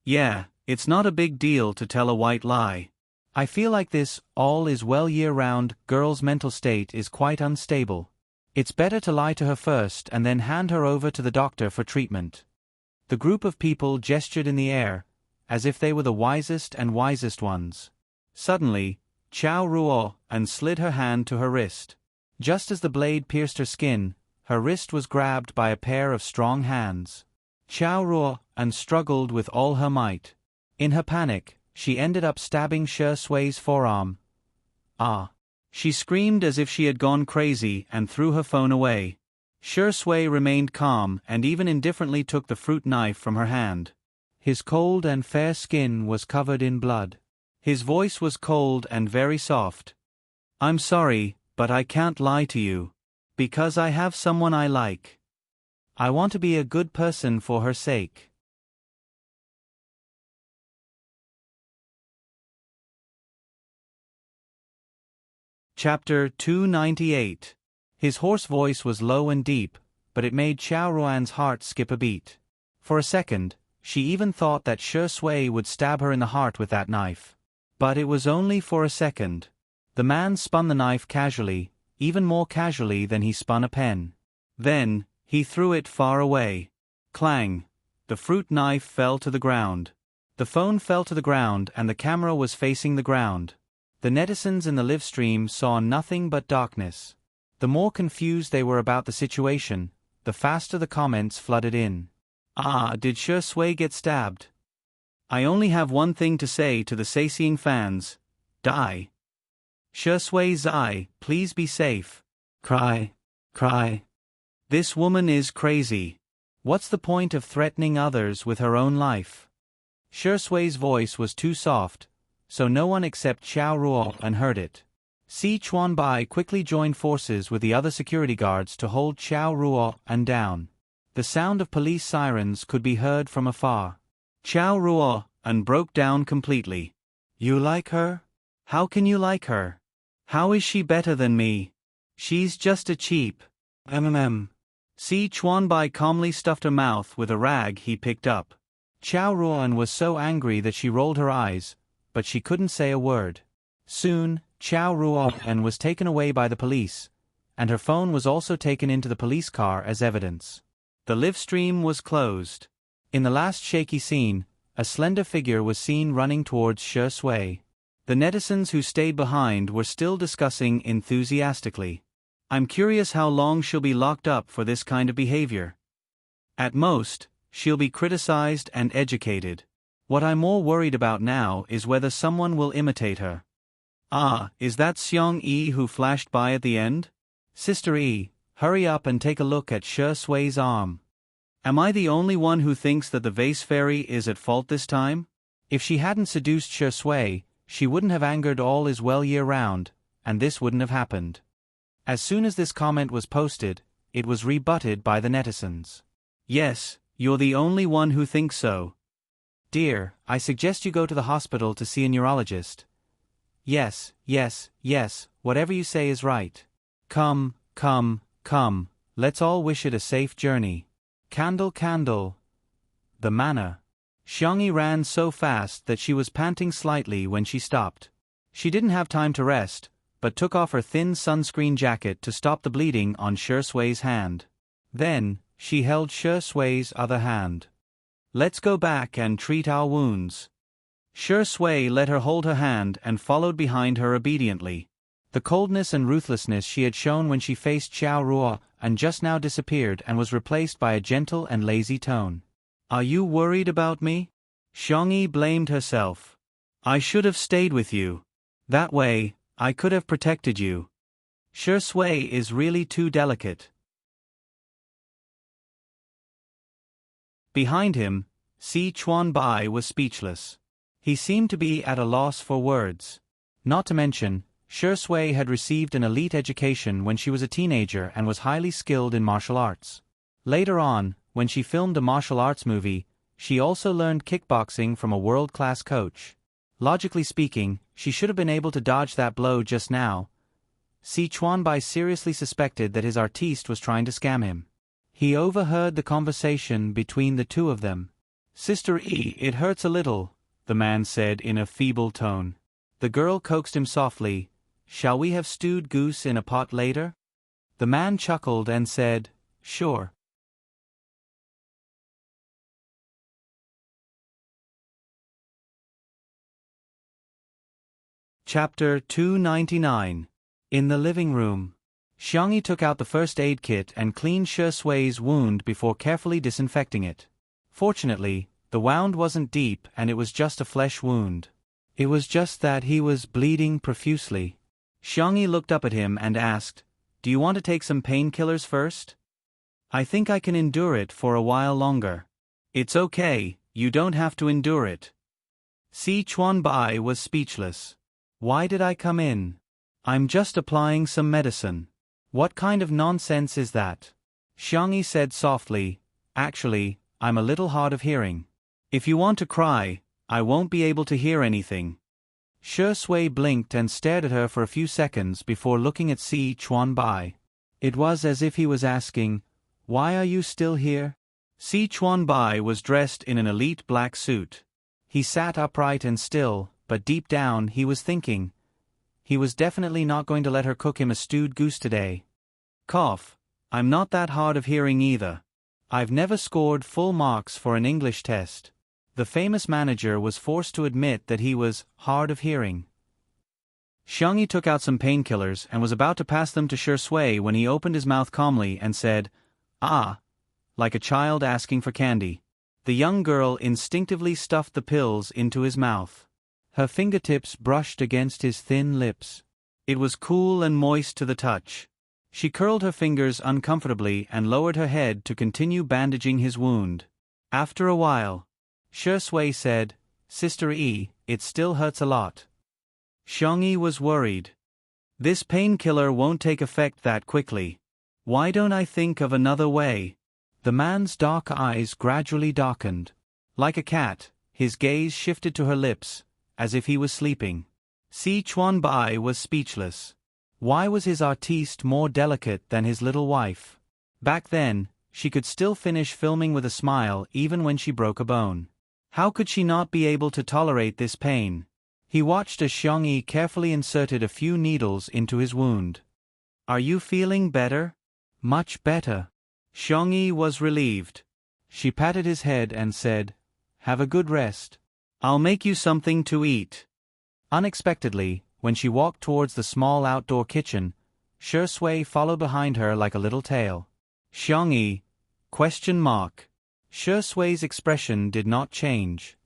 Yeah, it's not a big deal to tell a white lie. I feel like this all is well year-round girl's mental state is quite unstable. It's better to lie to her first and then hand her over to the doctor for treatment. The group of people gestured in the air, as if they were the wisest and wisest ones. Suddenly, Chao Ruo slid her hand to her wrist. Just as the blade pierced her skin, her wrist was grabbed by a pair of strong hands. Chao Ruo struggled with all her might. In her panic, she ended up stabbing Shi Sui's forearm. Ah! She screamed as if she had gone crazy and threw her phone away. Shui remained calm and even indifferently took the fruit knife from her hand. His cold and fair skin was covered in blood. His voice was cold and very soft. I'm sorry, but I can't lie to you. Because I have someone I like. I want to be a good person for her sake. Chapter 298. His hoarse voice was low and deep, but it made Xiao Ruan's heart skip a beat. For a second, she even thought that Shui would stab her in the heart with that knife. But it was only for a second. The man spun the knife casually, even more casually than he spun a pen. Then, he threw it far away. Clang! The fruit knife fell to the ground. The phone fell to the ground and the camera was facing the ground. The netizens in the live stream saw nothing but darkness. The more confused they were about the situation, the faster the comments flooded in. Ah, did Shui get stabbed? I only have one thing to say to the Saising fans. Die. Shui Zai, please be safe. Cry. Cry. This woman is crazy. What's the point of threatening others with her own life? Shui's voice was too soft, so no one except Xiao Ruan heard it. Si Chuanbai quickly joined forces with the other security guards to hold Xiao Ruan down. The sound of police sirens could be heard from afar. Xiao Ruan broke down completely. You like her? How can you like her? How is she better than me? She's just a cheap. Si Chuanbai calmly stuffed her mouth with a rag he picked up. Xiao Ruan was so angry that she rolled her eyes, but she couldn't say a word. Soon, Xiao Ruan was taken away by the police, and her phone was also taken into the police car as evidence. The live stream was closed. In the last shaky scene, a slender figure was seen running towards Shui. The netizens who stayed behind were still discussing enthusiastically. I'm curious how long she'll be locked up for this kind of behavior. At most, she'll be criticized and educated. What I'm more worried about now is whether someone will imitate her. Ah, is that Xiong Yi who flashed by at the end? Sister Yi, hurry up and take a look at Shui's arm. Am I the only one who thinks that the vase fairy is at fault this time? If she hadn't seduced Shui, she wouldn't have angered all is well year round, and this wouldn't have happened. As soon as this comment was posted, it was rebutted by the netizens. Yes, you're the only one who thinks so. Dear, I suggest you go to the hospital to see a neurologist. Yes, whatever you say is right. Come, let's all wish it a safe journey. Candle. The manna. Xiangyi ran so fast that she was panting slightly when she stopped. She didn't have time to rest, but took off her thin sunscreen jacket to stop the bleeding on Shui's hand. Then, she held Shui's other hand. Let's go back and treat our wounds. Shui let her hold her hand and followed behind her obediently. The coldness and ruthlessness she had shown when she faced Xiao Ruan just now disappeared and was replaced by a gentle and lazy tone. Are you worried about me? Xiongyi blamed herself. I should have stayed with you. That way, I could have protected you. Shui is really too delicate. Behind him, Si Chuanbai was speechless. He seemed to be at a loss for words. Not to mention, Shui had received an elite education when she was a teenager and was highly skilled in martial arts. Later on, when she filmed a martial arts movie, she also learned kickboxing from a world-class coach. Logically speaking, she should have been able to dodge that blow just now. Si Chuanbai seriously suspected that his artiste was trying to scam him. He overheard the conversation between the two of them. Sister E, it hurts a little, the man said in a feeble tone. The girl coaxed him softly, shall we have stewed goose in a pot later? The man chuckled and said, sure. Chapter 299. In the living room. Xiangyi took out the first aid kit and cleaned Shui's wound before carefully disinfecting it. Fortunately, the wound wasn't deep and it was just a flesh wound. It was just that he was bleeding profusely. Xiangyi looked up at him and asked, do you want to take some painkillers first? I think I can endure it for a while longer. It's okay, you don't have to endure it. Si Chuan Bai was speechless. Why did I come in? I'm just applying some medicine. What kind of nonsense is that? Xiangyi said softly, actually, I'm a little hard of hearing. If you want to cry, I won't be able to hear anything. Shi Sui blinked and stared at her for a few seconds before looking at Si Chuan Bai. It was as if he was asking, why are you still here? Si Chuan Bai was dressed in an elite black suit. He sat upright and still, but deep down he was thinking. He was definitely not going to let her cook him a stewed goose today. Cough. I'm not that hard of hearing either. I've never scored full marks for an English test. The famous manager was forced to admit that he was hard of hearing. Xiangyi took out some painkillers and was about to pass them to Shi Sui when he opened his mouth calmly and said, "Ah," like a child asking for candy. The young girl instinctively stuffed the pills into his mouth. Her fingertips brushed against his thin lips. It was cool and moist to the touch. She curled her fingers uncomfortably and lowered her head to continue bandaging his wound. After a while, Shi Sui said, "Sister E, it still hurts a lot." Xiangyi was worried. This painkiller won't take effect that quickly. Why don't I think of another way? The man's dark eyes gradually darkened. Like a cat, his gaze shifted to her lips, as if he was sleeping. Si Chuan Bai was speechless. Why was his artiste more delicate than his little wife? Back then, she could still finish filming with a smile even when she broke a bone. How could she not be able to tolerate this pain? He watched as Xiangyi carefully inserted a few needles into his wound. Are you feeling better? Much better. Xiangyi was relieved. She patted his head and said, "Have a good rest. I'll make you something to eat." Unexpectedly, when she walked towards the small outdoor kitchen, Shi Sui followed behind her like a little tail. Xiangyi? ? Shi Sui's expression did not change.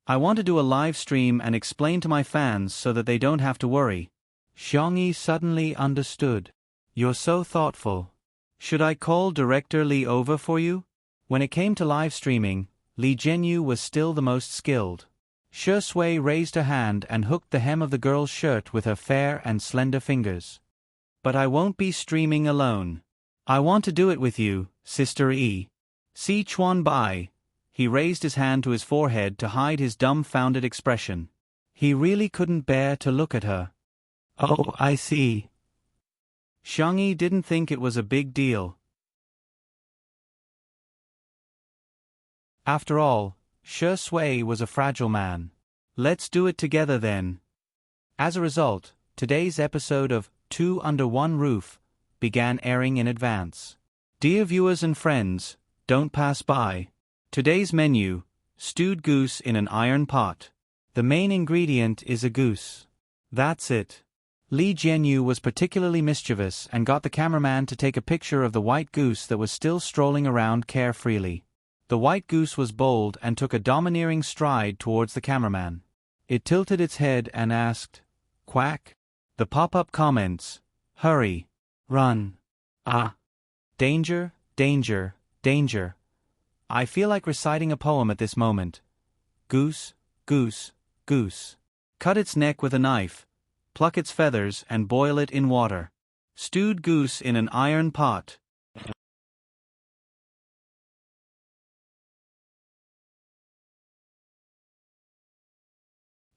I want to do a live stream and explain to my fans so that they don't have to worry. Xiangyi suddenly understood. You're so thoughtful. Should I call Director Li over for you? When it came to live streaming, Li Jianyu was still the most skilled. Shi Sui raised her hand and hooked the hem of the girl's shirt with her fair and slender fingers. But I won't be streaming alone. I want to do it with you, Sister E. Si Chuan Bai. He raised his hand to his forehead to hide his dumbfounded expression. He really couldn't bear to look at her. Oh, I see. Xiangyi didn't think it was a big deal. After all, Shi Sui was a fragile man. Let's do it together then. As a result, today's episode of Two Under One Roof began airing in advance. Dear viewers and friends, don't pass by. Today's menu: stewed goose in an iron pot. The main ingredient is a goose. That's it. Li Jianyu was particularly mischievous and got the cameraman to take a picture of the white goose that was still strolling around carefreely. The white goose was bold and took a domineering stride towards the cameraman. It tilted its head and asked, "Quack?" The pop-up comments: "Hurry. Run. Ah. Danger, danger, danger." I feel like reciting a poem at this moment. Goose, goose, goose. Cut its neck with a knife. Pluck its feathers and boil it in water. Stewed goose in an iron pot.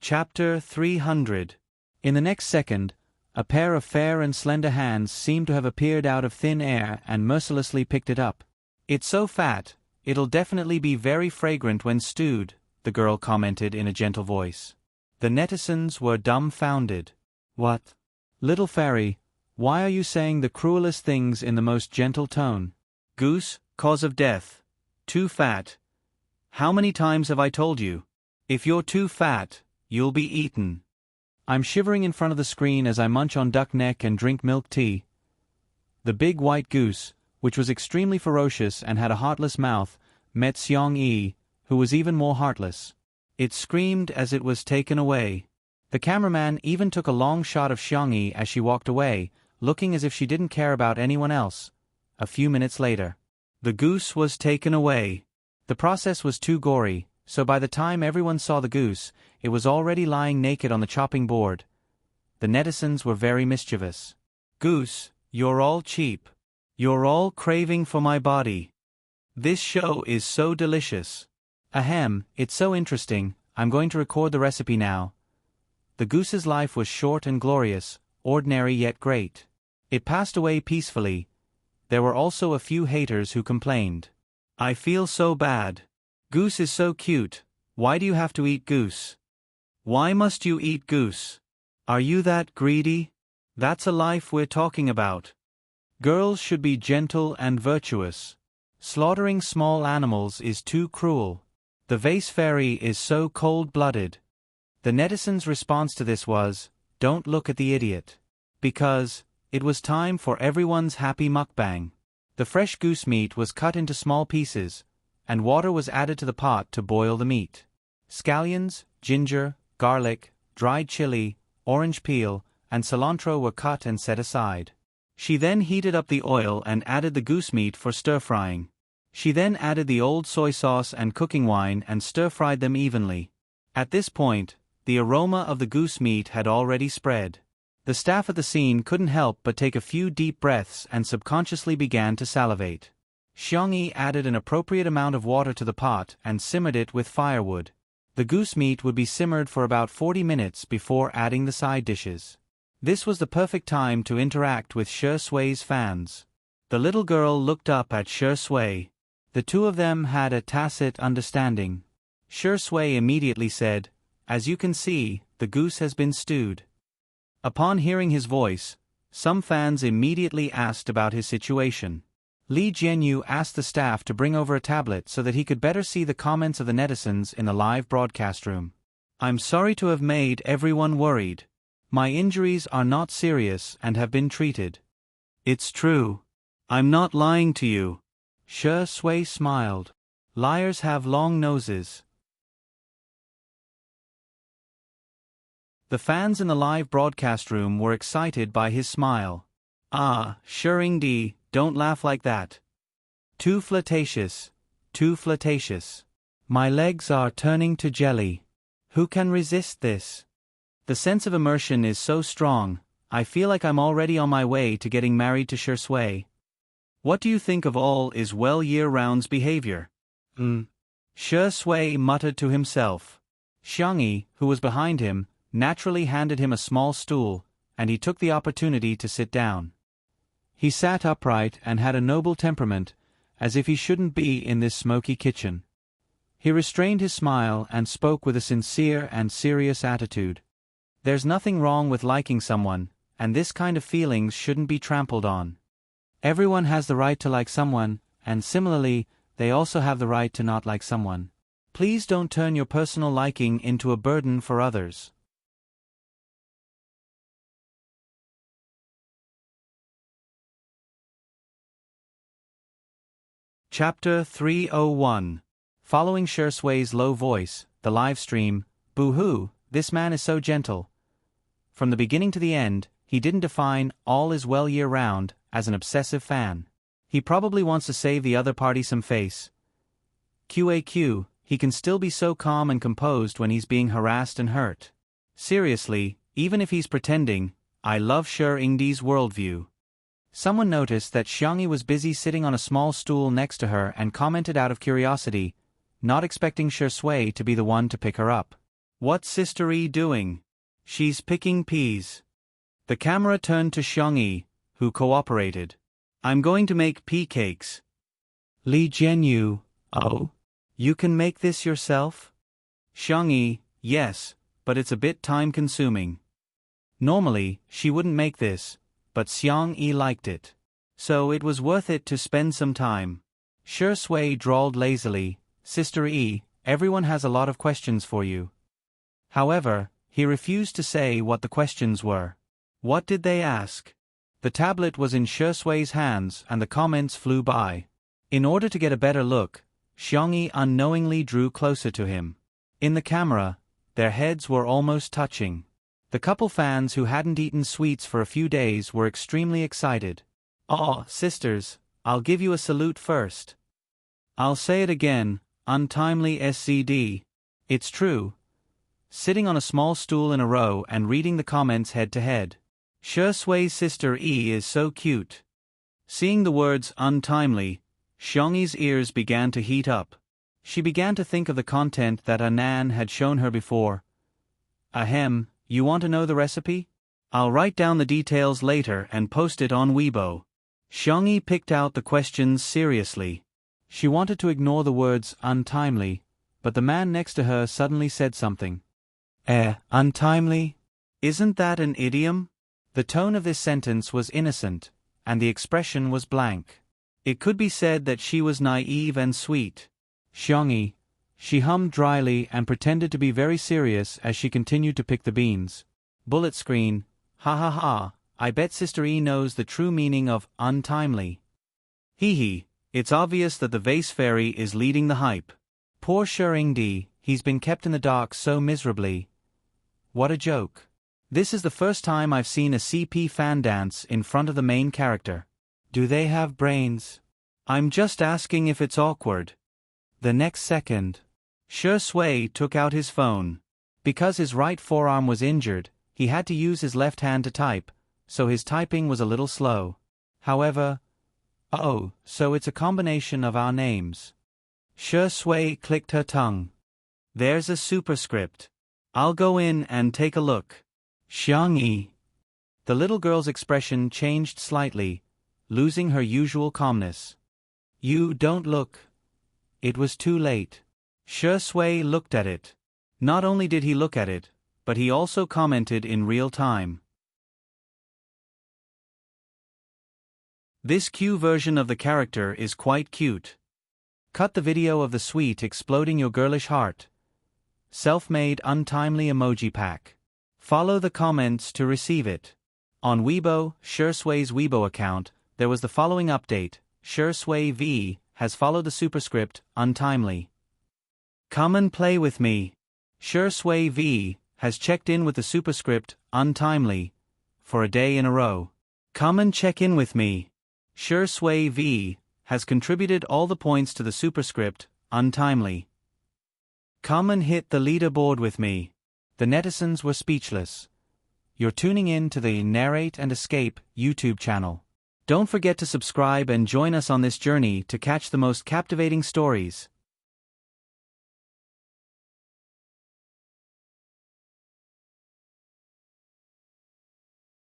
Chapter 300. In the next second, a pair of fair and slender hands seemed to have appeared out of thin air and mercilessly picked it up. "It's so fat, it'll definitely be very fragrant when stewed," the girl commented in a gentle voice. The netizens were dumbfounded. What? Little fairy, why are you saying the cruelest things in the most gentle tone? Goose, cause of death. Too fat. How many times have I told you? If you're too fat, you'll be eaten. I'm shivering in front of the screen as I munch on duck neck and drink milk tea. The big white goose, which was extremely ferocious and had a heartless mouth, met Xiangyi, who was even more heartless. It screamed as it was taken away. The cameraman even took a long shot of Xiangyi as she walked away, looking as if she didn't care about anyone else. A few minutes later, The goose was taken away. The process was too gory, so by the time everyone saw the goose, it was already lying naked on the chopping board. The netizens were very mischievous. "Goose, you're all cheap. You're all craving for my body. This show is so delicious. Ahem, it's so interesting, I'm going to record the recipe now." The goose's life was short and glorious, ordinary yet great. It passed away peacefully. There were also a few haters who complained. "I feel so bad. Goose is so cute, why do you have to eat goose? Why must you eat goose? Are you that greedy? That's a life we're talking about. Girls should be gentle and virtuous. Slaughtering small animals is too cruel. The vase fairy is so cold-blooded." The netizens' response to this was, "Don't look at the idiot." Because it was time for everyone's happy mukbang. The fresh goose meat was cut into small pieces, and water was added to the pot to boil the meat. Scallions, ginger, garlic, dried chili, orange peel, and cilantro were cut and set aside. She then heated up the oil and added the goose meat for stir-frying. She then added the old soy sauce and cooking wine and stir-fried them evenly. At this point, the aroma of the goose meat had already spread. The staff at the scene couldn't help but take a few deep breaths and subconsciously began to salivate. Xiangyi added an appropriate amount of water to the pot and simmered it with firewood. The goose meat would be simmered for about 40 minutes before adding the side dishes. This was the perfect time to interact with Shi Sui's fans. The little girl looked up at Shi Sui. The two of them had a tacit understanding. Shi Sui immediately said, "As you can see, the goose has been stewed." Upon hearing his voice, some fans immediately asked about his situation. Li Jianyu asked the staff to bring over a tablet so that he could better see the comments of the netizens in the live broadcast room. "I'm sorry to have made everyone worried. My injuries are not serious and have been treated." "It's true. I'm not lying to you." Shi Sui smiled. "Liars have long noses." The fans in the live broadcast room were excited by his smile. "Ah, Shengdi, don't laugh like that. Too flirtatious, too flirtatious. My legs are turning to jelly. Who can resist this? The sense of immersion is so strong, I feel like I'm already on my way to getting married to Shi Sui. What do you think of all is well year-round's behavior?" Shi Sui muttered to himself. Xiangyi, who was behind him, naturally handed him a small stool, and he took the opportunity to sit down. He sat upright and had a noble temperament, as if he shouldn't be in this smoky kitchen. He restrained his smile and spoke with a sincere and serious attitude. "There's nothing wrong with liking someone, and this kind of feelings shouldn't be trampled on. Everyone has the right to like someone, and similarly, they also have the right to not like someone. Please don't turn your personal liking into a burden for others." Chapter 301. Following Shi Sui's low voice, the live stream, "Boo-hoo, this man is so gentle." From the beginning to the end, he didn't define "all is well year-round" as an obsessive fan. He probably wants to save the other party some face. QAQ, he can still be so calm and composed when he's being harassed and hurt. Seriously, even if he's pretending, I love Shengdi's worldview. Someone noticed that Xiangyi was busy sitting on a small stool next to her and commented out of curiosity, not expecting Shi Sui to be the one to pick her up. "What's Sister E doing?" "She's picking peas." The camera turned to Xiangyi, who cooperated. "I'm going to make pea cakes." Li Jianyu, "Oh? You can make this yourself?" Xiangyi, "Yes, but it's a bit time-consuming." Normally, she wouldn't make this, but Xiangyi liked it. So it was worth it to spend some time. Shi Sui drawled lazily, "Sister E, everyone has a lot of questions for you." However, he refused to say what the questions were. What did they ask? The tablet was in Shi Sui's hands and the comments flew by. In order to get a better look, Xiangyi unknowingly drew closer to him. In the camera, their heads were almost touching. The couple fans who hadn't eaten sweets for a few days were extremely excited. "Aw, sisters, I'll give you a salute first. I'll say it again, untimely SCD. It's true. Sitting on a small stool in a row and reading the comments head to head. Shui's sister E is so cute. Seeing the words untimely, Xiangyi's ears began to heat up. She began to think of the content that Anan had shown her before. Ahem, you want to know the recipe? I'll write down the details later and post it on Weibo. Xiangyi picked out the questions seriously. She wanted to ignore the words untimely, but the man next to her suddenly said something. Untimely? Isn't that an idiom? The tone of this sentence was innocent, and the expression was blank. It could be said that she was naive and sweet. Xiangyi, she hummed dryly and pretended to be very serious as she continued to pick the beans. Bullet screen, ha ha ha, I bet Sister E knows the true meaning of untimely. Hee hee, it's obvious that the vase fairy is leading the hype. Poor Shuringdi, he's been kept in the dark so miserably. What a joke. This is the first time I've seen a CP fan dance in front of the main character. Do they have brains? I'm just asking if it's awkward. The next second, Shui took out his phone. Because his right forearm was injured, he had to use his left hand to type, so his typing was a little slow. However, oh, so it's a combination of our names. Shui clicked her tongue. There's a superscript. I'll go in and take a look. Xiangyi. The little girl's expression changed slightly, losing her usual calmness. You don't look. It was too late. Shui looked at it. Not only did he look at it, but he also commented in real time. This Q version of the character is quite cute. Cut the video of the sweet exploding your girlish heart. Self-made untimely emoji pack. Follow the comments to receive it. On Weibo, Shui's Weibo account, there was the following update. Shui V has followed the superscript, untimely. Come and play with me. Shui V has checked in with the superscript, untimely, for a day in a row. Come and check in with me. Shui V has contributed all the points to the superscript, untimely. Come and hit the leaderboard with me. The netizens were speechless. You're tuning in to the Narrate and Escape YouTube channel. Don't forget to subscribe and join us on this journey to catch the most captivating stories.